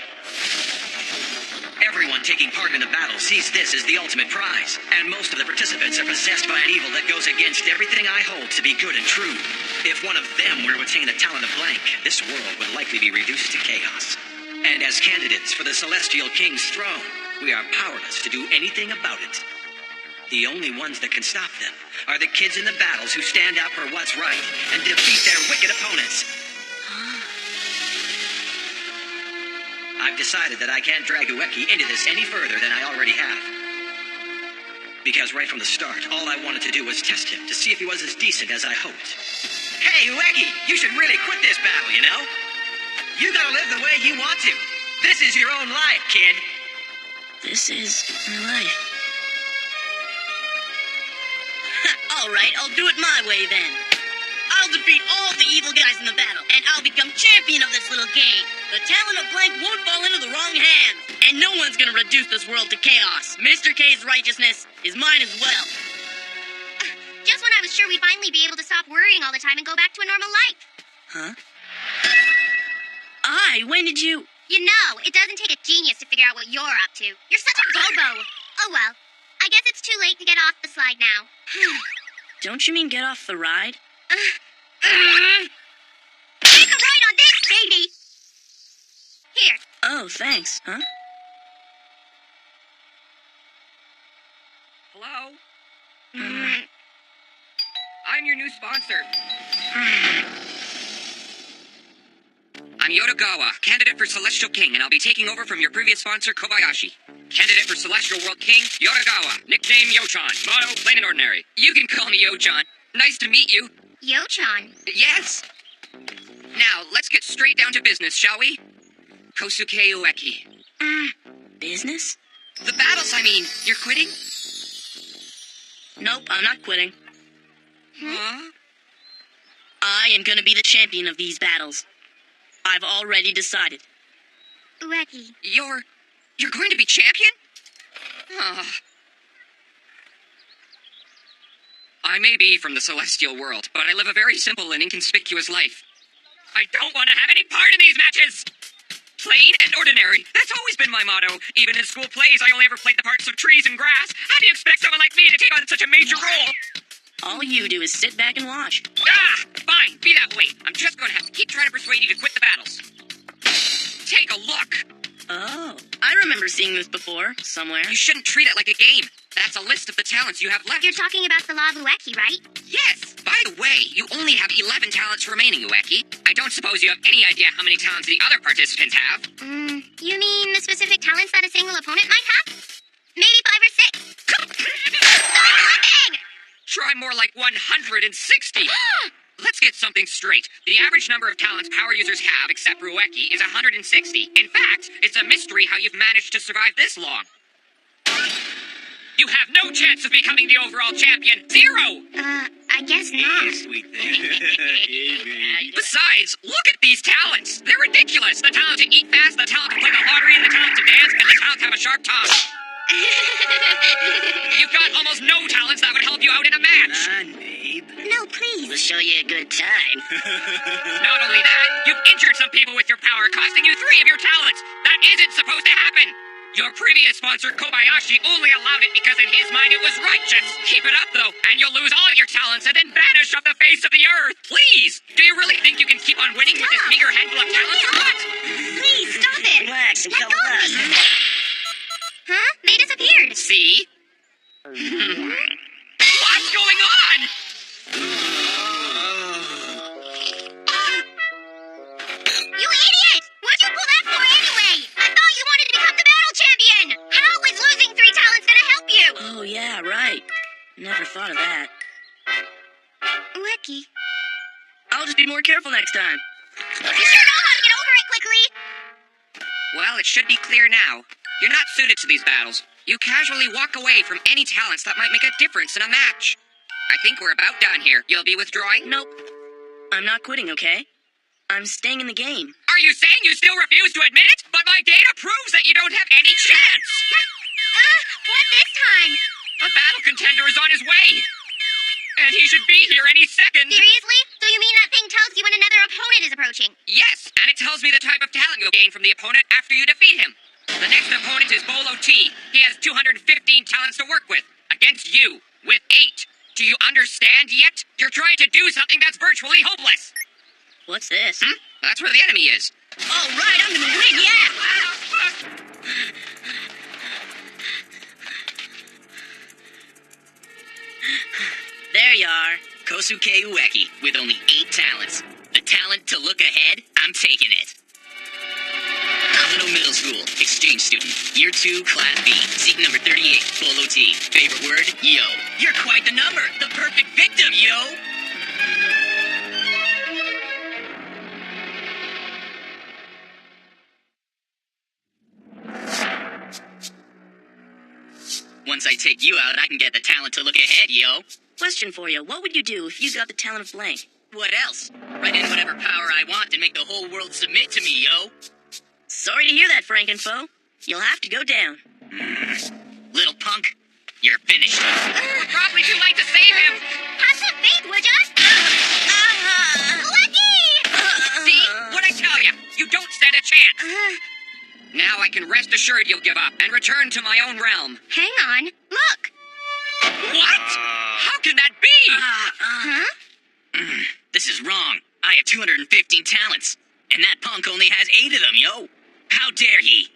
Everyone taking part in a battle sees this as the ultimate prize, and most of the participants are possessed by an evil that goes against everything I hold to be good and true. If one of them were to attain the talent of blank, this world would likely be reduced to chaos. And as candidates for the Celestial King's throne, we are powerless to do anything about it. The only ones that can stop them are the kids in the battles who stand up for what's right and defeat their wicked opponents. I've decided that I can't drag Ueki into this any further than I already have. Because right from the start, all I wanted to do was test him to see if he was as decent as I hoped. Hey, Ueki, you should really quit this battle, you know? You gotta live the way you want to. This is your own life, kid. This is my life. All right, I'll do it my way then. I'll defeat all the evil guys in the battle, and I'll become champion of this little game. The talent of blank won't fall into the wrong hands, and no one's gonna reduce this world to chaos. Mr. K's righteousness is mine as well. Just when I was sure we'd finally be able to stop worrying all the time and go back to a normal life. Huh? When did you... You know, it doesn't take a genius to figure out what you're up to. You're such a bobo. Oh well, I guess it's too late to get off the slide now. Don't you mean get off the ride? Take a ride on this, baby! Here. Oh, thanks, huh? Hello? I'm your new sponsor. I'm Yodogawa, candidate for Celestial King, and I'll be taking over from your previous sponsor, Kobayashi. Candidate for Celestial World King, Yodogawa. Nickname Yochan. Motto, plain and ordinary. You can call me Yochan. Nice to meet you. Yo-chan. Yes. Now, let's get straight down to business, shall we? Kosuke Ueki. Business? The battles, I mean. You're quitting? Nope, I'm not quitting. Huh? I am gonna be the champion of these battles. I've already decided. Ueki. You're going to be champion? I may be from the celestial world, but I live a very simple and inconspicuous life. I don't want to have any part in these matches! Plain and ordinary. That's always been my motto. Even in school plays, I only ever played the parts of trees and grass. How do you expect someone like me to take on such a major role? All you do is sit back and watch. Fine, be that way. I'm just going to have to keep trying to persuade you to quit the battles. Take a look. Oh, I remember seeing this before, somewhere. You shouldn't treat it like a game. That's a list of the talents you have left. You're talking about the Law of Ueki, right? Yes. By the way, you only have 11 talents remaining, Ueki. I don't suppose you have any idea how many talents the other participants have. You mean the specific talents that a single opponent might have? Maybe 5 or 6. Stop laughing! Try more like 160. Let's get something straight. The average number of talents power users have, except for Ueki, is 160. In fact, it's a mystery how you've managed to survive this long. You have no chance of becoming the overall champion. 0! I guess not. Sweet thing. Besides, look at these talents. They're ridiculous. The talent to eat fast, the talent to play the lottery, the talent to dance, and the talent to have a sharp tongue. You've got almost no talents that would help you out in a match. Babe. No, please. We'll show you a good time. Not only that, you've injured some people with your power, costing you 3 of your talents. That isn't supposed to happen. Your previous sponsor, Kobayashi, only allowed it because in his mind it was righteous. Keep it up, though, and you'll lose all of your talents and then vanish off the face of the earth. Please! Do you really think you can keep on winning with this meager handful of talents or what? Please, stop it. Relax and Let come go of us. me. Huh? They disappeared. See? What's going on? You idiot! What'd you pull that for anyway? I thought you wanted to become the battle champion. How is losing 3 talents gonna help you? Oh, yeah, right. Never thought of that. Ueki. I'll just be more careful next time. You sure know how to get over it quickly. Well, it should be clear now. You're not suited to these battles. You casually walk away from any talents that might make a difference in a match. I think we're about done here. You'll be withdrawing? Nope. I'm not quitting, okay? I'm staying in the game. Are you saying you still refuse to admit it? But my data proves that you don't have any chance! What this time? A battle contender is on his way! And he should be here any second! Seriously? So you mean that thing tells you when another opponent is approaching? Yes, and it tells me the type of talent you'll gain from the opponent after you defeat him. The next opponent is Bolo T. He has 215 talents to work with, against you, with 8. Do you understand yet? You're trying to do something that's virtually hopeless! What's this? That's where the enemy is. All right, I'm gonna win, yeah! There you are. Kosuke Ueki, with only 8 talents. The talent to look ahead, I'm taking it. Alano Middle School, exchange student. Year 2, Class B. Seat number 38, Bolo T. Favorite word, yo. You're quite the number. The perfect victim, yo. Once I take you out, I can get the talent to look ahead, yo. Question for you. What would you do if you got the talent of blank? What else? Write in whatever power I want and make the whole world submit to me, yo. Sorry to hear that, Frankenfoe. You'll have to go down. Little punk, you're finished. Probably too late to save him! Have some faith, would ya? Ueki! See? What'd I tell you? You don't stand a chance! Now I can rest assured you'll give up and return to my own realm. Hang on. Look. What? How can that be? This is wrong. I have 215 talents, and that punk only has 8 of them, yo. How dare he?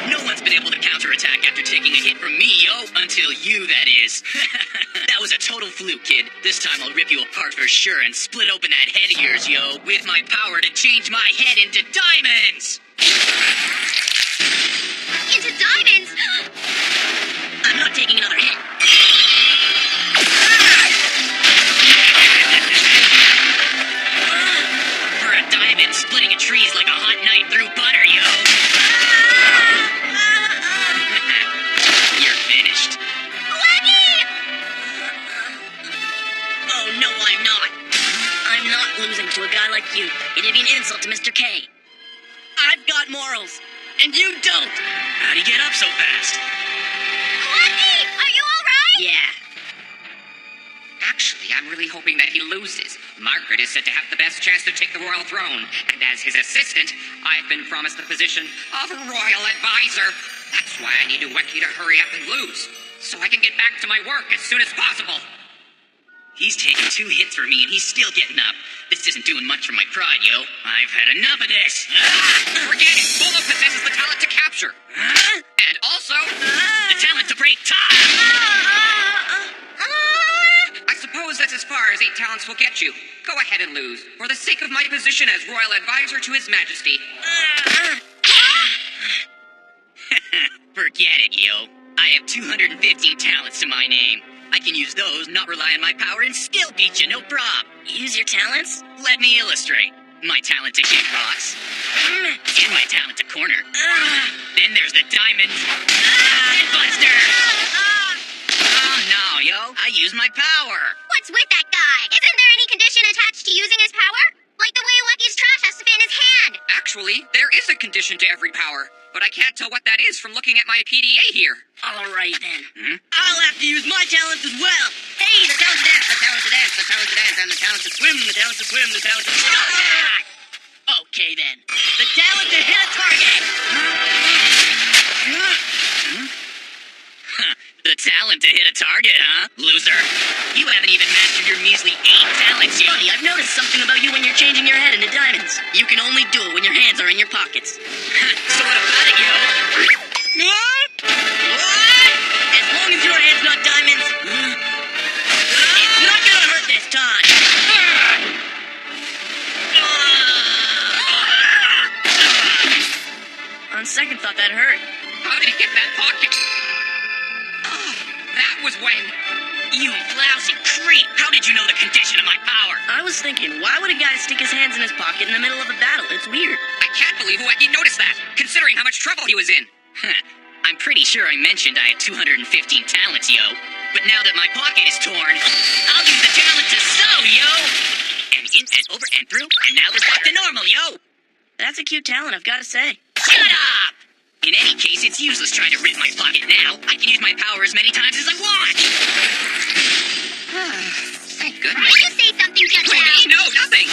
No one's been able to counterattack after taking a hit from me, yo. Until you, that is. That was a total fluke, kid. This time I'll rip you apart for sure and split open that head of yours, yo. With my power to change my head into diamonds! Into diamonds? I'm not taking another hit. For a diamond, splitting a tree's like a hot knife through butter, yo. You're finished. Oh, no, I'm not. I'm not losing to a guy like you. It'd be an insult to Mr. K. I've got morals, and you don't. How'd he get up so fast? Ueki, are you alright? Yeah. Actually, I'm really hoping that he loses. Margaret is said to have the best chance to take the royal throne, and as his assistant, I've been promised the position of royal advisor. That's why I need Ueki to hurry up and lose, so I can get back to my work as soon as possible. He's taken 2 hits for me and he's still getting up. This isn't doing much for my pride, yo. I've had enough of this. Forget it! Bolo possesses the talent to capture. And also, The talent to break time! I suppose that's as far as 8 talents will get you. Go ahead and lose, for the sake of my position as royal advisor to His Majesty. Forget it, yo. I have 215 talents to my name. I can use those, not rely on my power, and still beat you, no prob. Use your talents? Let me illustrate. My talent to kick rocks. And my talent to corner. Then there's the diamond. And Buster! Oh, no, yo. I use my power. What's with that guy? Isn't there any condition attached to using his power? Like the way Ueki's trash has to fit in his hand. Actually, there is a condition to every power, but I can't tell what that is from looking at my PDA here. All right, then. I'll have to use my talents as well. Hey, the talent to dance, the talent to dance, the talent to dance, and the talent to swim, the talent to swim, the talent to... Okay, then. The talent to hit a target. The talent to hit a target, huh? Loser. You haven't even mastered your measly 8 talents yet. Funny, I've noticed something about you when you're changing your head into diamonds. You can only do it when your hands are in your pockets. So what about it, yo? As long as your hand's not diamonds, it's not gonna hurt this time. On second thought, that hurt. How did he get that pocket? Oh, that was when... You lousy creep! How did you know the condition of my power? I was thinking, why would a guy stick his hands in his pocket in the middle of a battle? It's weird. I can't believe Ueki noticed that, considering how much trouble he was in. I'm pretty sure I mentioned I had 215 talents, yo. But now that my pocket is torn, I'll use the talent to sew, yo! And in and over and through, and now we're back to normal, yo! That's a cute talent, I've got to say. Shut up! In any case, it's useless trying to rid my pocket now. I can use my power as many times as I want! Thank goodness. Did you say something just Wait, now? no, nothing!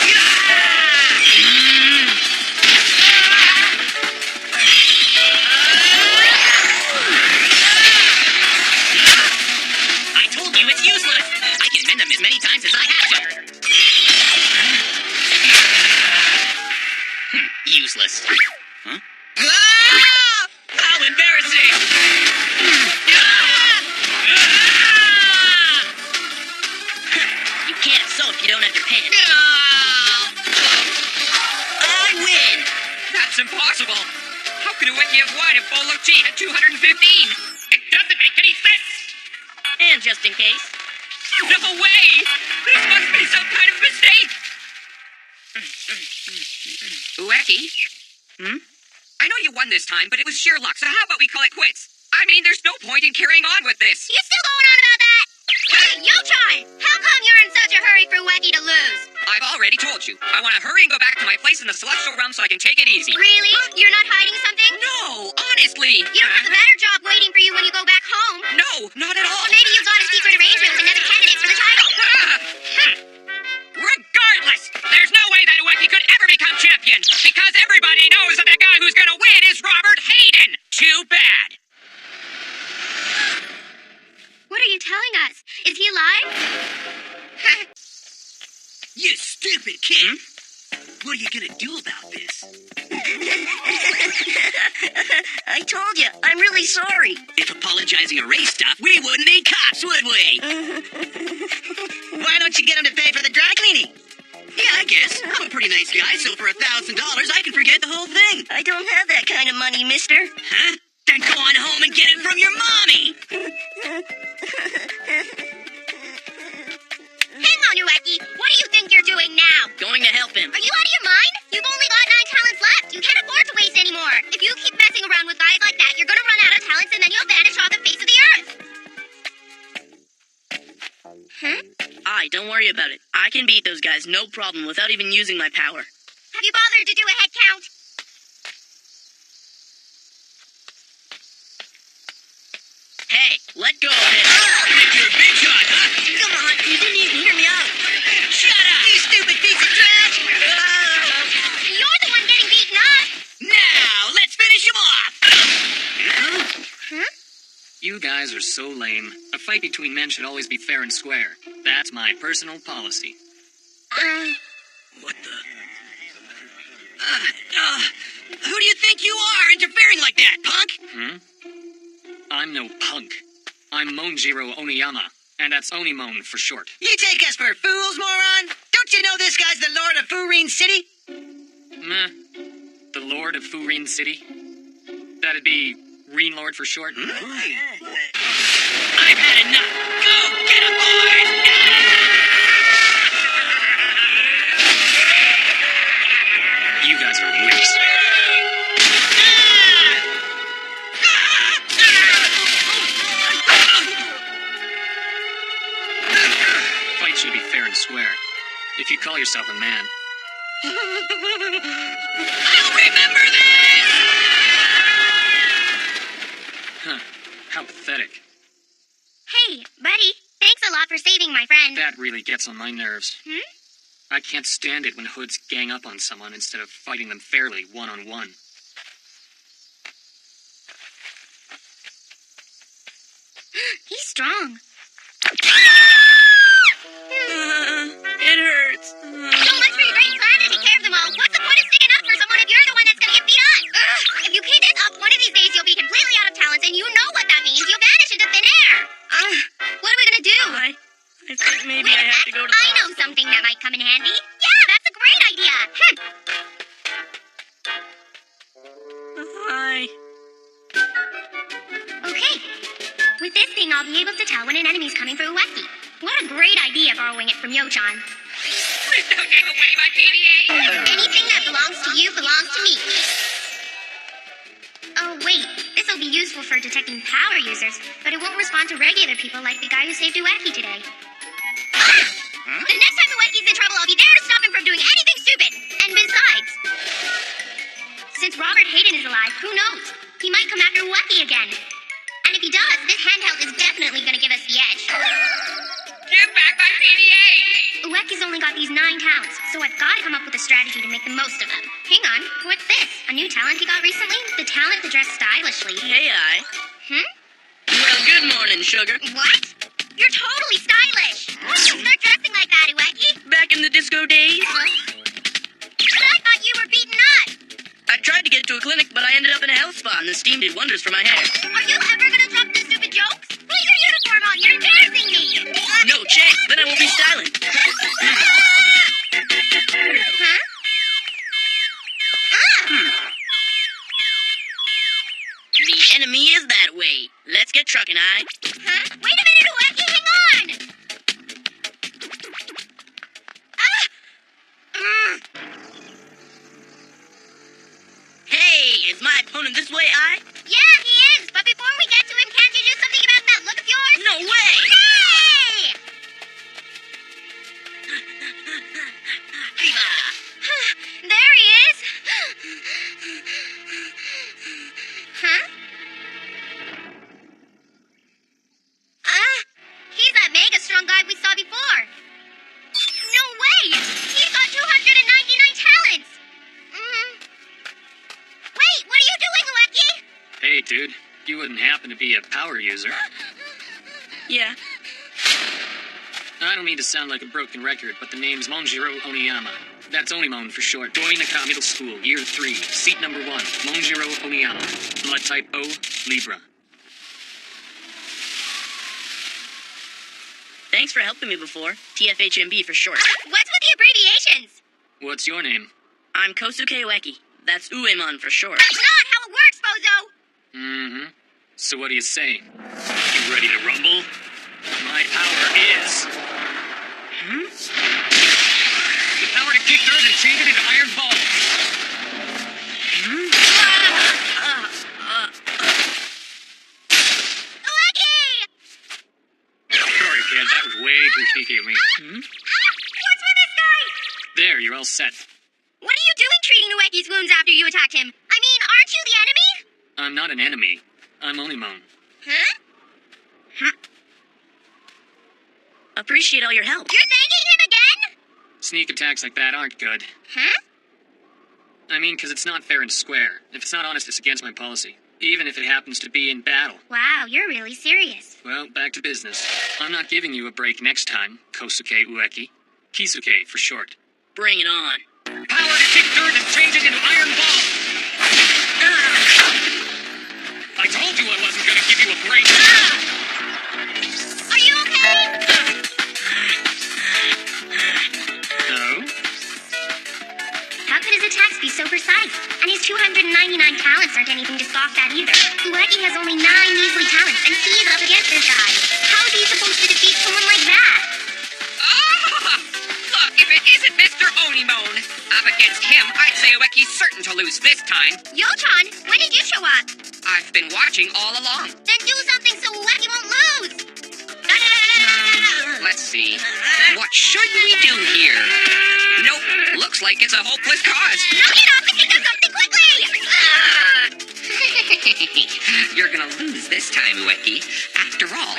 I told you it's useless! I can mend them as many times as I have to! Useless. Huh? How embarrassing! You can't sew if you don't have your pants. I win! That's impossible! How could Ueki have won if Bolo T had 215? It doesn't make any sense! And just in case. No way! This must be some kind of mistake! Ueki? I know you won this time, but it was sheer luck, so how about we call it quits? I mean, there's no point in carrying on with this. You still going on about that? Hey, your time! How come you're in such a hurry for Ueki to lose? I've already told you. I want to hurry and go back to my place in the Celestial Realm so I can take it easy. Really? You're not hiding something? No, honestly. You don't have a better job waiting for you when you go back home. No, not at all. Or maybe you've got a secret arrangement with another candidate for the title. Regardless, there's no way that Ueki could ever become champion, because everybody knows that the guy who's gonna win is Robert Hayden. Too bad. What are you telling us? Is he alive? You stupid kid! What are you gonna do about this? I told you, I'm really sorry. If apologizing erased stuff, we wouldn't need cops, would we? Why don't you get him to pay for the dry cleaning? Yeah, I guess. I'm a pretty nice guy, so for $1,000, I can forget the whole thing. I don't have that kind of money, mister. Huh? Then go on home and get it from your mommy! Hang on, Ueki. What do you think you're doing now? Going to help him. Are you out of your mind? You've only got 9 talents left. You can't afford to waste any more. If you keep messing around with guys like that, you're gonna run out of talents and then you'll vanish off the face of the earth. Don't worry about it. I can beat those guys, no problem, without even using my power. Have you bothered to do a head count? Hey, let go of him. You think you're a big shot, huh? Come on, you didn't even hear me out. Shut up, you stupid piece of trash! You're the one getting beaten up. Now, let's finish him off! You guys are so lame. A fight between men should always be fair and square. That's my personal policy. What the? Who do you think you are, interfering like that, punk? I'm no punk. I'm Monjiro Oniyama, and that's Onimon for short. You take us for fools, moron? Don't you know this guy's the Lord of Furin City? Meh. The Lord of Furin City? That'd be Reen Lord for short. I've had enough. Go get him, boys! You guys are wimps. Fight should be fair and square. If you call yourself a man. I'll remember this! Huh. How pathetic. Hey, buddy. Thanks a lot for saving my friend. That really gets on my nerves. I can't stand it when hoods gang up on someone instead of fighting them fairly, one-on-one. He's strong. It hurts. So much for your great plan to take care of them all. What's the point of sticking up for someone if you're the one that's gonna get beat up? If you keep this up, one of these days you'll be completely out of talents, and you know what that means. You'll vanish into thin air. What are we gonna do? I think maybe Wait I a have sec. to go to the I know something that might come in handy. Yeah, that's a great idea. Hi. Okay. With this thing, I'll be able to tell when an enemy's coming for Ueki. What a great idea, borrowing it from Yo-chan. Please don't take away my PDA! Anything that belongs to you belongs to me. Oh, wait. This will be useful for detecting power users, but it won't respond to regular people like the guy who saved Ueki today. The next time Ueki's in trouble, I'll be there to stop him from doing anything stupid. And besides, since Robert Hayden is alive, who knows? He might come after Ueki again. And if he does, this handheld is definitely going to give us the edge. Give back my PDA! Ueki's only got these 9 talents, so I've got to come up with a strategy to make the most of them. Hang on, what's this? A new talent he got recently? The talent to dress stylishly. Hey, I. Well, good morning, sugar. What? You're totally stylish. Start dressing like that, Ueki. Back in the disco days, But I thought you were beaten up. I tried to get to a clinic, but I ended up in a health spa, and the steam did wonders for my hair. Are you ever gonna drop the stupid jokes? Put your uniform on. You're embarrassing me. No chance, then I won't be styling. Huh? The enemy is that way. Let's get trucking, I. Huh? Wait a minute, Ueki. Hang on. Hey, is my opponent this way, I? Yeah, he is. But before we get to him, can't you do something about that look of yours? No way! Hey! There he is. Huh? He's that mega strong guy we saw before. No way! He's got 299 talents. Wait, what are you doing, Ueki? Hey, dude. You wouldn't happen to be a power user. Yeah. I don't mean to sound like a broken record, but the name's Monjiro Oniyama. That's Onimon for short. Doinaka Middle School, Year 3, Seat number 1, Monjiro Oniyama. Blood type O, Libra. Thanks for helping me before. TFHMB for short. What's with the abbreviations? What's your name? I'm Kosuke Ueki. That's Uemon for short. That's not how it works, Bozo! Mm-hmm. So what do you say? You ready to rumble? My power is... The power to kick dirt and change it into iron balls. Ueki! Sorry, kid. That was way too sneaky of me. What's with this guy? There, you're all set. What are you doing treating Ueki's wounds after you attacked him? I mean, aren't you the enemy? I'm not an enemy. I'm Onimon. Huh? Appreciate all your help. You're thanking him again? Sneak attacks like that aren't good. Huh? I mean, because it's not fair and square. If it's not honest, it's against my policy. Even if it happens to be in battle. Wow, you're really serious. Well, back to business. I'm not giving you a break next time, Kosuke Ueki. Kisuke for short. Bring it on. Power to kick dirt and change it into iron balls! I told you I wasn't going to give you a break. Are you okay? No? How could his attacks be so precise? And his 299 talents aren't anything to scoff at either. Ueki has only 9 measly talents, and he's up against this guy. How is he supposed to defeat someone like that? Look, if it isn't Mr. Onimon, up against him, I'd say Ueki's certain to lose this time. Yochan, when did you show up? I've been watching all along. Then do something so Ueki won't lose! Let's see. What should we do here? Nope, looks like it's a hopeless cause. Knock it off and think of something quickly! You're gonna lose this time, Ueki. After all,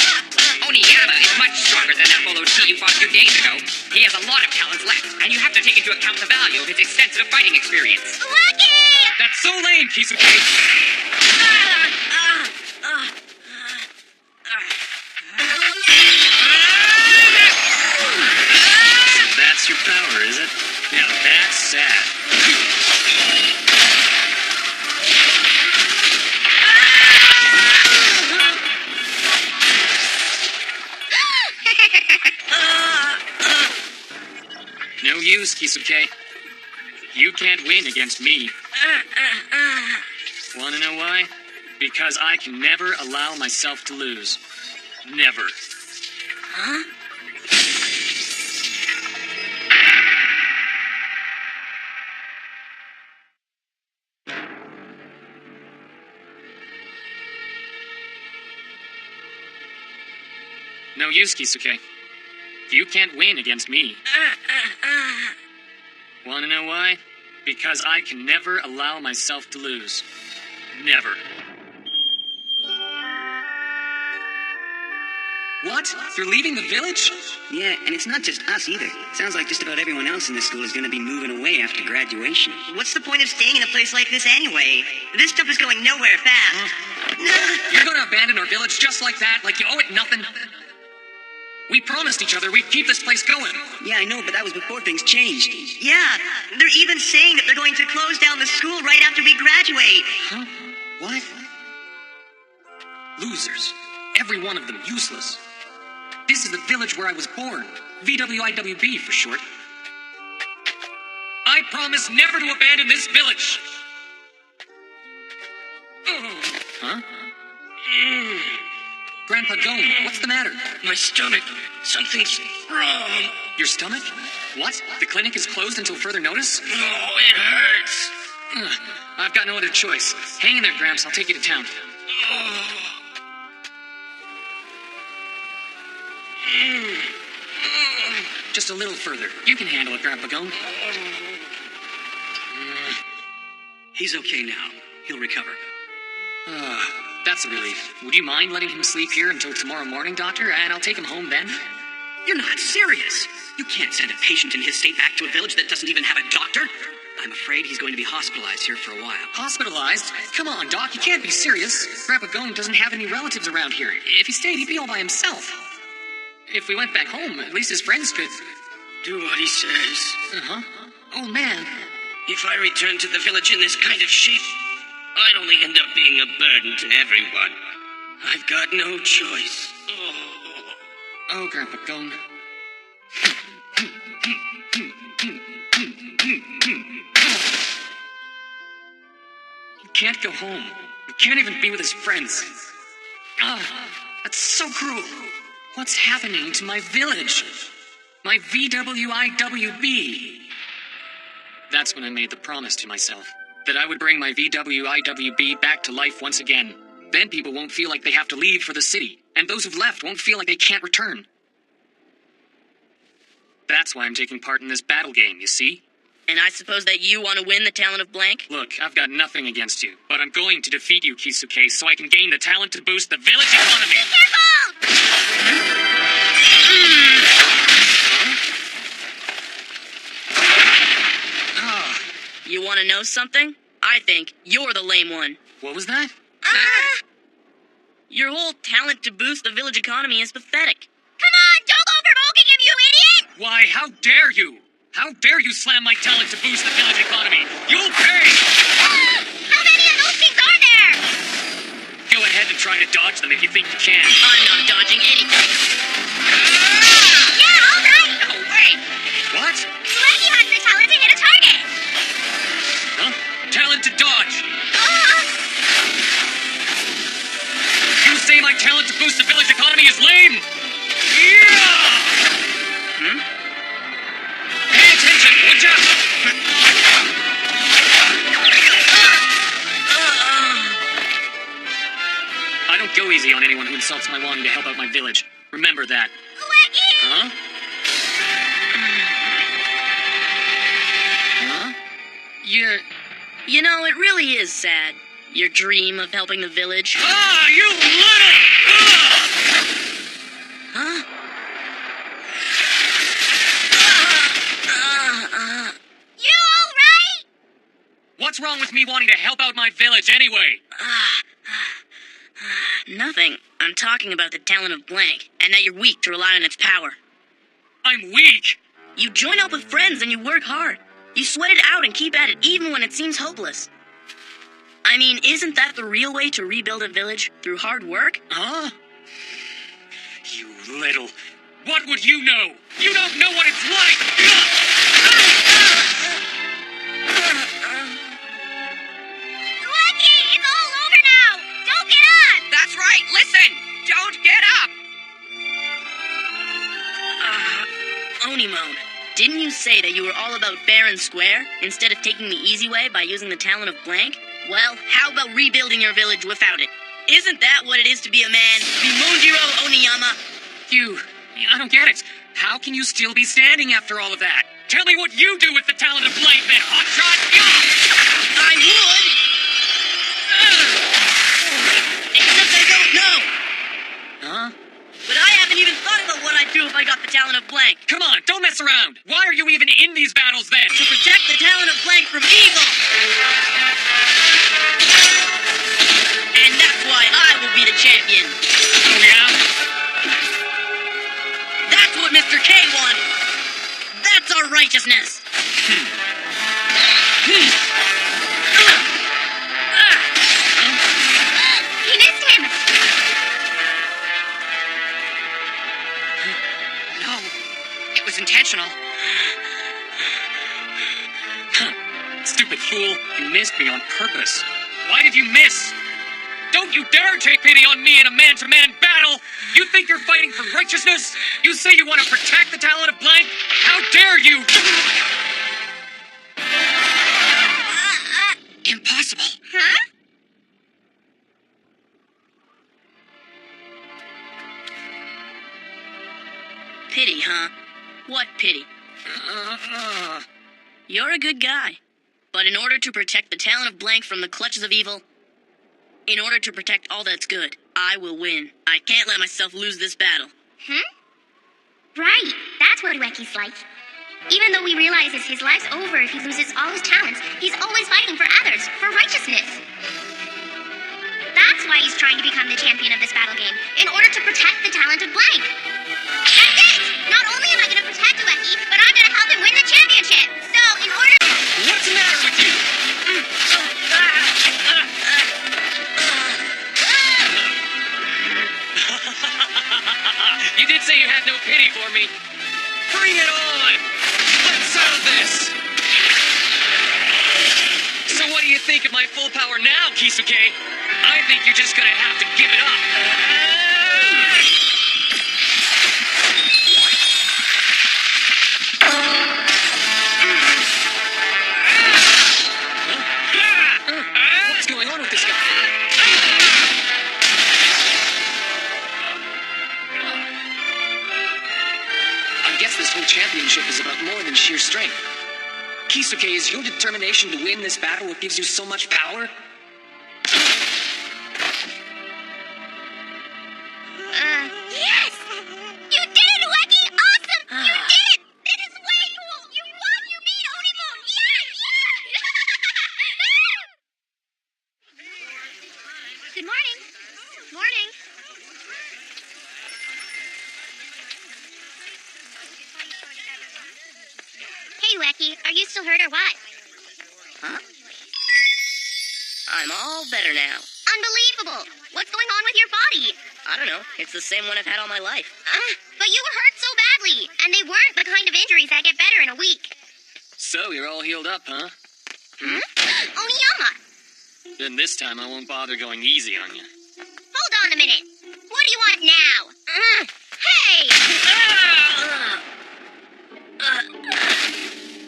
Oniyama is much stronger than that Bolo T you fought 2 days ago. He has a lot of talents left, and you have to take into account the value of his extensive fighting experience. Ueki! That's so lame, Kisuke! That's your power, is it? Now that's sad. No use, Kisuke. You can't win against me. Wanna know why? Because I can never allow myself to lose. Never. Huh? No use, Kisuke. You can't win against me. Wanna know why? Because I can never allow myself to lose. Never. What? You're leaving the village? Yeah, and it's not just us either. Sounds like just about everyone else in this school is going to be moving away after graduation. What's the point of staying in a place like this anyway? This stuff is going nowhere fast. You're gonna abandon our village just like that, like you owe it nothing? We promised each other we'd keep this place going. Yeah, I know, but that was before things changed. Yeah, they're even saying that they're going to close down the school right after we graduate. Huh? What? Losers. Every one of them useless. This is the village where I was born. VWIWB for short. I promise never to abandon this village. Huh? Grandpa Gone, what's the matter? My stomach. Something's wrong. Your stomach? What? The clinic is closed until further notice? No, it hurts. I've got no other choice. Hang in there, Gramps. I'll take you to town. Just a little further. You can handle it, Grandpa Gone. He's okay now. He'll recover. That's a relief. Would you mind letting him sleep here until tomorrow morning, Doctor? And I'll take him home then? You're not serious. You can't send a patient in his state back to a village that doesn't even have a doctor. I'm afraid he's going to be hospitalized here for a while. Hospitalized? Come on, Doc, you can't be serious. Grandpa Gone doesn't have any relatives around here. If he stayed, he'd be all by himself. if we went back home, at least his friends could... Do what he says. Uh-huh. Oh, man. If I return to the village in this kind of shape, I'd only end up being a burden to everyone. I've got no choice. Oh, Grandpa Gone. He can't go home. He can't even be with his friends. That's so cruel. What's happening to my village? My VWIWB. That's when I made the promise to myself, that I would bring my VWIWB back to life once again. Then people won't feel like they have to leave for the city, and those who've left won't feel like they can't return. That's why I'm taking part in this battle game, you see? And I suppose that you want to win the talent of blank? Look, I've got nothing against you, but I'm going to defeat you, Kisuke, so I can gain the talent to boost the village economy. Be careful! You want to know something? I think you're the lame one. What was that? Your whole talent to boost the village economy is pathetic. Come on, don't go provoking him, you idiot! Why, how dare you? How dare you slam my talent to boost the village economy? You'll pay! How many of those things are there? Go ahead and try to dodge them if you think you can. I'm not dodging anything. Yeah, all right! No way! What? Ueki has the talent to hit a target! Huh? Talent to dodge! You say my talent to boost the village economy is lame? Yeah! Pay attention, would ya? I don't go easy on anyone who insults my wanting to help out my village. Remember that. Ueki! Huh? Huh? You know, it really is sad. Your dream of helping the village. Ah, you little... Huh? You alright? What's wrong with me wanting to help out my village anyway? Nothing. I'm talking about the talent of blank, and that you're weak to rely on its power. I'm weak. You join up with friends and you work hard. You sweat it out and keep at it even when it seems hopeless. I mean, isn't that the real way to rebuild a village? Through hard work? Huh? You little... What would you know? You don't know what it's like! Ueki, it's all over now! Don't get up! That's right, listen! Don't get up! Onimone, didn't you say that you were all about fair and square, instead of taking the easy way by using the talent of blank? Well, how about rebuilding your village without it? Isn't that what it is to be a man? Be Monjiro Oniyama? I don't get it. How can you still be standing after all of that? Tell me what you do with the talent of blank, then, hotshot! I would! Except I don't know! Huh? But I haven't even thought about what I'd do if I got the talent of blank. Come on, don't mess around! Why are you even in these battles, then? To protect the talent of blank from evil! And that's why I will be the champion! Oh, yeah? That's what Mr. K wanted! That's our righteousness! He missed him! No, it was intentional. Stupid fool, you missed me on purpose. Why did you miss? Don't you dare take pity on me in a man-to-man battle! You think you're fighting for righteousness? You say you want to protect the talent of blank? How dare you! Impossible. Huh? Pity, huh? What pity? You're a good guy. But in order to protect the talent of blank from the clutches of evil, in order to protect all that's good, I will win. I can't let myself lose this battle. Right, that's what Ueki's like. Even though he realizes his life's over if he loses all his talents, he's always fighting for others, for righteousness. That's why he's trying to become the champion of this battle game, in order to protect the talent of blank. That's it! Not only am I gonna protect Ueki, but I'm gonna help him win the championship! So, in order... What's the matter with you? You did say you had no pity for me. Bring it on! Let's settle this! So what do you think of my full power now, Kisuke? I think you're just gonna have to give it up. What's going on with this guy? I guess this whole championship is about more than sheer strength. Kisuke, is your determination to win this battle what gives you so much power? Yes! You did it, Ueki! Awesome! You did it! This is way cool! You won! You beat Onimon! Yeah! Good morning. Morning. Hey, Ueki, are you still hurt or what? Huh? I'm all better now. Unbelievable! What's going on with your body? I don't know. It's the same one I've had all my life. But you were hurt so badly, and they weren't the kind of injuries that get better in a week. So, you're all healed up, huh? Oniyama! Then this time I won't bother going easy on you. Hold on a minute. What do you want now? Hey!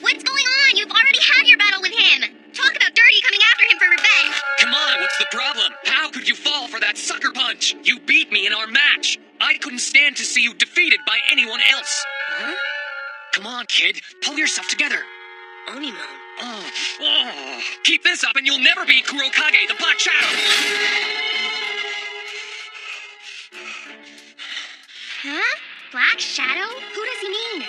What's going on? You've already had your battle with him. Talk about Dirty coming after him for revenge. Come on, what's the problem? How could you fall for that sucker punch? You beat me in our match. I couldn't stand to see you defeated by anyone else. Huh? Come on, kid. Pull yourself together. Onimon. Oh. Keep this up and you'll never beat Kurokage, the Black Shadow. Huh? Black Shadow? Who does he mean?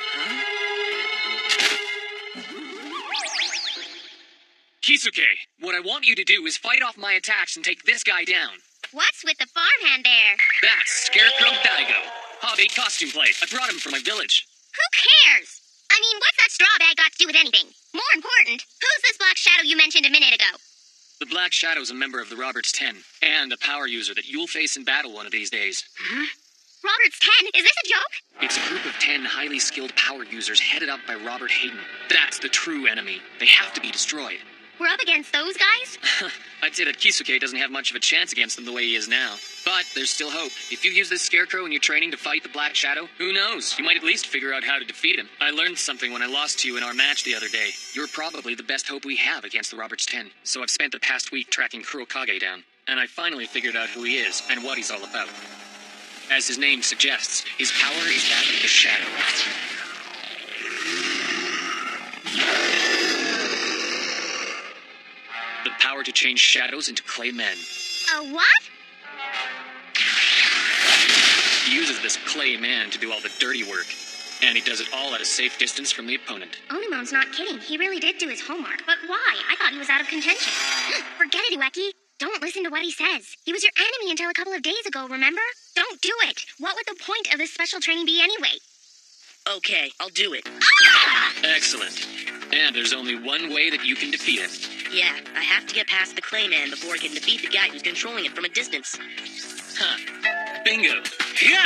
Kisuke, what I want you to do is fight off my attacks and take this guy down. What's with the farmhand there? That's Scarecrow Daigo. Hobby costume play. I brought him from my village. Who cares? I mean, what's that straw bag got to do with anything? More important, who's this Black Shadow you mentioned a minute ago? The Black Shadow's a member of the Roberts 10, and a power user that you'll face in battle one of these days. Robert's 10? Is this a joke? It's a group of 10 highly skilled power users headed up by Robert Hayden. That's the true enemy. They have to be destroyed. We're up against those guys? I'd say that Kisuke doesn't have much of a chance against them the way he is now. But there's still hope. If you use this Scarecrow in your training to fight the Black Shadow, who knows? You might at least figure out how to defeat him. I learned something when I lost to you in our match the other day. You're probably the best hope we have against the Roberts 10. So I've spent the past week tracking Kurokage down. And I finally figured out who he is and what he's all about. As his name suggests, his power is that of the Shadow. The power to change shadows into clay men. What? He uses this clay man to do all the dirty work. And he does it all at a safe distance from the opponent. Onimon's not kidding. He really did do his homework. But why? I thought he was out of contention. Forget it, Ueki. Don't listen to what he says. He was your enemy until a couple of days ago, remember? Don't do it. What would the point of this special training be anyway? Okay, I'll do it. Excellent. And there's only one way that you can defeat him. Yeah, I have to get past the clay man before I can defeat the guy who's controlling it from a distance. Huh. Bingo. Yeah!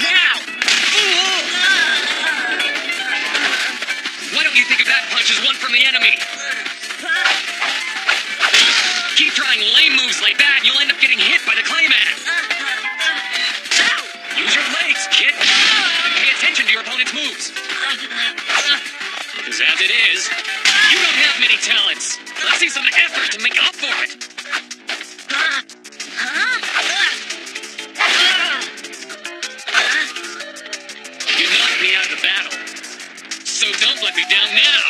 Now! Why don't you think of that punch as one from the enemy? Keep trying lame moves like that and you'll end up getting hit by the clay man. Use your legs, kid. Pay attention to your opponent's moves. Because as it is, you don't have many talents. Let's see some effort to make up for it. You knocked me out of the battle. So don't let me down now.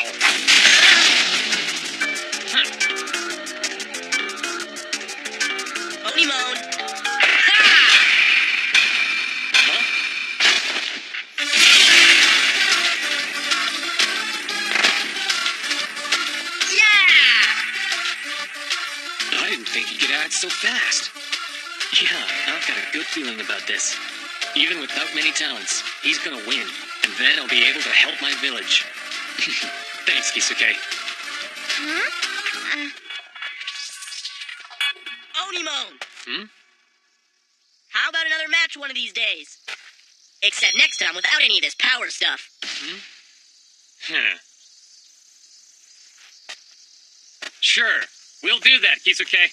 Onimon! I've got a good feeling about this. Even without many talents, he's gonna win, and then I'll be able to help my village. Thanks, Kisuke. Huh? Onimon! How about another match one of these days? Except next time without any of this power stuff. Sure, we'll do that, Kisuke.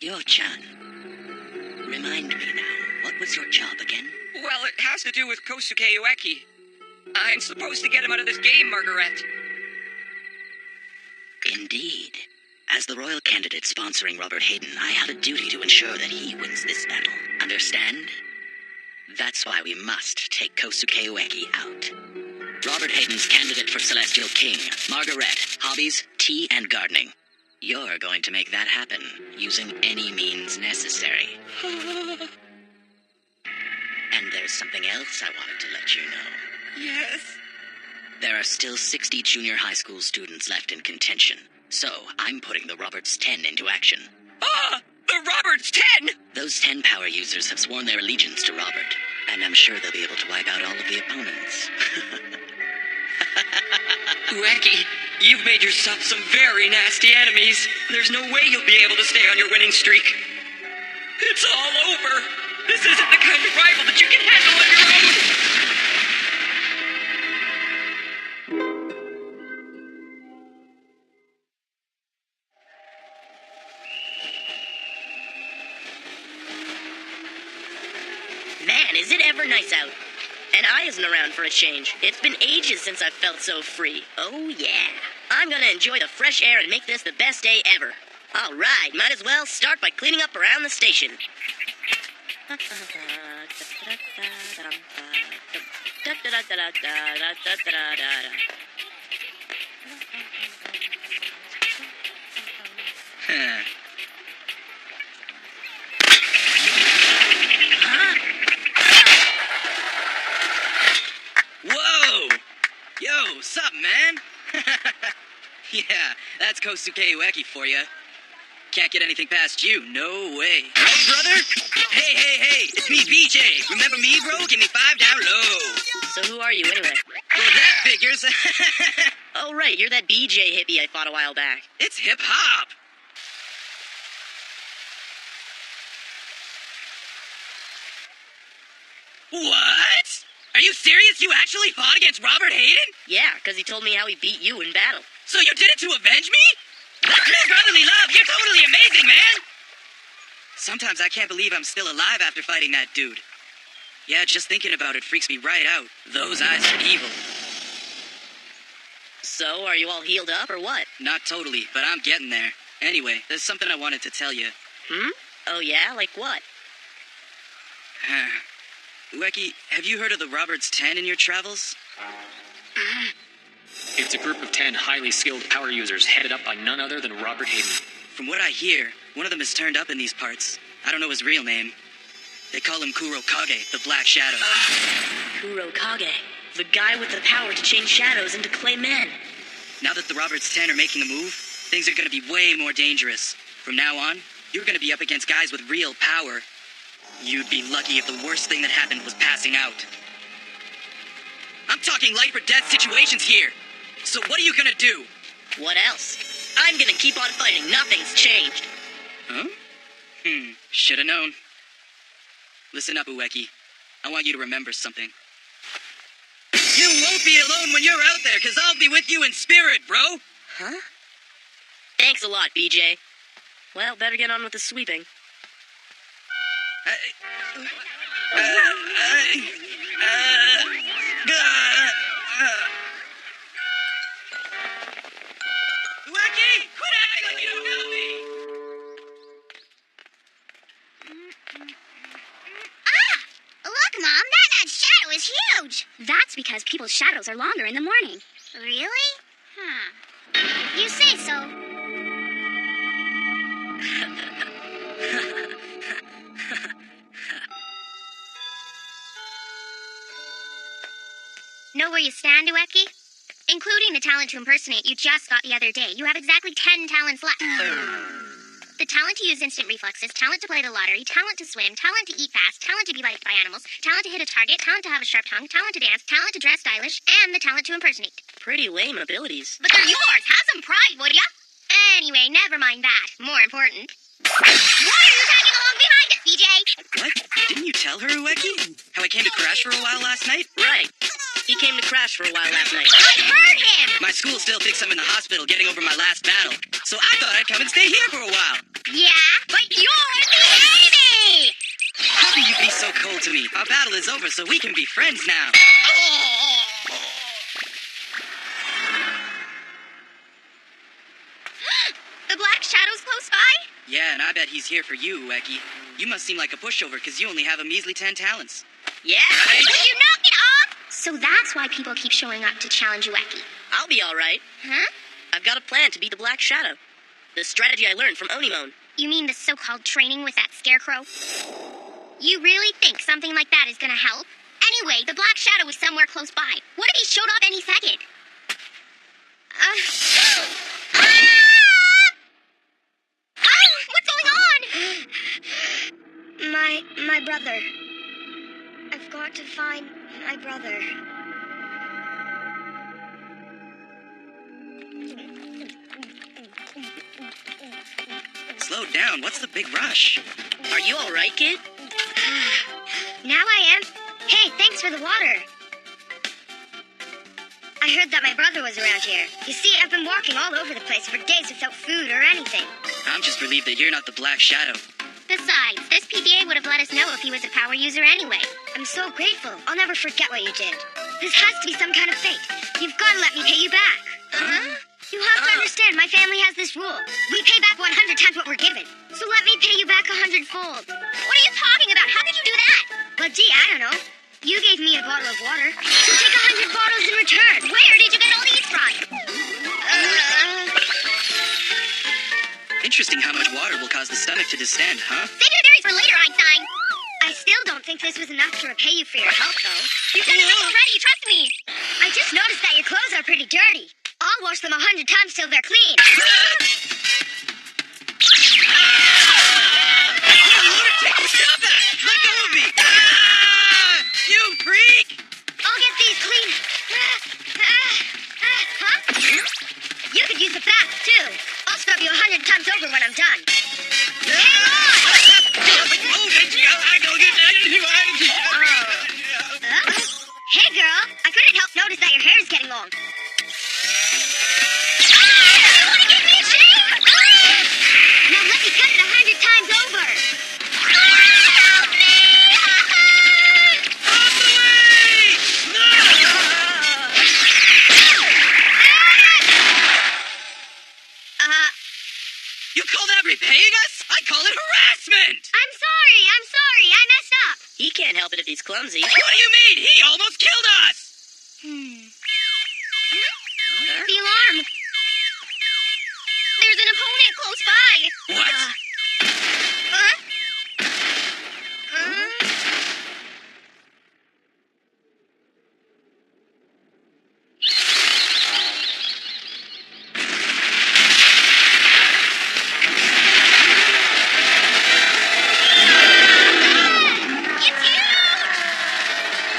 Yo-chan, remind me now, what was your job again? Well, it has to do with Kosuke Ueki. I'm supposed to get him out of this game, Margaret. Indeed. As the royal candidate sponsoring Robert Hayden, I have a duty to ensure that he wins this battle. Understand? That's why we must take Kosuke Ueki out. Robert Hayden's candidate for Celestial King. Margaret, hobbies, tea, and gardening. You're going to make that happen, using any means necessary. And there's something else I wanted to let you know. Yes? There are still 60 junior high school students left in contention, so I'm putting the Roberts 10 into action. Ah! The Roberts 10! Those 10 power users have sworn their allegiance to Robert, and I'm sure they'll be able to wipe out all of the opponents. Ueki, you've made yourself some very nasty enemies. There's no way you'll be able to stay on your winning streak. It's all over. This isn't the kind of rival that you can handle on your own. Man, is it ever nice out. And I isn't around for a change. It's been ages since I've felt so free. Oh, yeah. I'm gonna enjoy the fresh air and make this the best day ever. All right, might as well start by cleaning up around the station. Whoa! Yo, sup, man? Yeah, that's Kosuke Ueki for you. Can't get anything past you, no way. Right, brother? Hey, it's me, BJ. Remember me, bro? Give me 5 down low. So who are you, anyway? Well, that figures. Oh, right, you're that BJ hippie I fought a while back. It's hip-hop. What? Are you serious? You actually fought against Robert Hayden? Yeah, because he told me how he beat you in battle. So you did it to avenge me? True brotherly love, you're totally amazing, man! Sometimes I can't believe I'm still alive after fighting that dude. Yeah, just thinking about it freaks me right out. Those eyes are evil. So, are you all healed up, or what? Not totally, but I'm getting there. Anyway, there's something I wanted to tell you. Oh yeah? Like what? Ueki, have you heard of the Roberts 10 in your travels? It's a group of 10 highly skilled power users headed up by none other than Robert Hayden. From what I hear, one of them has turned up in these parts. I don't know his real name. They call him Kurokage, the Black Shadow. Kurokage. The guy with the power to change shadows into clay men. Now that the Roberts 10 are making a move, things are gonna be way more dangerous. From now on, you're gonna be up against guys with real power. You'd be lucky if the worst thing that happened was passing out. I'm talking life or death situations here. So what are you gonna do? What else? I'm gonna keep on fighting. Nothing's changed. Huh? Should've known. Listen up, Ueki. I want you to remember something. You won't be alone when you're out there, because I'll be with you in spirit, bro! Huh? Thanks a lot, BJ. Well, better get on with the sweeping. Ueki! Quit acting like you don't know me! Look, Mom, that shadow is huge. That's because people's shadows are longer in the morning. Really? You say so. Know where you stand, Ueki? Including the talent to impersonate you just got the other day. You have exactly 10 talents left. The talent to use instant reflexes, talent to play the lottery, talent to swim, talent to eat fast, talent to be liked by animals, talent to hit a target, talent to have a sharp tongue, talent to dance, talent to dress stylish, and the talent to impersonate. Pretty lame abilities. But they're yours. Have some pride, would ya? Anyway, never mind that. More important. Why are you tagging along behind us, CJ? What? Didn't you tell her, Ueki? How I came to crash for a while last night? Right. He came to crash for a while last night. I heard him! My school still thinks I'm in the hospital getting over my last battle, so I thought I'd come and stay here for a while. Yeah, but you're behaving! How can you be so cold to me? Our battle is over, so we can be friends now. The Black Shadow's close by? Yeah, and I bet he's here for you, Ueki. You must seem like a pushover because you only have a measly 10 talents. Yeah. Right? Would you knock it off? So that's why people keep showing up to challenge Ueki. I'll be all right. Huh? I've got a plan to beat the Black Shadow. The strategy I learned from Onimon. You mean the so-called training with that scarecrow? You really think something like that is gonna help? Anyway, the Black Shadow is somewhere close by. What if he showed up any second? What's going on? My brother. I've got to find my brother. Slow down. What's the big rush? Are you all right, kid? Now I am. Hey, thanks for the water. I heard that my brother was around here. You see, I've been walking all over the place for days without food or anything. I'm just relieved that you're not the Black Shadow. Besides, this PDA would have let us know if he was a power user anyway. I'm so grateful. I'll never forget what you did. This has to be some kind of fate. You've got to let me pay you back. You have to understand, my family has this rule. We pay back 100 times what we're given. So let me pay you back 100-fold. What are you talking about? How could you do that? Well, gee, I don't know. You gave me a bottle of water. So take 100 bottles in return. Where did you get all these from? Interesting how much water will cause the stomach to distend, huh? Save your theories for later, Einstein. I still don't think this was enough to repay you for your help, though. You've done enough already, trust me. I just noticed that your clothes are pretty dirty. I'll wash them 100 times till they're clean. Stop that! Let go of me! You freak! I'll get these clean. Huh? You could use the bath, too. I'll scrub you 100 times over when I'm done. Hang on! Hey, girl. I couldn't help notice that your hair is getting long. You want to give me a shave? Now let me cut it 100 times over. Help me! You call that repaying us? I call it harassment! I'm sorry. I messed up. He can't help it if he's clumsy. What do you mean? He almost killed us! The alarm. There's an opponent close by. What?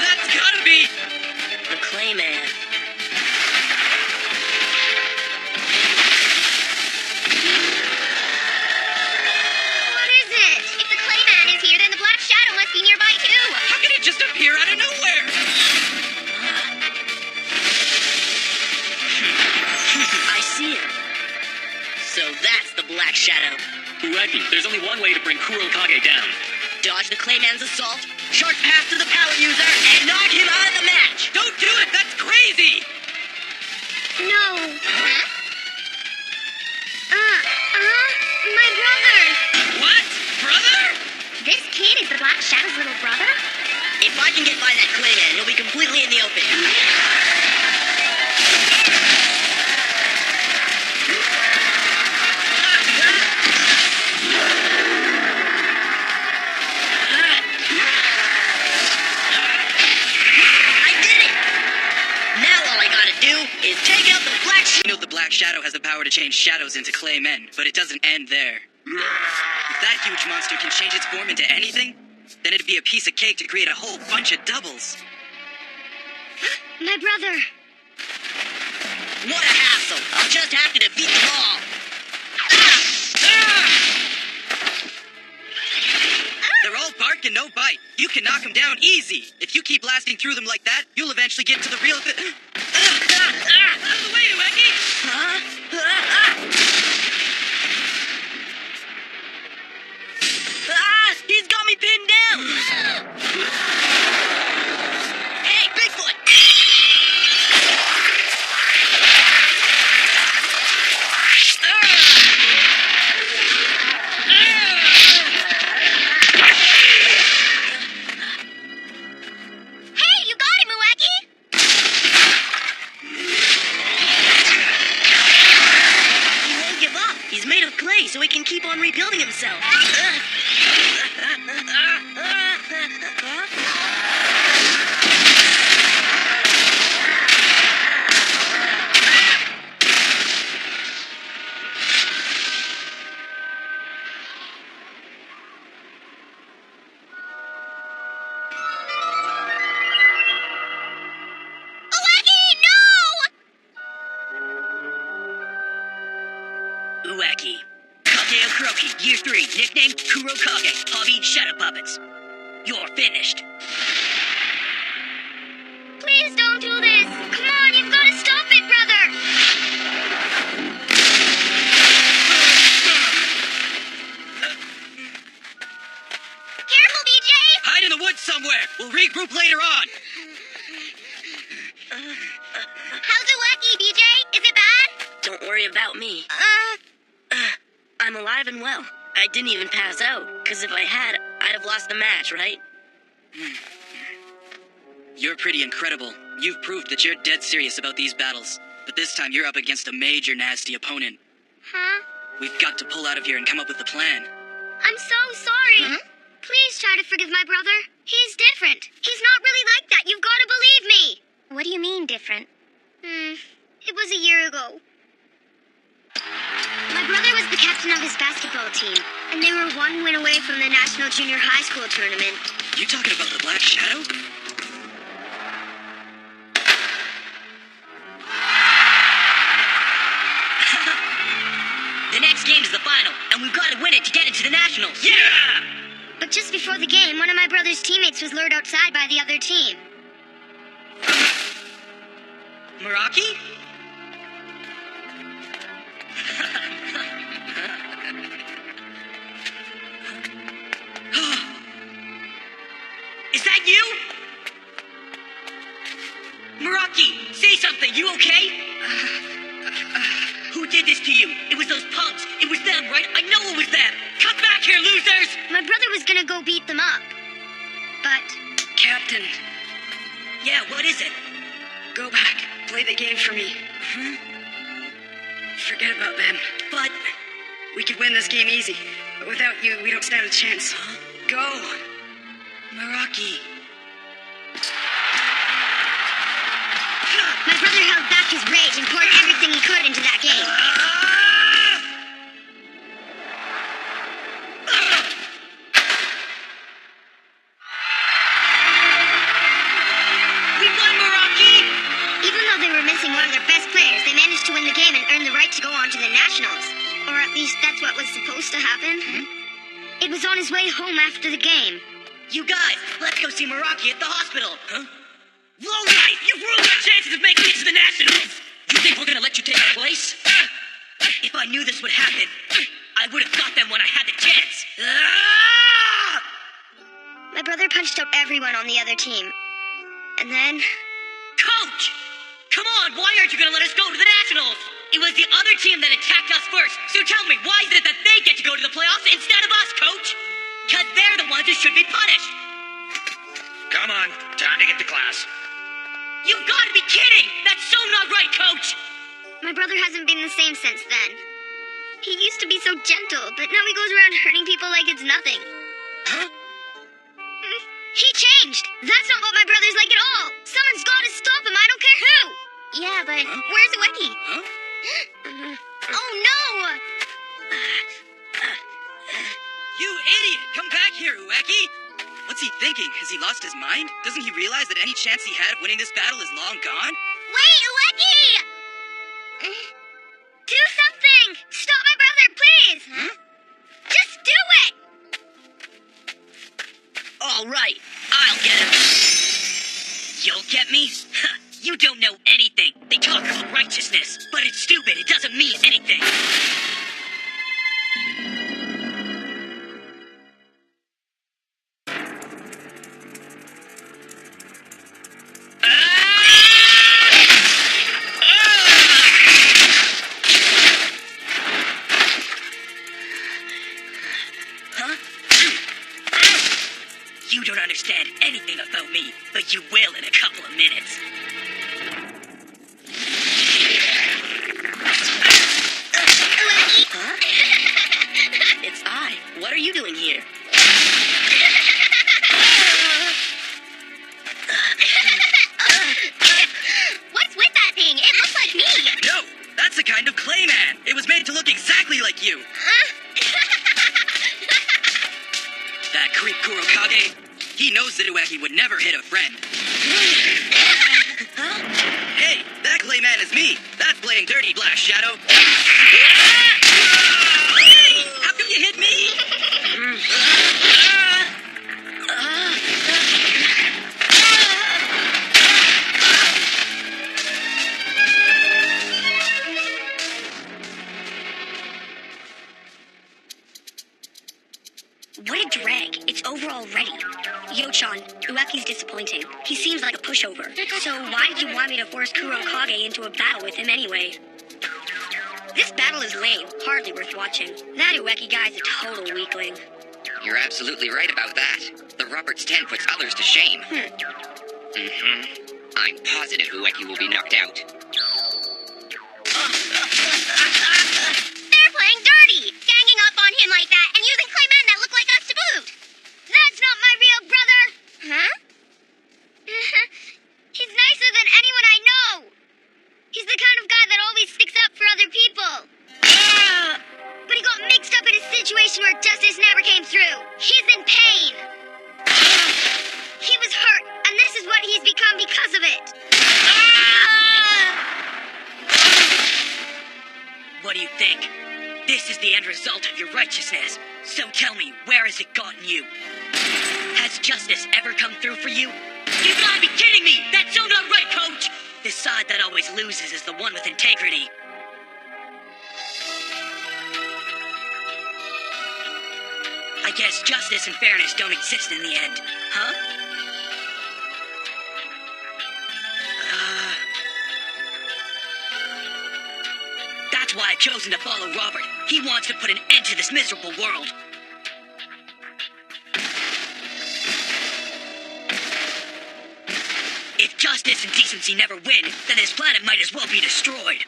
That's gotta be... The Clayman. What is it? If the Clayman is here, then the Black Shadow must be nearby too. How can it just appear out of nowhere? I see him. So that's the Black Shadow. Ueki, there's only one way to bring Kurokage down. Dodge the Clayman's assault, short pass to the power user, and knock him out of the match. Don't do it! That's crazy! No. My brother. What? Brother? This kid is the Black Shadow's little brother? If I can get by that Clayman, he'll be completely in the open. I did it! is take out the black You know the Black Shadow has the power to change shadows into clay men, but it doesn't end there. If that huge monster can change its form into anything, then it'd be a piece of cake to create a whole bunch of doubles. My brother. What a hassle. I'll just have to defeat them all. They're all bark and no bite. You can knock them down easy. If you keep blasting through them like that, you'll eventually get to the real... Out of the way, Ueki! He's got me pinned down! Hey, Bigfoot! Hey, you got him, Ueki! He won't give up. He's made of clay, so he can keep on rebuilding himself. Ueki. Kakeo Kuroki, Year 3, nickname Kurokage, hobby Shadow Puppets. You're finished. Please don't do this. Come on, you've got to stop it, brother. Careful, BJ. Hide in the woods somewhere. We'll regroup later on. How's Ueki, BJ? Is it bad? Don't worry about me. I'm alive and well. I didn't even pass out, because if I had, I'd have lost the match, right? You're pretty incredible. You've proved that you're dead serious about these battles. But this time you're up against a major nasty opponent. Huh? We've got to pull out of here and come up with a plan. I'm so sorry. Please try to forgive my brother. He's different. He's not really like that. You've got to believe me. What do you mean, different? It was a year ago. My brother was the captain of his basketball team, and they were one win away from the National Junior High School tournament. You talking about the Black Shadow? The next game's the final, and we've got to win it to get into the Nationals. Yeah! But just before the game, one of my brother's teammates was lured outside by the other team. Meraki? Is that you? Meraki, say something. You okay? Who did this to you? It was those punks. It was them, right? I know it was them. Come back here, losers! My brother was gonna go beat them up. But Captain, Yeah, what is it? go back. Play the game for me. Forget about them. But... We could win this game easy. But without you, we don't stand a chance. Go. Meraki... my brother held back his rage and poured everything he could into that game. We won, Meraki! Even though they were missing one of their best players, they managed to win the game and earn the right to go on to the Nationals. Or at least that's what was supposed to happen. It was on his way home after the game. You guys, let's go see Meraki at the hospital. Huh? All right, you've ruined our chances of making it to the Nationals. You think we're gonna let you take our place? If I knew this would happen, I would have got them when I had the chance. My brother punched out everyone on the other team. And then... Coach! Come on, why aren't you gonna let us go to the Nationals? It was the other team that attacked us first, so tell me, why is it that they get to go to the playoffs instead of us, Coach? Because they're the ones who should be punished. Come on, time to get to class. You've got to be kidding! That's so not right, Coach! my brother hasn't been the same since then. He used to be so gentle, but now he goes around hurting people like it's nothing. Huh? He changed! That's not what my brother's like at all! Someone's gotta stop him, I don't care who! Yeah, but where's Ueki? Huh? Oh no! You idiot! Come back here, Ueki! What's he thinking? Has he lost his mind? Doesn't he realize that any chance he had of winning this battle is long gone? Wait, Ueki! Do something! Stop my brother, please! Huh? Just do it! All right, I'll get him. You'll get me? You don't know anything. They talk about righteousness, but it's stupid. It doesn't mean anything. You don't understand anything about me, but you will in a couple of minutes. Huh? It's I. What are you doing here? What's with that thing? It looks like me! No! That's a kind of clay man! It was made to look exactly like you! That creep Kurokage, he knows that Ueki would never hit a friend. Hey, that clay man is me! That's playing dirty, Black Shadow! Hey! How come you hit me? What a drag. It's over already. Yo-chan, Ueki's disappointing. He seems like a pushover. So why did you want me to force Kurokage into a battle with him anyway? This battle is lame. Hardly worth watching. That Ueki guy's a total weakling. You're absolutely right about that. The Roberts 10 puts others to shame. I'm positive Ueki will be knocked out. They're playing dirty! Ganging up on him like that and using clay men that look like us to boot! That's not my real brother! Huh? He's nicer than anyone I know! He's the kind of guy that always sticks up for other people. But he got mixed up in a situation where justice never came through. He's in pain. He was hurt, and this is what he's become because of it. What do you think? This is the end result of your righteousness. So tell me, where has it gotten you? Has justice ever come through for you? You gotta be kidding me! That's so not right, Coach! The side that always loses is the one with integrity. I guess justice and fairness don't exist in the end, huh? That's why I've chosen to follow Robert. He wants to put an end to this miserable world. If justice and decency never win, then this planet might as well be destroyed.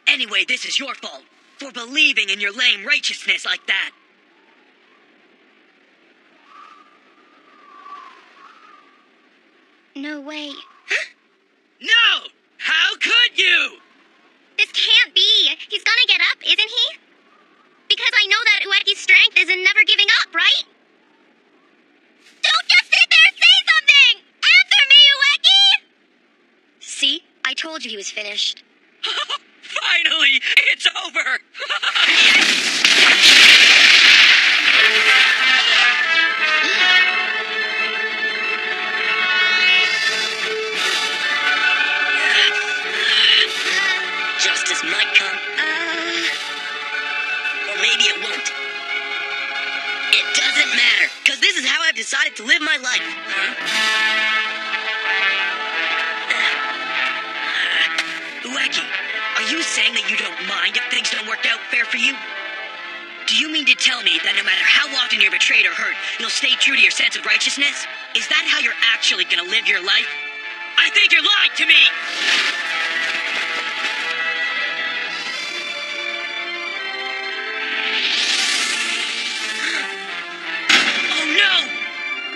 Anyway, this is your fault for believing in your lame righteousness like that. No way. No! How could you? This can't be. He's gonna get up, isn't he? Because I know that Ueki's strength is in never giving up, right? Don't just sit there and say something! Answer me, Ueki! See? I told you he was finished. Finally, it's over! Justice might come. Or maybe it won't. It doesn't matter, because this is how I've decided to live my life. Ueki, are you saying that you don't mind if things don't work out fair for you? Do you mean to tell me that no matter how often you're betrayed or hurt, you'll stay true to your sense of righteousness? Is that how you're actually gonna live your life? I think you're lying to me! Oh no!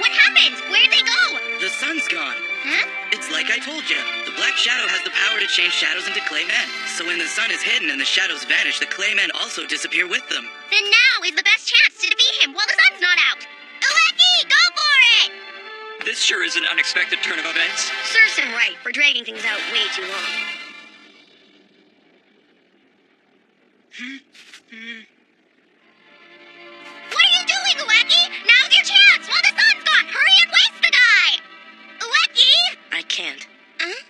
What happened? Where'd they go? The sun's gone. Huh? It's like I told you. The Black Shadow has the power to change shadows into clay men. So when the sun is hidden and the shadows vanish, the clay men also disappear with them. Then now is the best chance to defeat him while the sun's not out. Ueki, go for it! This sure is an unexpected turn of events. Serves him right for dragging things out way too long. What are you doing, Ueki? Now's your chance while the sun's gone. Hurry and waste the guy! Ueki! I can't. Huh?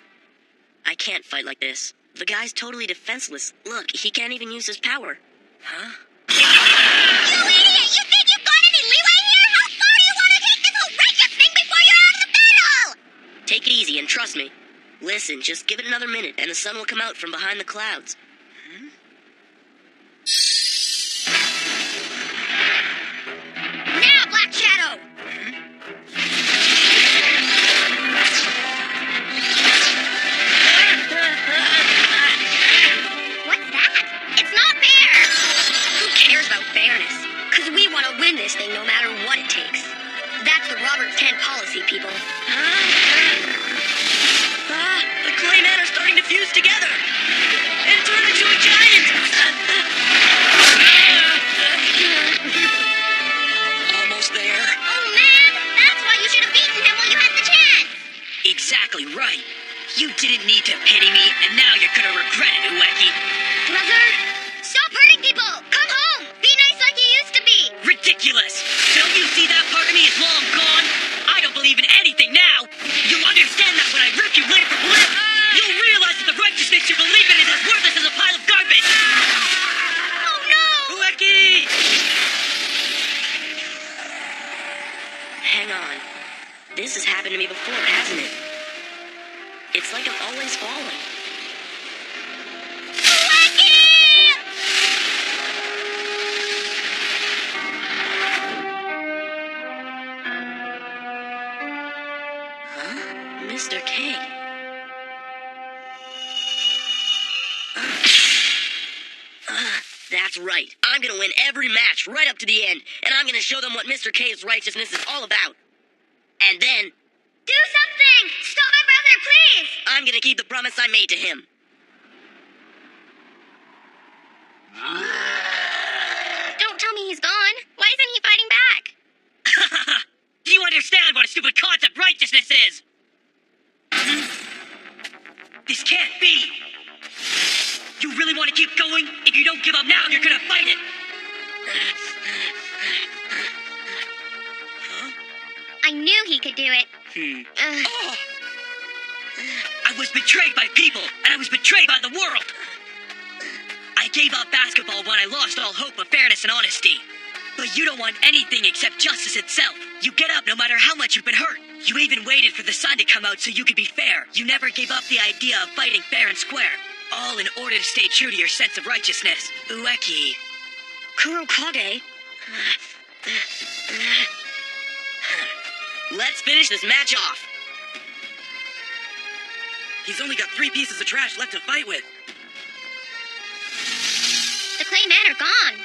I can't fight like this. The guy's totally defenseless. Look, he can't even use his power. Huh? You idiot! You think you've got any leeway here? How far do you want to take this whole righteous thing before you're out of the battle? Take it easy and trust me. Listen, just give it another minute and the sun will come out from behind the clouds. Now, Black Shadow! What's that? It's not fair! Who cares about fairness? Because we want to win this thing no matter what it takes. That's the Robert's 10 policy, people. The clay men are starting to fuse together and turn into a giant. Almost there. Oh man, that's why you should have beaten him while you had the chance! Exactly right. You didn't need to pity me, and now you're gonna regret it, Ueki. Brother, stop hurting people! Come home! Be nice like you used to be! Ridiculous! Don't you see that part of me is long gone? I don't believe in anything now! You'll understand that when I rip you limb from limb! You'll realize that the righteousness you believe in is as worthless as a pile of garbage! Oh no! Ueki! Hang on. This has happened to me before, hasn't it? It's like I'm always falling. Huh? Mr. K. That's right. I'm gonna win every match right up to the end, and I'm gonna show them what Mr. K's righteousness is all about. And then, Do something! Stop my brother, please! I'm gonna keep the promise I made to him. Don't tell me he's gone. Why isn't he fighting back? Do you understand what a stupid concept righteousness is? This can't be! You really want to keep going? If you don't give up now, you're gonna fight it! I knew he could do it. Oh. I was betrayed by people, and I was betrayed by the world! I gave up basketball when I lost all hope of fairness and honesty. But you don't want anything except justice itself. You get up no matter how much you've been hurt. You even waited for the sun to come out so you could be fair. You never gave up the idea of fighting fair and square. All in order to stay true to your sense of righteousness. Ueki. Kurokage. Let's finish this match off. He's only got 3 pieces of trash left to fight with. The clay men are gone.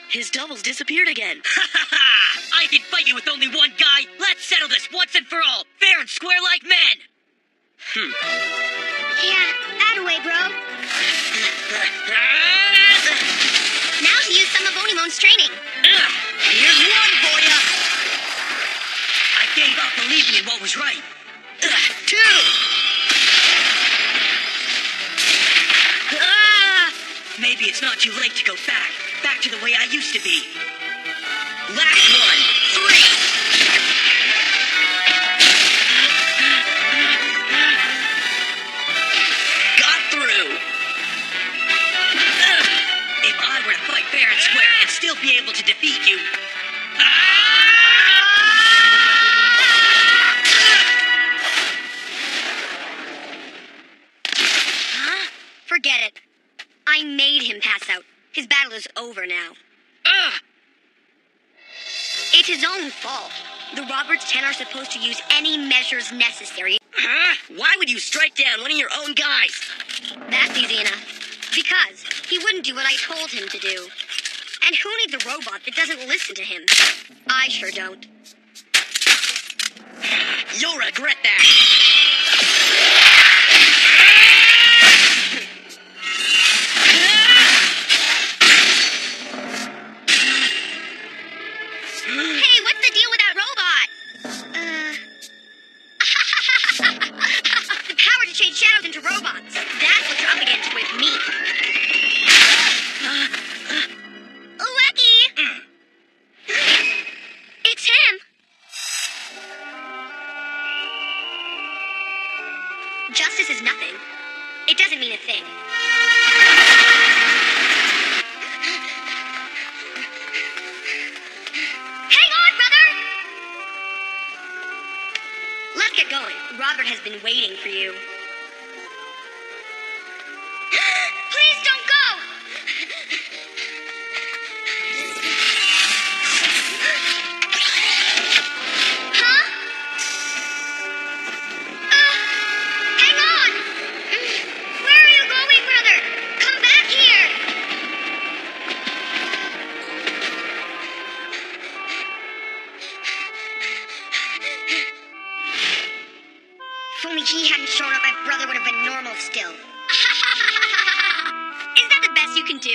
His doubles disappeared again. Ha ha ha! I can fight you with only one guy. Let's settle this once and for all. Fair and square like men. Yeah, that-a-way, bro. Now to use some of Onimo's training. Here's one for ya. I gave up believing in what was right. 2. Maybe it's not too late to go back to the way I used to be. Last one, 3. Got through. If I were to fight fair and square and still be able to defeat you. Forget it. I made him pass out. His battle is over now. Ugh! It's his own fault. The Roberts 10 are supposed to use any measures necessary. Huh? Why would you strike down one of your own guys? That's easy enough. Because he wouldn't do what I told him to do. And who needs a robot that doesn't listen to him? I sure don't. You'll regret that. Hey, what's the deal with that robot? The power to change shadows into robots. That's what you're up against with me. Ueki! It's him. Justice is nothing. It doesn't mean a thing. Hang on, brother! Let's get going. Robert has been waiting for you. Please don't go! Huh? Hang on! Where are you going, brother? Come back here! If only he hadn't shown up, my brother would have been normal still. Is that the best you can do?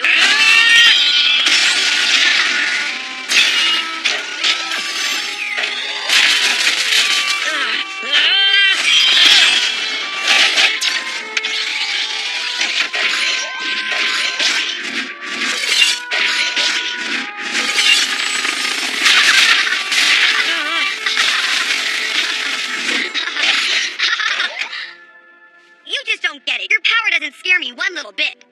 You just don't get it. Your power doesn't scare me one little bit.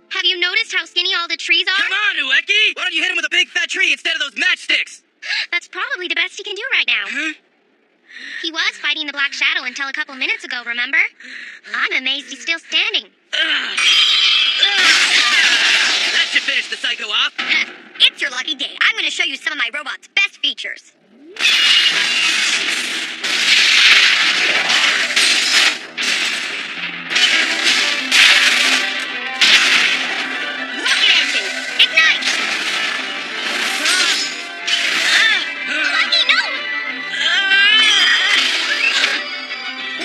Have you noticed how skinny all the trees are? Come on, Ueki! Why don't you hit him with a big fat tree instead of those matchsticks? That's probably the best he can do right now. Huh? He was fighting the Black Shadow until a couple minutes ago, remember? I'm amazed he's still standing. That should finish the psycho off. It's your lucky day. I'm going to show you some of my robot's best features. Rocket engine, ignite! Lucky, no!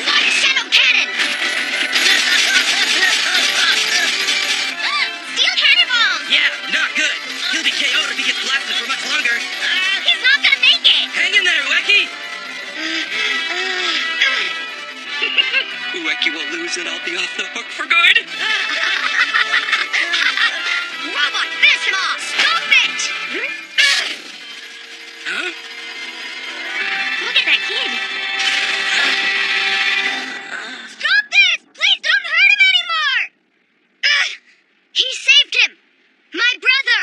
Large shadow cannon! Steel cannonballs! Yeah, not good. He'll be KO'd if he gets blasted for much longer. He's not gonna make it! Hang in there, Ueki! Ueki will lose and I'll be off the hook for good. Robot, finish him off! Stop it! Huh? Look at that kid. Stop this! Please don't hurt him anymore! He saved him! My brother!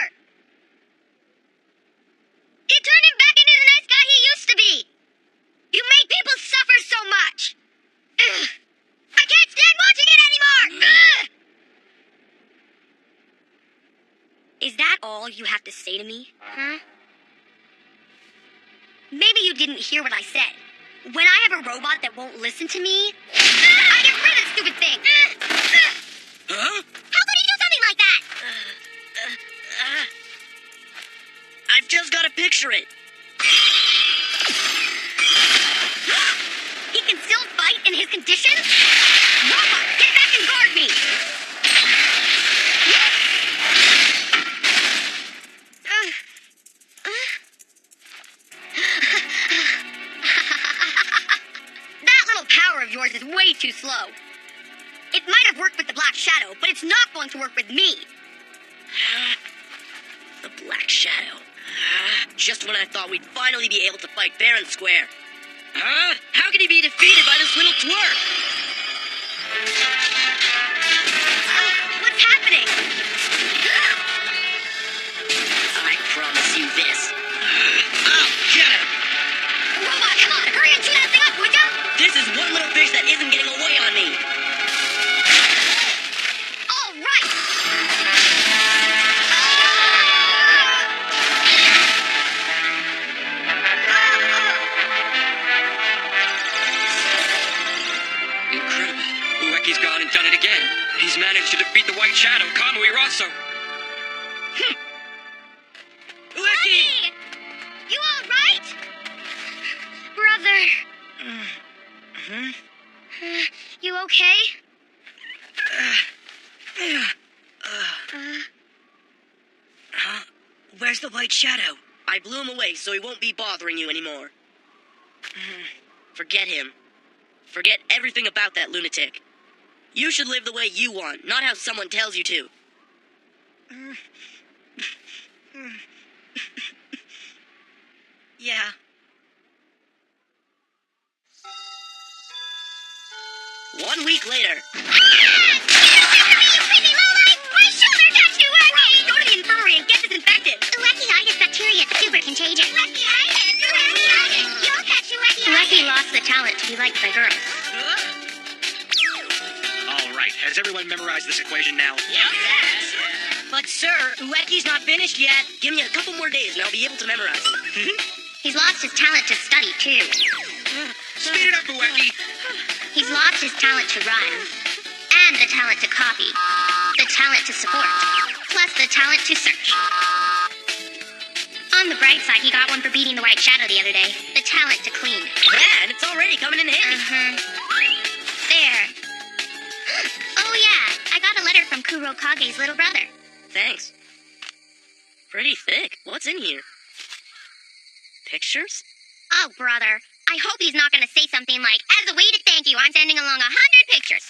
He turned him back into the nice guy he used to be! You made people suffer so much! I can't stand watching it anymore! Is that all you have to say to me? Huh? Maybe you didn't hear what I said. When I have a robot that won't listen to me, I get rid of this stupid thing! Huh? How could he do something like that? I've just got to picture it. he can still fight in his condition? Robot, get back and guard me! That little power of yours is way too slow. It might have worked with the Black Shadow, but it's not going to work with me. The Black Shadow. Just when I thought we'd finally be able to fight fair and square. Huh? How can he be defeated by this little twerp? What's happening? I promise you this. I'll get him! Robot, come on, hurry and chew that thing up, would ya? This is one little fish that isn't getting away on me. He's managed to defeat the White Shadow, Kamui Rosso. Ueki! You all right? Brother. You okay? Where's the White Shadow? I blew him away so he won't be bothering you anymore. Forget him. Forget everything about that lunatic. You should live the way you want, not how someone tells you to. Yeah. One week later. You crazy lowlife! My shoulder touched Ueki! Go to the infirmary and get disinfected! Ueki-itis bacteria is super contagious. Ueki-itis! You'll catch Ueki-itis! Ueki lost the talent to be liked by girls. All right, has everyone memorized this equation now? Yes! But sir, Ueki's not finished yet. Give me a couple more days and I'll be able to memorize it. He's lost his talent to study, too. Speed it up, Ueki! He's lost his talent to run, and the talent to copy, the talent to support, plus the talent to search. On the bright side, he got one for beating the White Shadow the other day, the talent to clean. Yeah, and it's already coming in handy. There. Oh yeah, I got a letter from Kurokage's little brother. Thanks. Pretty thick. What's in here? Pictures? Oh, brother. I hope he's not going to say something like, as a way to thank you, I'm sending along 100 pictures.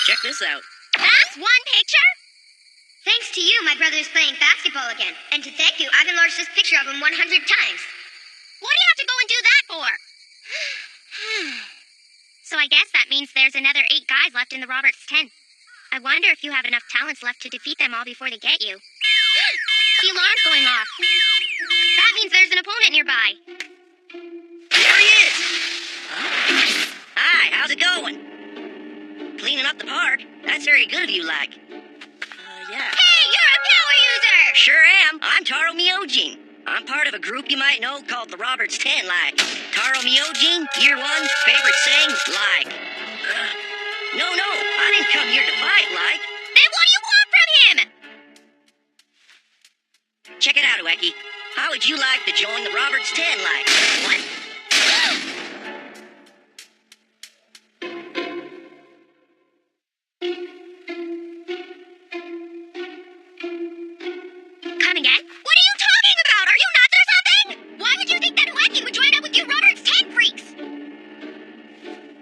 Check this out. That's one picture? Thanks to you, my brother is playing basketball again. And to thank you, I've enlarged this picture of him 100 times. What do you have to go and do that for? So I guess that means there's another 8 guys left in the Roberts 10. I wonder if you have enough talents left to defeat them all before they get you. The alarm's going off. That means there's an opponent nearby. There he is! Hi, how's it going? Cleaning up the park? That's very good of you, like. Yeah. Hey, you're a power user! Sure am. I'm Taro Myojin. I'm part of a group you might know called the Roberts 10, like. Taro Myojin, year 1, favorite saying, like. No, I didn't come here to fight, like. Then what do you want from him? Check it out, Ueki. How would you like to join the Roberts 10, like? What? Come again? What are you talking about? Are you nuts or something? Why would you think that Ueki would join up with you Roberts 10 freaks?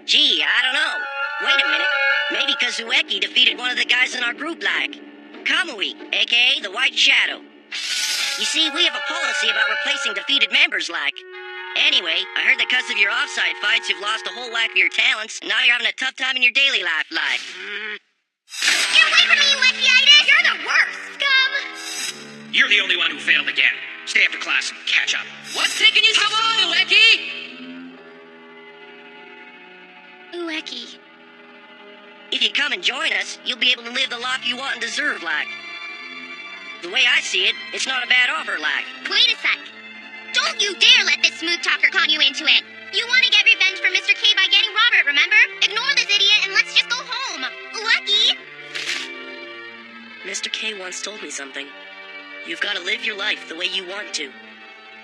Gee, I don't know. Wait a minute. Maybe because Ueki defeated one of the guys in our group, like. Kamui, a.k.a. the White Shadow. You see, we have a policy about replacing defeated members, like. Anyway, I heard that because of your offside fights, you've lost a whole whack of your talents, and now you're having a tough time in your daily life, like. Get away from me, Ueki-itis! You're the worst, scum! You're the only one who failed again. Stay after class and catch up. What's taking you so long, Ueki? Ueki. If you come and join us, you'll be able to live the life you want and deserve, like. The way I see it, it's not a bad offer, like. Wait a sec. Don't you dare let this smooth talker con you into it. You want to get revenge for Mr. K by getting Robert, remember? Ignore this idiot and let's just go home. Ueki! Mr. K once told me something. You've got to live your life the way you want to.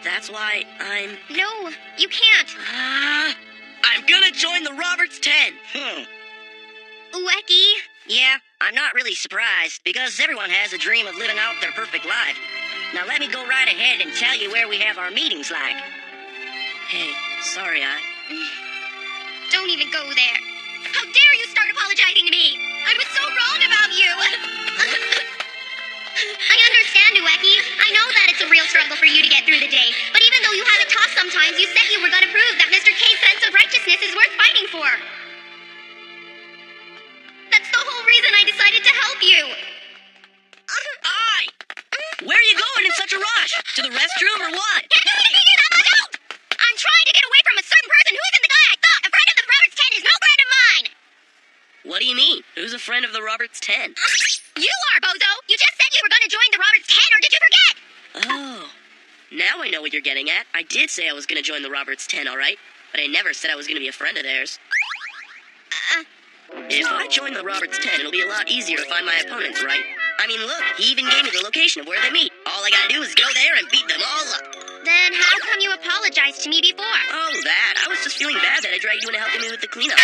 That's why I'm... No, you can't. I'm gonna join the Roberts 10. Ueki. Yeah, I'm not really surprised, because everyone has a dream of living out their perfect life. Now let me go right ahead and tell you where we have our meetings, like. Hey, sorry, Don't even go there. How dare you start apologizing to me? I was so wrong about you. I understand, Ueki. I know that it's a real struggle for you to get through the day. But even though you have it tough sometimes, you said you were going to prove that Mr. K's sense of righteousness is worth fighting for. That's the whole reason I decided to help you. Where are you going in such a rush? To the restroom or what? I'm trying to get away from a certain person who isn't the guy I thought. A friend of the Roberts 10 is no friend of mine. What do you mean? Who's a friend of the Roberts 10? You are, bozo. You just said you were going to join the Roberts 10, or did you forget? Oh. Now I know what you're getting at. I did say I was going to join the Roberts 10, all right? But I never said I was going to be a friend of theirs. If I join the Roberts 10, it'll be a lot easier to find my opponents, right? I mean, look, he even gave me the location of where they meet. All I gotta do is go there and beat them all up. Then how come you apologized to me before? Oh, that. I was just feeling bad that I dragged you into helping me with the cleanup.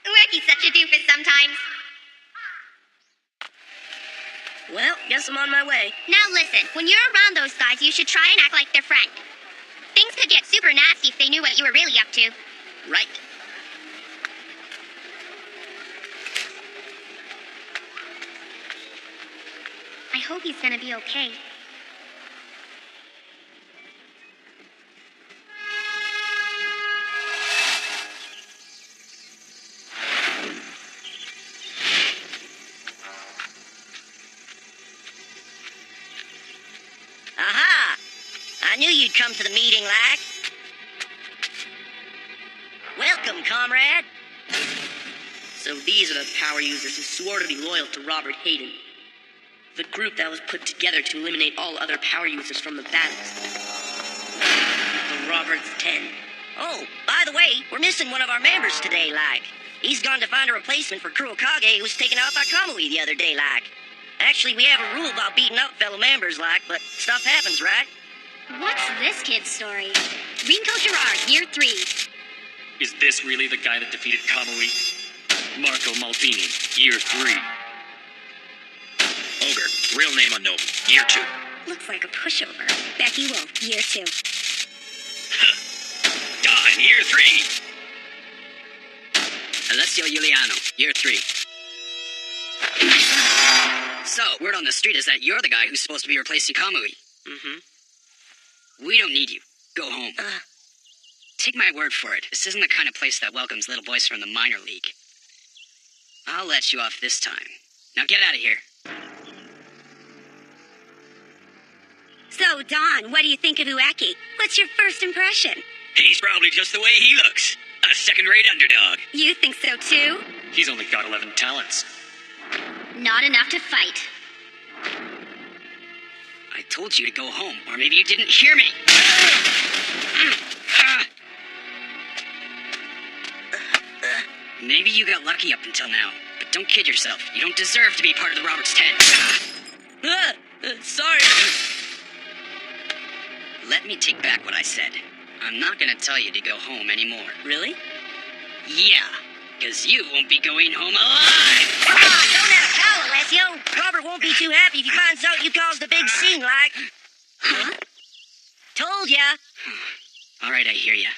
Ueki's such a doofus sometimes. Well, guess I'm on my way. Now listen, when you're around those guys, you should try and act like their friend. Things could get super nasty if they knew what you were really up to. Right. I hope he's gonna be okay. Aha! I knew you'd come to the meeting, like. Welcome, comrade. So these are the power users who swore to be loyal to Robert Hayden. The group that was put together to eliminate all other power users from the battles. The Roberts 10. Oh, by the way, we're missing one of our members today, like. He's gone to find a replacement for Kurokage who was taken out by Kamui the other day, like. Actually, we have a rule about beating up fellow members, like, but stuff happens, right? What's this kid's story? Rinko Girard, year 3. Is this really the guy that defeated Kamui? Marco Maldini, year 3. Ogre, real name unknown, year 2. Looks like a pushover. Becky Wolf, year 2. Don, year 3. Alessio Giuliano, year 3. So, word on the street is that you're the guy who's supposed to be replacing Kamui. Mm-hmm. We don't need you. Go home. Take my word for it. This isn't the kind of place that welcomes little boys from the minor league. I'll let you off this time. Now get out of here. So, Don, what do you think of Ueki? What's your first impression? He's probably just the way he looks. A second-rate underdog. You think so too? He's only got 11 talents. Not enough to fight. I told you to go home, or maybe you didn't hear me. Maybe you got lucky up until now, but don't kid yourself. You don't deserve to be part of the Roberts 10. Sorry. Let me take back what I said. I'm not gonna tell you to go home anymore. Really? Yeah, because you won't be going home alive. Don't have a cow, Alessio. Robert won't be too happy if he finds out you caused a big scene, like. Huh? Told ya. All right, I hear ya.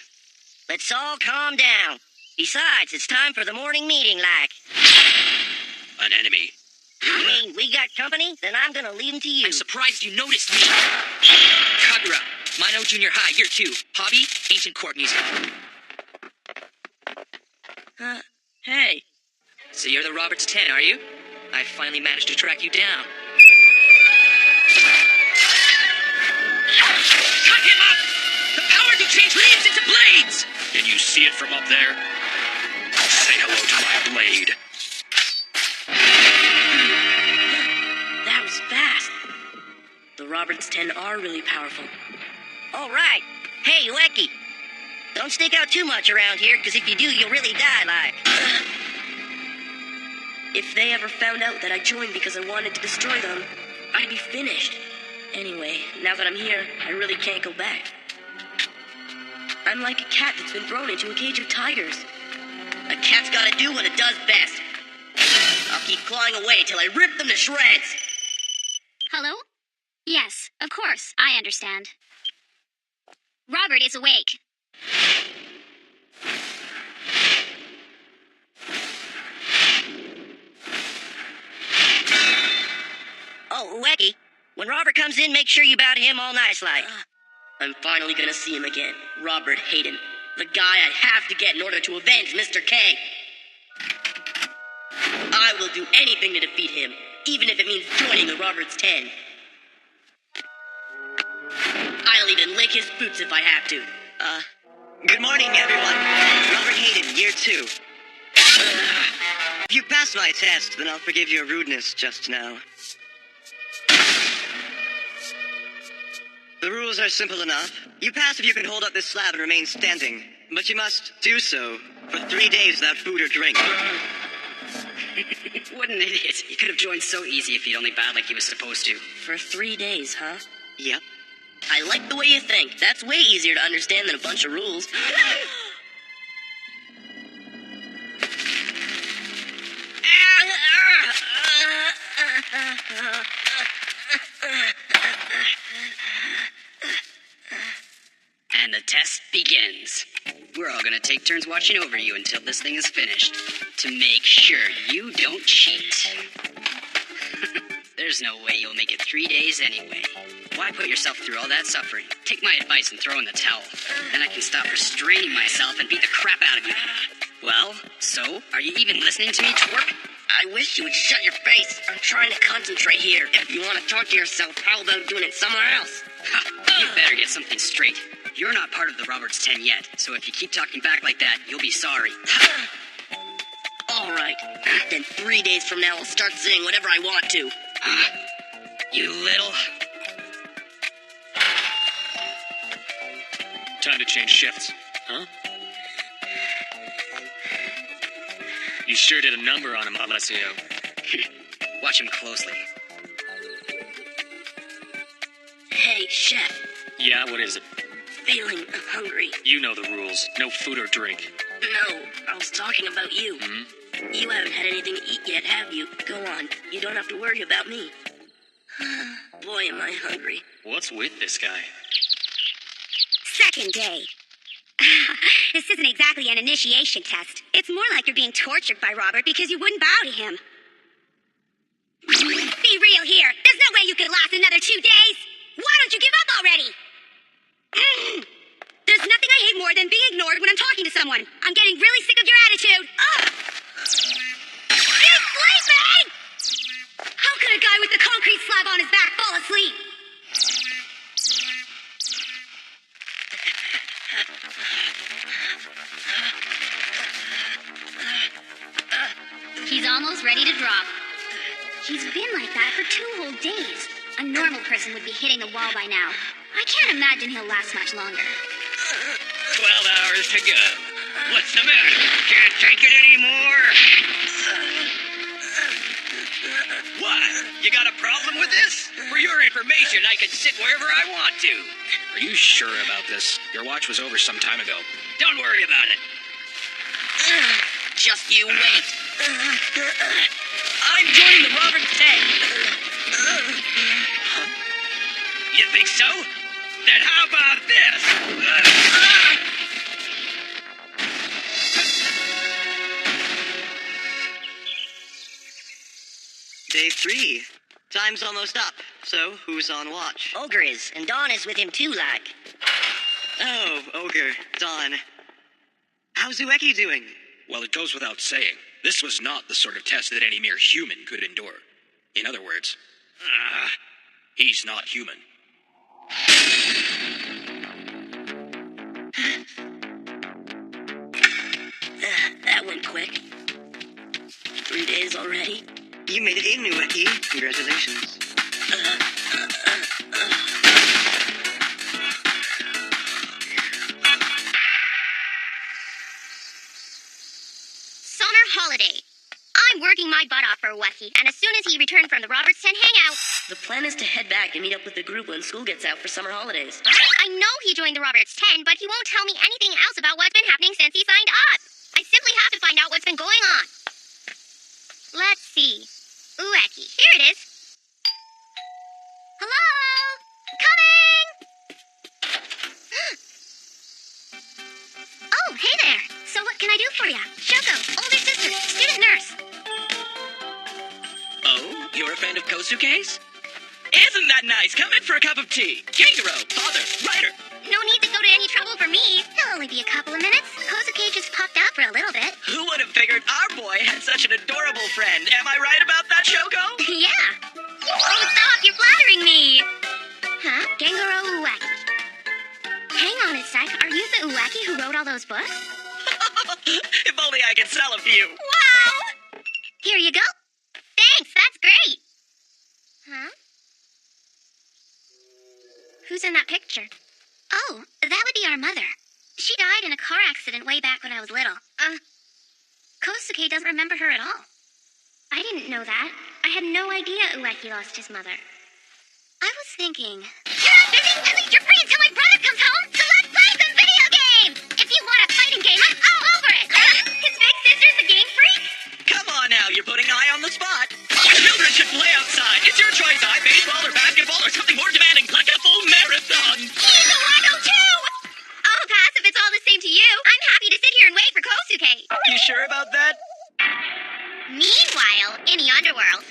Let's all calm down. Besides, it's time for the morning meeting, like. An enemy. You mean we got company? Then I'm gonna leave him to you. I'm surprised you noticed me. Kagura, Mino Junior High, year 2. Hobby, ancient court music. Hey. So you're the Roberts 10, are you? I finally managed to track you down. Cut him up! The power to change leaves into blades! Can you see it from up there? Say hello to my blade. That was fast. The Roberts 10 are really powerful. All right. Hey, Ueki. Don't stick out too much around here, because if you do, you'll really die, like. If they ever found out that I joined because I wanted to destroy them, I'd be finished. Anyway, now that I'm here, I really can't go back. I'm like a cat that's been thrown into a cage of tigers. A cat's gotta do what it does best. I'll keep clawing away till I rip them to shreds. Hello? Yes, of course, I understand. Robert is awake. Oh, Ueki, when Robert comes in, make sure you bow to him all nice like. I'm finally gonna see him again. Robert Hayden. The guy I have to get in order to avenge Mr. K. I will do anything to defeat him, even if it means joining the Roberts 10. I'll even lick his boots if I have to. Good morning, everyone. Robert Hayden, year 2. If you pass my test, then I'll forgive your rudeness just now. The rules are simple enough. You pass if you can hold up this slab and remain standing. But you must do so for 3 days without food or drink. What an idiot. He could have joined so easy if he'd only bowed like he was supposed to. For 3 days, huh? Yep. I like the way you think. That's way easier to understand than a bunch of rules. And the test begins. We're all gonna take turns watching over you until this thing is finished, to make sure you don't cheat. There's no way you'll make it 3 days anyway. Why put yourself through all that suffering? Take my advice and throw in the towel. Then I can stop restraining myself and beat the crap out of you. Well, so, are you even listening to me, twerp? I wish you would shut your face. I'm trying to concentrate here. If you want to talk to yourself, how about doing it somewhere else? Ha, you better get something straight. You're not part of the Roberts 10 yet, so if you keep talking back like that, you'll be sorry. All right. Then 3 days from now, I'll start saying whatever I want to. You little... Time to change shifts, huh? You sure did a number on him, Alessio. Watch him closely. Hey, Chef. Yeah, what is it? Feeling hungry. You know the rules. No food or drink. No, I was talking about you. Hmm? You haven't had anything to eat yet, have you? Go on. You don't have to worry about me. Boy, am I hungry. What's with this guy? Second day. This isn't exactly an initiation test. It's more like you're being tortured by Robert because you wouldn't bow to him. Be real here. There's no way you could last another 2 days. Why don't you give up already? There's nothing I hate more than being ignored when I'm talking to someone. I'm getting really sick of your attitude. Ugh. He's sleeping! How could a guy with the concrete slab on his back fall asleep? He's almost ready to drop. He's been like that for 2 whole days. A normal person would be hitting the wall by now. I can't imagine he'll last much longer. 12 hours to go. What's the matter? Can't take it anymore? What? You got a problem with this? For your information, I can sit wherever I want to. Are you sure about this? Your watch was over some time ago. Don't worry about it. Just you wait. I'm joining the Roberts 10. You think so? Then how about this? Day 3. Time's almost up. So, who's on watch? Ogre is, and Dawn is with him too, like. Oh, Ogre, Dawn. How's Ueki doing? Well, it goes without saying, this was not the sort of test that any mere human could endure. In other words, he's not human. That went quick. 3 days already? You made it in, Ueki. Congratulations. Summer holiday. I'm working my butt off for Ueki, and as soon as he returned from the Roberts 10 hangout, The plan is to head back and meet up with the group when school gets out for summer holidays. I know he joined the Roberts 10, but he won't tell me anything else about what's been happening since he signed up. I simply have to find out what's been going on. Let's see. Ueki, here it is. Hello? Coming! Oh, hey there. So what can I do for you? Shoko, older sister, student nurse. Oh, you're a fan of Kosuke's? Isn't that nice? Come in for a cup of tea. Kangaroo, father, writer. No need to go to any trouble for me. It'll only be a couple of minutes. Kosuke just popped out for a little bit. Who would have figured our boy had such an adorable friend? Am I right about that, Shoko? Yeah. Oh, stop. You're flattering me. Huh? Gengaro Ueki. Hang on a sec. Are you the Ueki who wrote all those books? If only I could sell a few. Wow! Here you go. Thanks. That's great. Huh? Who's in that picture? Oh, that would be our mother. She died in a car accident way back when I was little. Kosuke doesn't remember her at all. I didn't know that. I had no idea Ueki lost his mother. I was thinking... You're not busy? At least you're free until my brother comes home, so let's play some video games! If you want a fighting game, I'm all over it! His big sister's a game freak? Come on now, you're putting I on the spot. Children should play outside. It's your choice. Baseball or basketball or something more demanding, like a full marathon. He's a wacko too! I'll pass if it's all the same to you. I'm happy to sit here and wait for Kosuke. You sure about that? Meanwhile, in the underworld...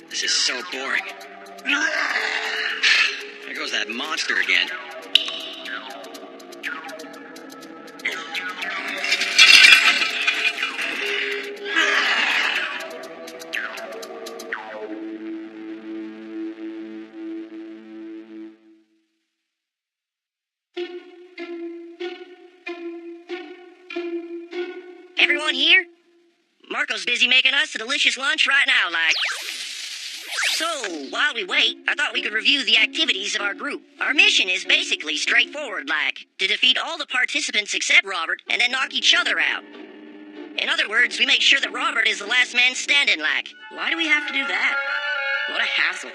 This is so boring. There goes that monster again. Everyone here? Marco's busy making us a delicious lunch right now, like. So, while we wait, I thought we could review the activities of our group. Our mission is basically straightforward, like, to defeat all the participants except Robert, and then knock each other out. In other words, we make sure that Robert is the last man standing, like. Why do we have to do that? What a hassle.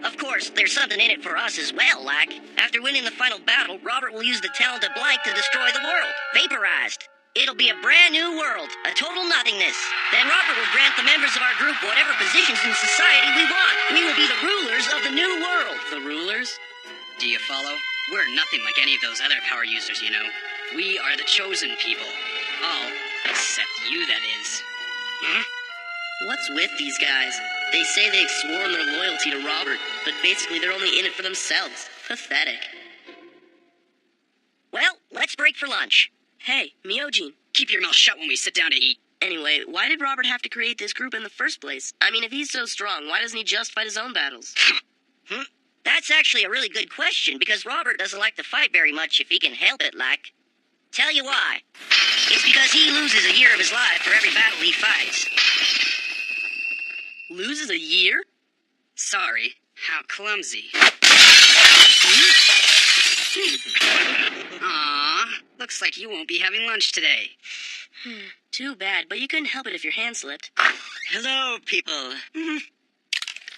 Of course, there's something in it for us as well, like. After winning the final battle, Robert will use the talent of Blank to destroy the world. Vaporized. It'll be a brand new world, a total nothingness. Then Robert will grant the members of our group whatever positions in society we want. We will be the rulers of the new world. The rulers? Do you follow? We're nothing like any of those other power users, you know. We are the chosen people. All except you, that is. What's with these guys? They say they've sworn their loyalty to Robert, but basically they're only in it for themselves. Pathetic. Well, let's break for lunch. Hey, Myojin, keep your mouth shut when we sit down to eat. Anyway, why did Robert have to create this group in the first place? I mean, if he's so strong, why doesn't he just fight his own battles? That's actually a really good question, because Robert doesn't like to fight very much if he can help it, like. Tell you why. It's because he loses a year of his life for every battle he fights. Loses a year? Sorry, how clumsy. Aww, looks like you won't be having lunch today. Too bad, but you couldn't help it if your hand slipped. Hello, people.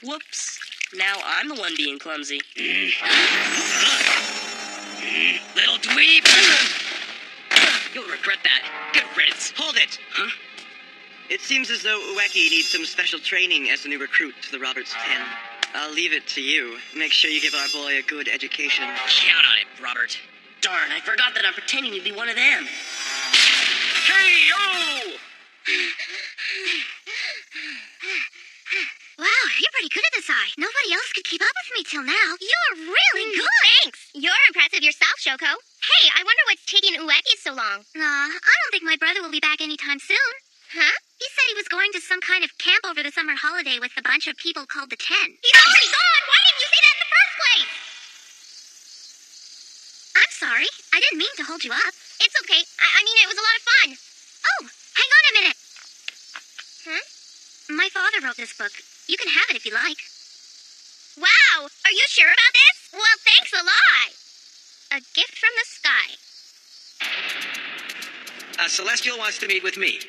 Whoops. Now I'm the one being clumsy. Little dweeb. You'll regret that. Good riddance. Hold it! Huh? It seems as though Ueki needs some special training as the new recruit to the Roberts 10. I'll leave it to you. Make sure you give our boy a good education. Count on it, Robert. Darn, I forgot that I'm pretending to be one of them. K.O. Wow, you're pretty good at this eye. Nobody else could keep up with me till now. You're really good. Thanks. You're impressive yourself, Shoko. Hey, I wonder what's taking Ueki so long. I don't think my brother will be back anytime soon. Huh? He said he was going to some kind of camp over the summer holiday with a bunch of people called the 10. He's already gone! Why didn't you say that in the first place? I'm sorry. I didn't mean to hold you up. It's okay. I mean, it was a lot of fun. Oh, hang on a minute. My father wrote this book. You can have it if you like. Wow! Are you sure about this? Well, thanks a lot. A gift from the sky. Celestial wants to meet with me.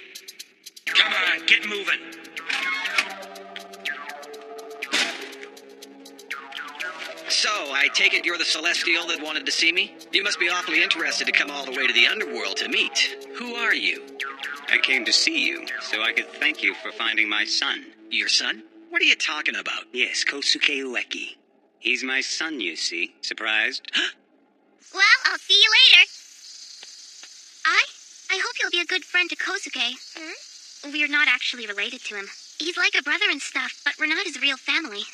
Come on, get moving. So, I take it you're the Celestial that wanted to see me? You must be awfully interested to come all the way to the underworld to meet. Who are you? I came to see you, so I could thank you for finding my son. Your son? What are you talking about? Yes, Kosuke Ueki. He's my son, you see. Surprised? Well, I'll see you later. I hope you'll be a good friend to Kosuke. We're not actually related to him. He's like a brother and stuff, but we're not his real family.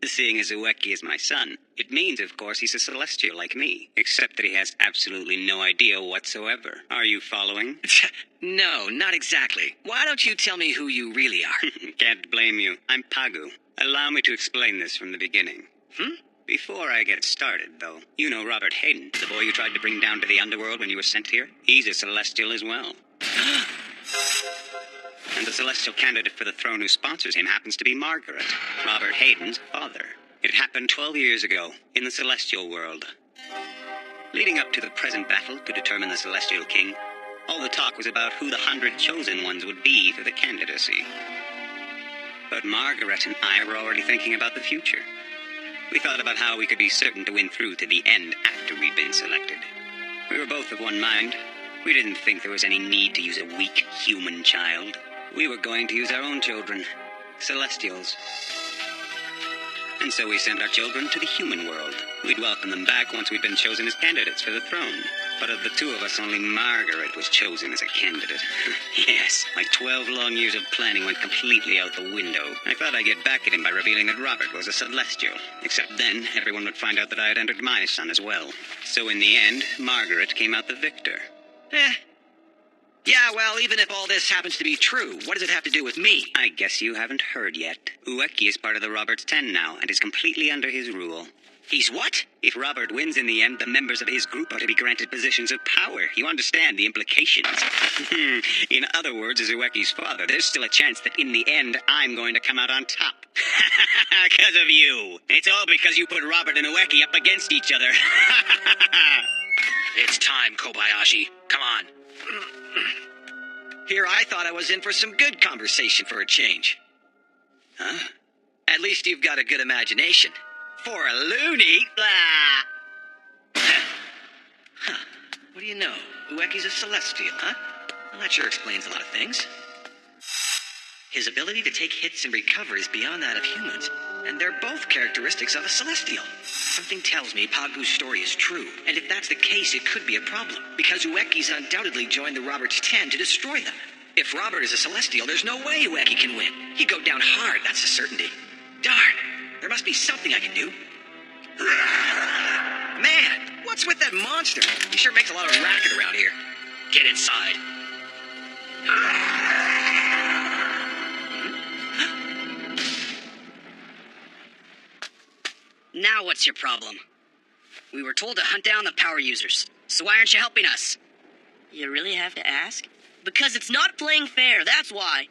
Seeing as Ueki is my son, it means, of course, he's a Celestial like me, except that he has absolutely no idea whatsoever. Are you following? No, not exactly. Why don't you tell me who you really are? Can't blame you. I'm Pagu. Allow me to explain this from the beginning. Before I get started, though, you know Robert Hayden, the boy you tried to bring down to the underworld when you were sent here? He's a Celestial as well. and the celestial candidate for the throne who sponsors him happens to be Margaret, Robert Hayden's father. It happened 12 years ago, in the celestial world. Leading up to the present battle to determine the celestial king, all the talk was about who the 100 chosen ones would be for the candidacy. But Margaret and I were already thinking about the future. We thought about how we could be certain to win through to the end after we'd been selected. We were both of one mind. We didn't think there was any need to use a weak human child. We were going to use our own children, Celestials. And so we sent our children to the human world. We'd welcome them back once we'd been chosen as candidates for the throne. But of the two of us, only Margaret was chosen as a candidate. Yes, my 12 long years of planning went completely out the window. I thought I'd get back at him by revealing that Robert was a Celestial. Except then, everyone would find out that I had entered my son as well. So in the end, Margaret came out the victor. Yeah, well, even if all this happens to be true, what does it have to do with me? I guess you haven't heard yet. Ueki is part of the Robert's 10 now, and is completely under his rule. He's what? If Robert wins in the end, the members of his group are to be granted positions of power. You understand the implications. In other words, as Ueki's father, there's still a chance that in the end, I'm going to come out on top. Because of you. It's all because you put Robert and Ueki up against each other. It's time, Kobayashi. Come on. Here I thought I was in for some good conversation for a change. Huh? At least you've got a good imagination. For a loony? Huh. What do you know? Ueki's a Celestial, huh? Well, that sure explains a lot of things. His ability to take hits and recover is beyond that of humans, and they're both characteristics of a Celestial. Something tells me Pagu's story is true, and if that's the case, it could be a problem, because Ueki's undoubtedly joined the Robert's 10 to destroy them. If Robert is a Celestial, there's no way Ueki can win. He'd go down hard, that's a certainty. Darn, there must be something I can do. Man, what's with that monster? He sure makes a lot of racket around here. Get inside. Now what's your problem? We were told to hunt down the power users, so why aren't you helping us? You really have to ask? Because it's not playing fair, that's why.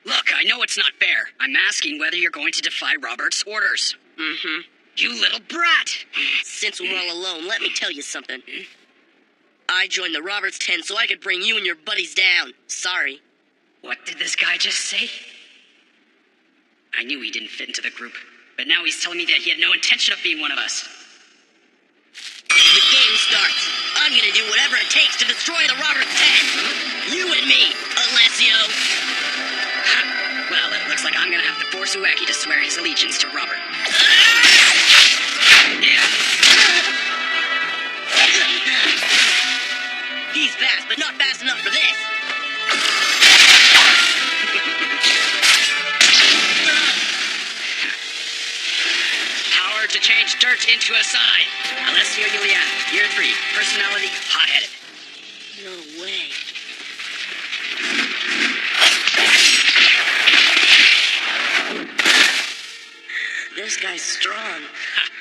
Look, I know it's not fair. I'm asking whether you're going to defy Robert's orders. Mm-hmm. You little brat! Since we're all alone, let me tell you something. I joined the Roberts 10 so I could bring you and your buddies down. Sorry. What did this guy just say? I knew he didn't fit into the group, but now he's telling me that he had no intention of being one of us. The game starts. I'm gonna do whatever it takes to destroy the Roberts 10. You and me, Alessio. Well, it looks like I'm gonna have to force Ueki to swear his allegiance to Robert. He's fast, but not fast enough for this. Power to change dirt into a sign. Alessio Julian, year 3, personality, hot-headed. No way. This guy's strong.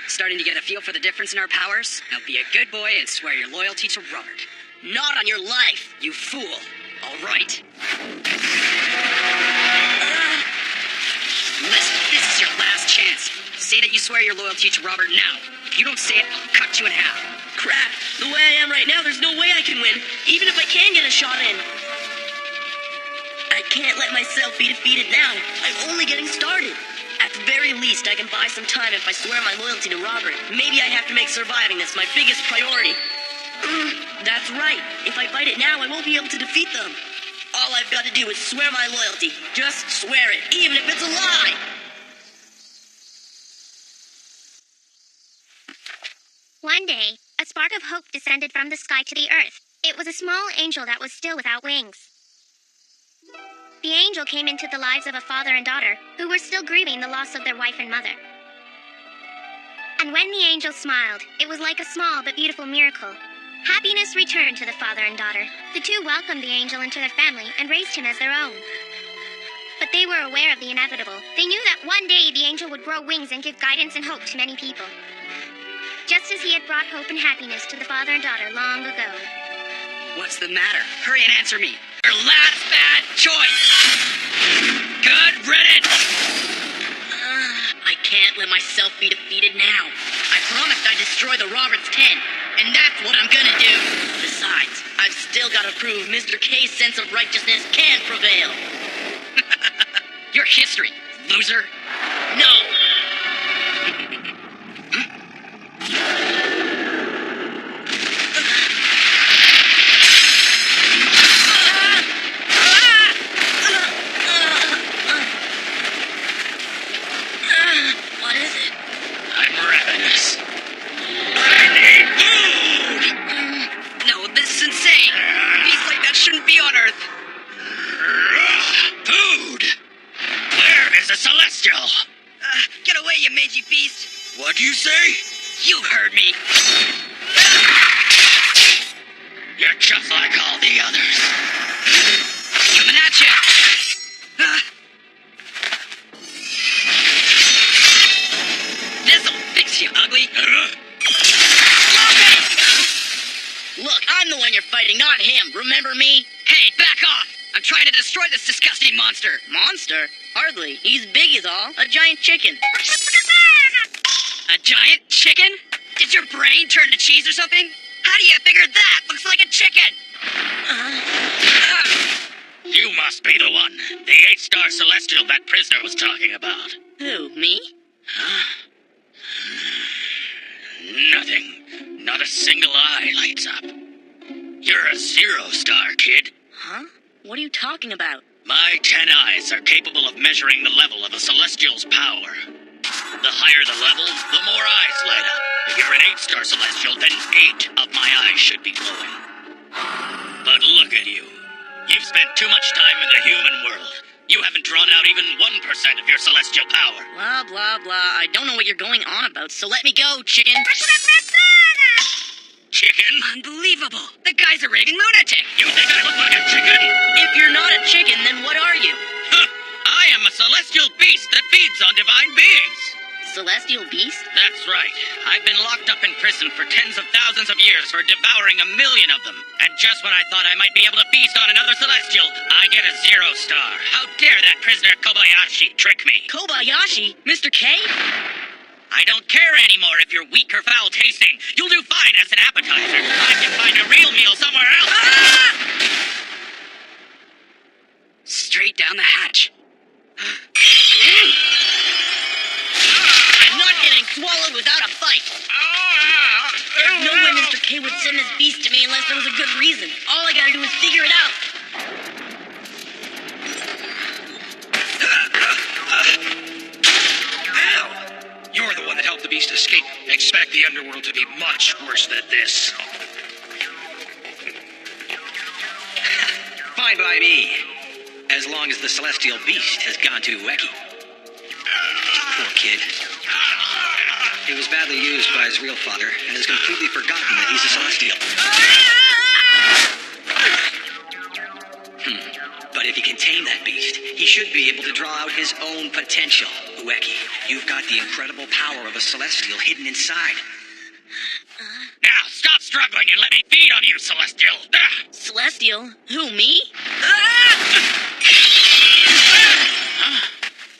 Starting to get a feel for the difference in our powers? Now be a good boy and swear your loyalty to Robert. Not on your life. You fool. All right. Listen, this is your last chance. Say that you swear your loyalty to Robert now. If you don't say it, I'll cut you in half. Crap. The way I am right now, there's no way I can win, even if I can get a shot in. I can't let myself be defeated now. I'm only getting started. At the very least, I can buy some time if I swear my loyalty to Robert. Maybe I have to make surviving this my biggest priority. That's right. If I fight it now, I won't be able to defeat them. All I've got to do is swear my loyalty. Just swear it, even if it's a lie. One day, a spark of hope descended from the sky to the earth. It was a small angel that was still without wings. The angel came into the lives of a father and daughter who were still grieving the loss of their wife and mother. And when the angel smiled, it was like a small but beautiful miracle. Happiness returned to the father and daughter. The two welcomed the angel into their family and raised him as their own. But they were aware of the inevitable. They knew that one day the angel would grow wings and give guidance and hope to many people. Just as he had brought hope and happiness to the father and daughter long ago. What's the matter? Hurry and answer me. Your last bad choice! myself be defeated now. I promised I'd destroy the Roberts 10, and that's what I'm gonna do. Besides, I've still gotta prove Mr. K's sense of righteousness can prevail. Your history, loser. No! What is it? I'm ravenous. No, this is insane. Beasts like that shouldn't be on Earth. Food! Where is a Celestial? Get away, you mangy beast. What'd you say? You heard me. You're just like all the others. Coming at you. This'll fix you, ugly. Look, I'm the one you're fighting, not him. Remember me? Hey, back off. I'm trying to destroy this disgusting monster. Monster? Hardly. He's big as all. A giant chicken. A giant chicken? Did your brain turn to cheese or something? How do you figure that looks like a chicken? You must be the one. The 8-star Celestial that prisoner was talking about. Who, me? Nothing. Not a single eye lights up. You're a 0-star, kid. Huh? What are you talking about? My 10 eyes are capable of measuring the level of a Celestial's power. The higher the level, the more eyes light up. If you're an 8-star Celestial, then 8 of my eyes should be glowing. But look at you. You've spent too much time in the human world. You haven't drawn out even 1% of your celestial power. Blah, blah, blah. I don't know what you're going on about, so let me go, chicken. Chicken? Unbelievable. The guy's a raving lunatic. You think I look like a chicken? If you're not a chicken, then what are you? I am a celestial beast that feeds on divine beings. Celestial beast? That's right. I've been locked up in prison for tens of thousands of years for devouring 1 million of them. And just when I thought I might be able to feast on another Celestial, I get a 0-star. How dare that prisoner Kobayashi trick me? Kobayashi? Mr. K? I don't care anymore if you're weak or foul-tasting. You'll do fine as an appetizer. I can find a real meal somewhere else. Straight down the hatch. I'm not getting swallowed without a fight. There's no way Mr. K would send this beast to me unless there was a good reason. All I gotta do is figure it out. Ow! You're the one that helped the beast escape. Expect the underworld to be much worse than this. Fine by me. As long as the celestial beast has gone to Ueki. Poor kid. He was badly used by his real father and has completely forgotten that he's a celestial. But if he can tame that beast, he should be able to draw out his own potential. Ueki, you've got the incredible power of a celestial hidden inside. Now, stop struggling and let me feed on you, Celestial. Celestial? Who, me?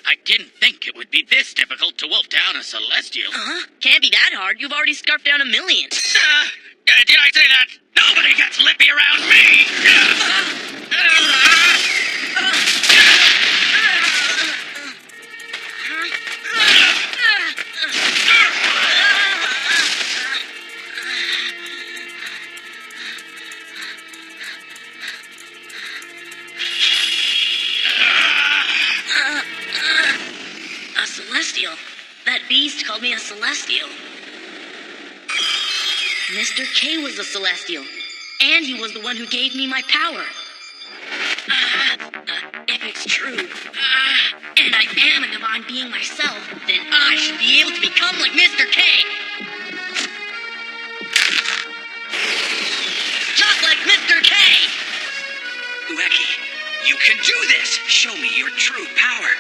I didn't think it would be this difficult to wolf down a Celestial. Can't be that hard. You've already scarfed down 1 million. Did I say that? Nobody gets lippy around me! A Celestial. That beast called me a Celestial. Mr. K was a Celestial. And he was the one who gave me my power. If it's true, and I am a divine being myself, then I should be able to become like Mr. K. Just like Mr. K! Ueki, you can do this! Show me your true power.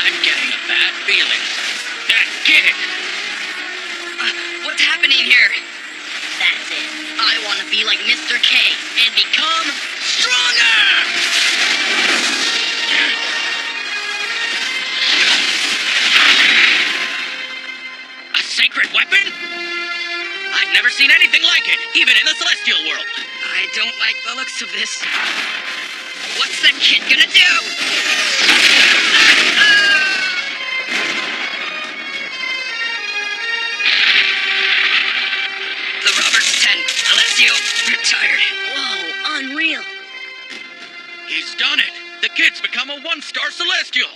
I'm getting a bad feeling. Get it! What's happening here? That's it. I want to be like Mr. K and become stronger! seen anything like it, even in the celestial world. I don't like the looks of this. What's the kid gonna do? The Roberts 10, Alessio, retired. Whoa, unreal. He's done it. The kid's become a one-star celestial.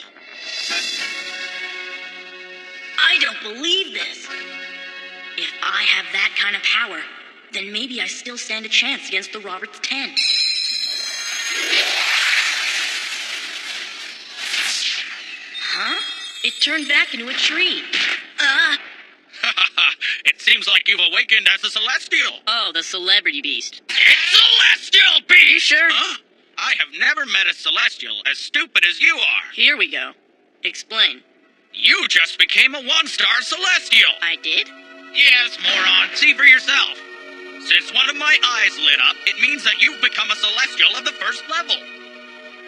I don't believe this. If I have that kind of power, then maybe I still stand a chance against the Roberts 10. Huh? It turned back into a tree. It seems like you've awakened as a celestial. Oh, the celebrity beast. It's celestial beast! You sure? Huh? I have never met a celestial as stupid as you are. Here we go. Explain. You just became a one-star celestial. I did? Yes, moron. See for yourself. Since one of my eyes lit up, it means that you've become a celestial of the first level.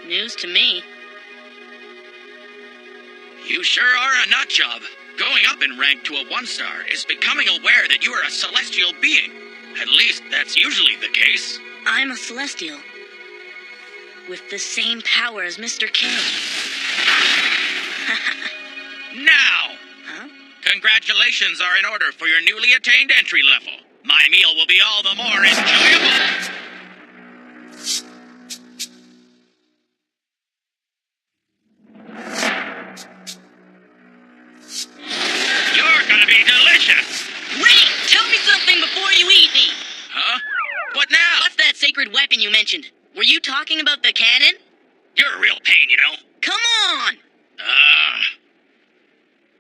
News to me. You sure are a nut job. Going up in rank to a one-star is becoming aware that you are a celestial being. At least that's usually the case. I'm a celestial. With the same power as Mr. King. Now! Huh? Congratulations are in order for your newly attained entry level. My meal will be all the more enjoyable. You're gonna be delicious! Wait! Tell me something before you eat me! Huh? What now? What's that sacred weapon you mentioned? Were you talking about the cannon? You're a real pain, you know. Come on!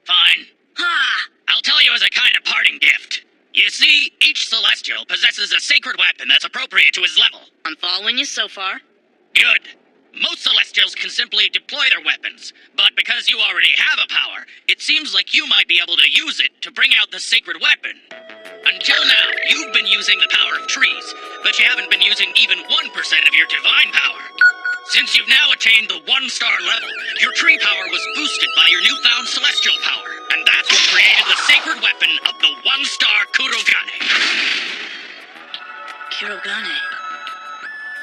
Fine. Ha! I'll tell you as a kind of parting gift. You see, each celestial possesses a sacred weapon that's appropriate to his level. I'm following you so far. Good. Most celestials can simply deploy their weapons, but because you already have a power, it seems like you might be able to use it to bring out the sacred weapon. Until now, you've been using the power of trees, but you haven't been using even 1% of your divine power. Since you've now attained the one-star level, your tree power was boosted by your newfound celestial power, and that's what created the sacred weapon of the one-star Kurogane. Kirogane.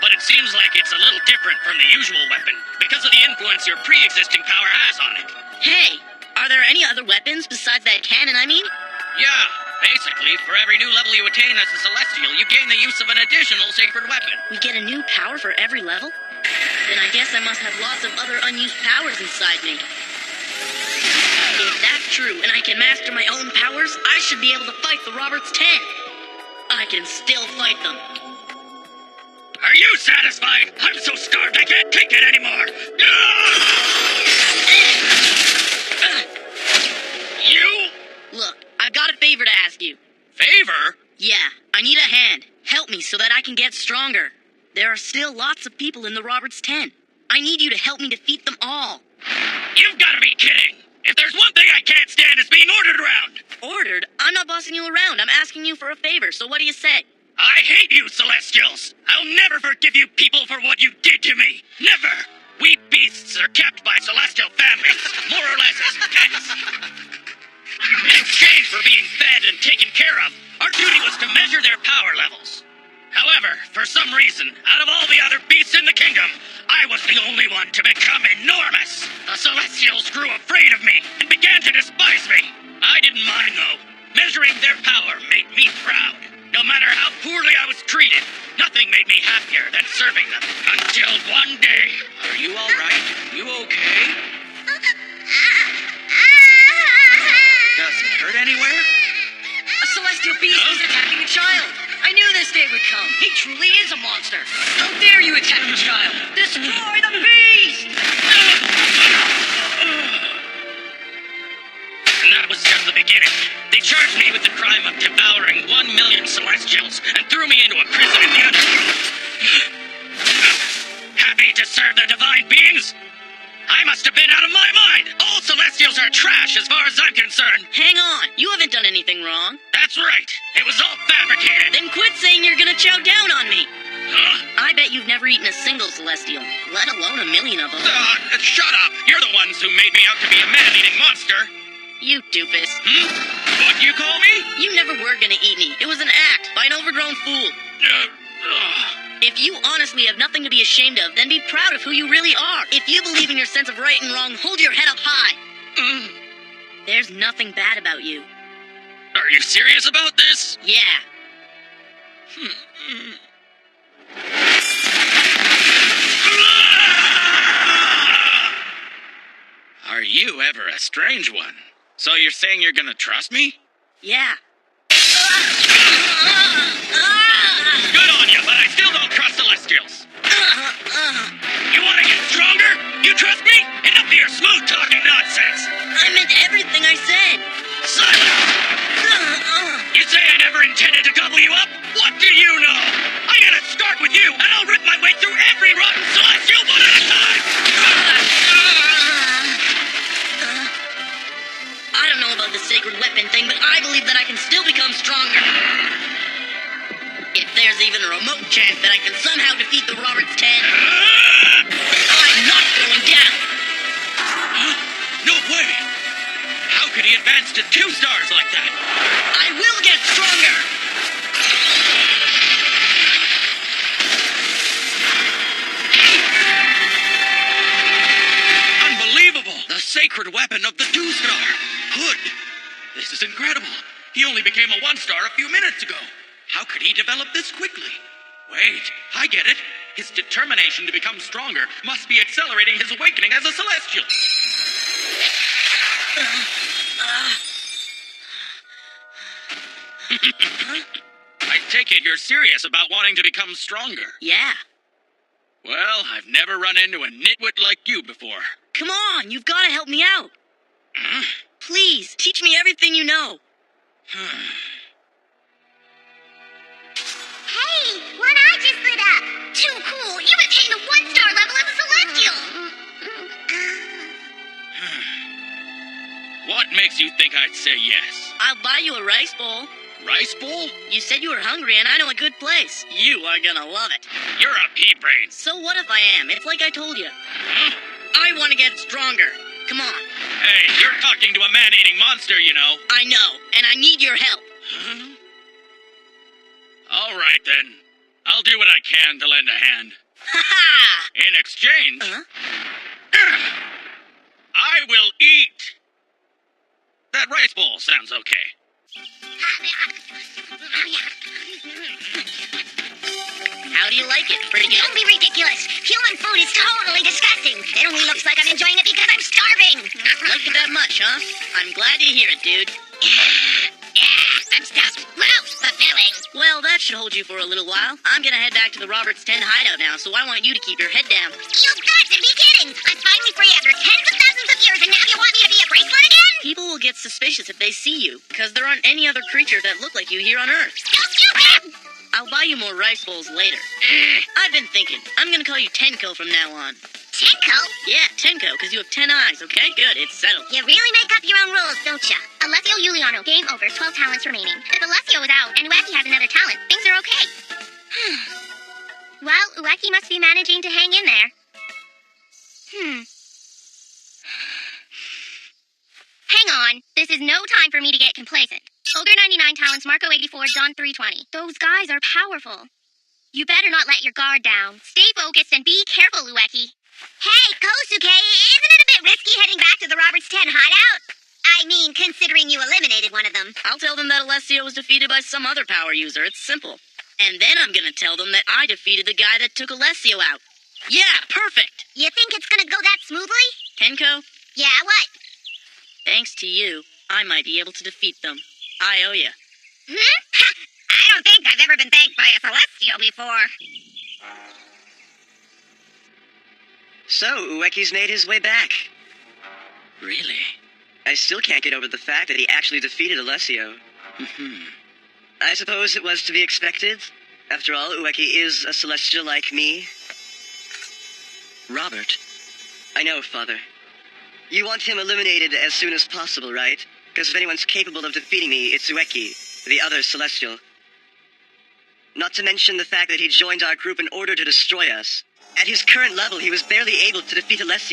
But it seems like it's a little different from the usual weapon, because of the influence your pre-existing power has on it. Hey, are there any other weapons besides that cannon, I mean? Yeah, basically, for every new level you attain as a celestial, you gain the use of an additional sacred weapon. We get a new power for every level? Then I guess I must have lots of other unused powers inside me. If that's true, and I can master my own powers, I should be able to fight the Roberts 10. I can still fight them. Are you satisfied? I'm so starved I can't take it anymore. You? Look, I've got a favor to ask you. Favor? Yeah, I need a hand. Help me so that I can get stronger. There are still lots of people in the Roberts 10. I need you to help me defeat them all. You've got to be kidding. If there's one thing I can't stand, it's being ordered around. Ordered? I'm not bossing you around. I'm asking you for a favor, so what do you say? I hate you, Celestials. I'll never forgive you people for what you did to me. Never. We beasts are kept by Celestial families, more or less as pets. In exchange for being fed and taken care of, our duty was to measure their power levels. However, for some reason, out of all the other beasts in the kingdom, I was the only one to become enormous. The Celestials grew afraid of me and began to despise me. I didn't mind, though. Measuring their power made me proud. No matter how poorly I was treated, nothing made me happier than serving them. Until one day. Are you all right? You okay? Does it hurt anywhere? A celestial beast is attacking a child. I knew this day would come. He truly is a monster. How dare you attack a child? Destroy the beast! And that was just the beginning. They charged me with the crime of devouring 1 million Celestials and threw me into a prison in the underworld. Happy to serve the divine beings? I must have been out of my mind. All Celestials are trash as far as I'm concerned. Hang on. You haven't done anything wrong. That's right. It was all fabricated. Then quit saying you're gonna chow down on me. Huh? I bet you've never eaten a single Celestial, let alone a million of them. Shut up. You're the ones who made me out to be a man-eating monster. You doofus. What do you call me? You never were gonna eat me. It was an act by an overgrown fool. If you honestly have nothing to be ashamed of, then be proud of who you really are. If you believe in your sense of right and wrong, hold your head up high. There's nothing bad about you. Are you serious about this? Yeah. Are you ever a strange one? So you're saying you're gonna trust me? Yeah. Good on you, but I still don't trust Celestials. You wanna get stronger? You trust me? Enough of your smooth-talking nonsense! I meant everything I said. Silence! You say I never intended to gobble you up? What do you know? I'm gonna start with you, and I'll rip my way through every rotten Celestial one at a time! I don't know about the sacred weapon thing, but I believe that I can still become stronger. If there's even a remote chance that I can somehow defeat the Roberts 10, I'm not going down. No way! How could he advance to 2 stars like that? I will get stronger. Unbelievable! The sacred weapon of the 2-star. Hood. This is incredible. He only became a 1-star a few minutes ago. How could he develop this quickly? Wait, I get it. His determination to become stronger must be accelerating his awakening as a Celestial. I take it you're serious about wanting to become stronger. Yeah. Well, I've never run into a nitwit like you before. Come on, you've got to help me out. Please, teach me everything you know. Hey, one eye just lit up. Too cool. You attain the 1-star level as a Celestial. What makes you think I'd say yes? I'll buy you a rice bowl. Rice bowl? You said you were hungry, and I know a good place. You are gonna love it. You're a pea-brain. So what if I am? It's like I told you. I want to get stronger. Come on. Hey, you're talking to a man-eating monster, you know. I know, and I need your help. All right, then. I'll do what I can to lend a hand. Ha-ha! In exchange, I will eat. That rice bowl sounds okay. How do you like it? Pretty good? Don't be ridiculous. Human food is totally disgusting. It only looks like I'm enjoying it because I'm starving. Like it that much, huh? I'm glad to hear it, dude. Yeah, I'm stuffed. Gross, but filling. Well, that should hold you for a little while. I'm gonna head back to the Roberts 10 hideout now, so I want you to keep your head down. You've got to be kidding. I'm finally free after tens of thousands of years, and now you want me to be a bracelet again? People will get suspicious if they see you, because there aren't any other creatures that look like you here on Earth. So stupid! I'll buy you more rice bowls later. I've been thinking. I'm gonna call you Tenko from now on. Tenko? Yeah, Tenko, because you have 10 eyes, okay? Good, it's settled. You really make up your own rules, don't ya? Alessio Juliano, game over, 12 talents remaining. If Alessio is out and Ueki has another talent, things are okay. Well, Ueki must be managing to hang in there. Hang on. This is no time for me to get complacent. Ogre 99 talents, Marco 84, Don 320. Those guys are powerful. You better not let your guard down. Stay focused and be careful, Ueki. Hey, Kosuke, isn't it a bit risky heading back to the Roberts 10 hideout? I mean, considering you eliminated one of them. I'll tell them that Alessio was defeated by some other power user. It's simple. And then I'm gonna tell them that I defeated the guy that took Alessio out. Yeah, perfect! You think it's gonna go that smoothly? Tenko, Yeah, what? thanks to you, I might be able to defeat them. I owe you. Ha! I don't think I've ever been thanked by a Celestial before. So, Ueki's made his way back. Really? I still can't get over the fact that he actually defeated Alessio. I suppose it was to be expected. After all, Ueki is a Celestial like me. Robert, I know, Father. You want him eliminated as soon as possible, right? Because if anyone's capable of defeating me, it's Ueki, the other Celestial. Not to mention the fact that he joined our group in order to destroy us. At his current level, he was barely able to defeat Alessio.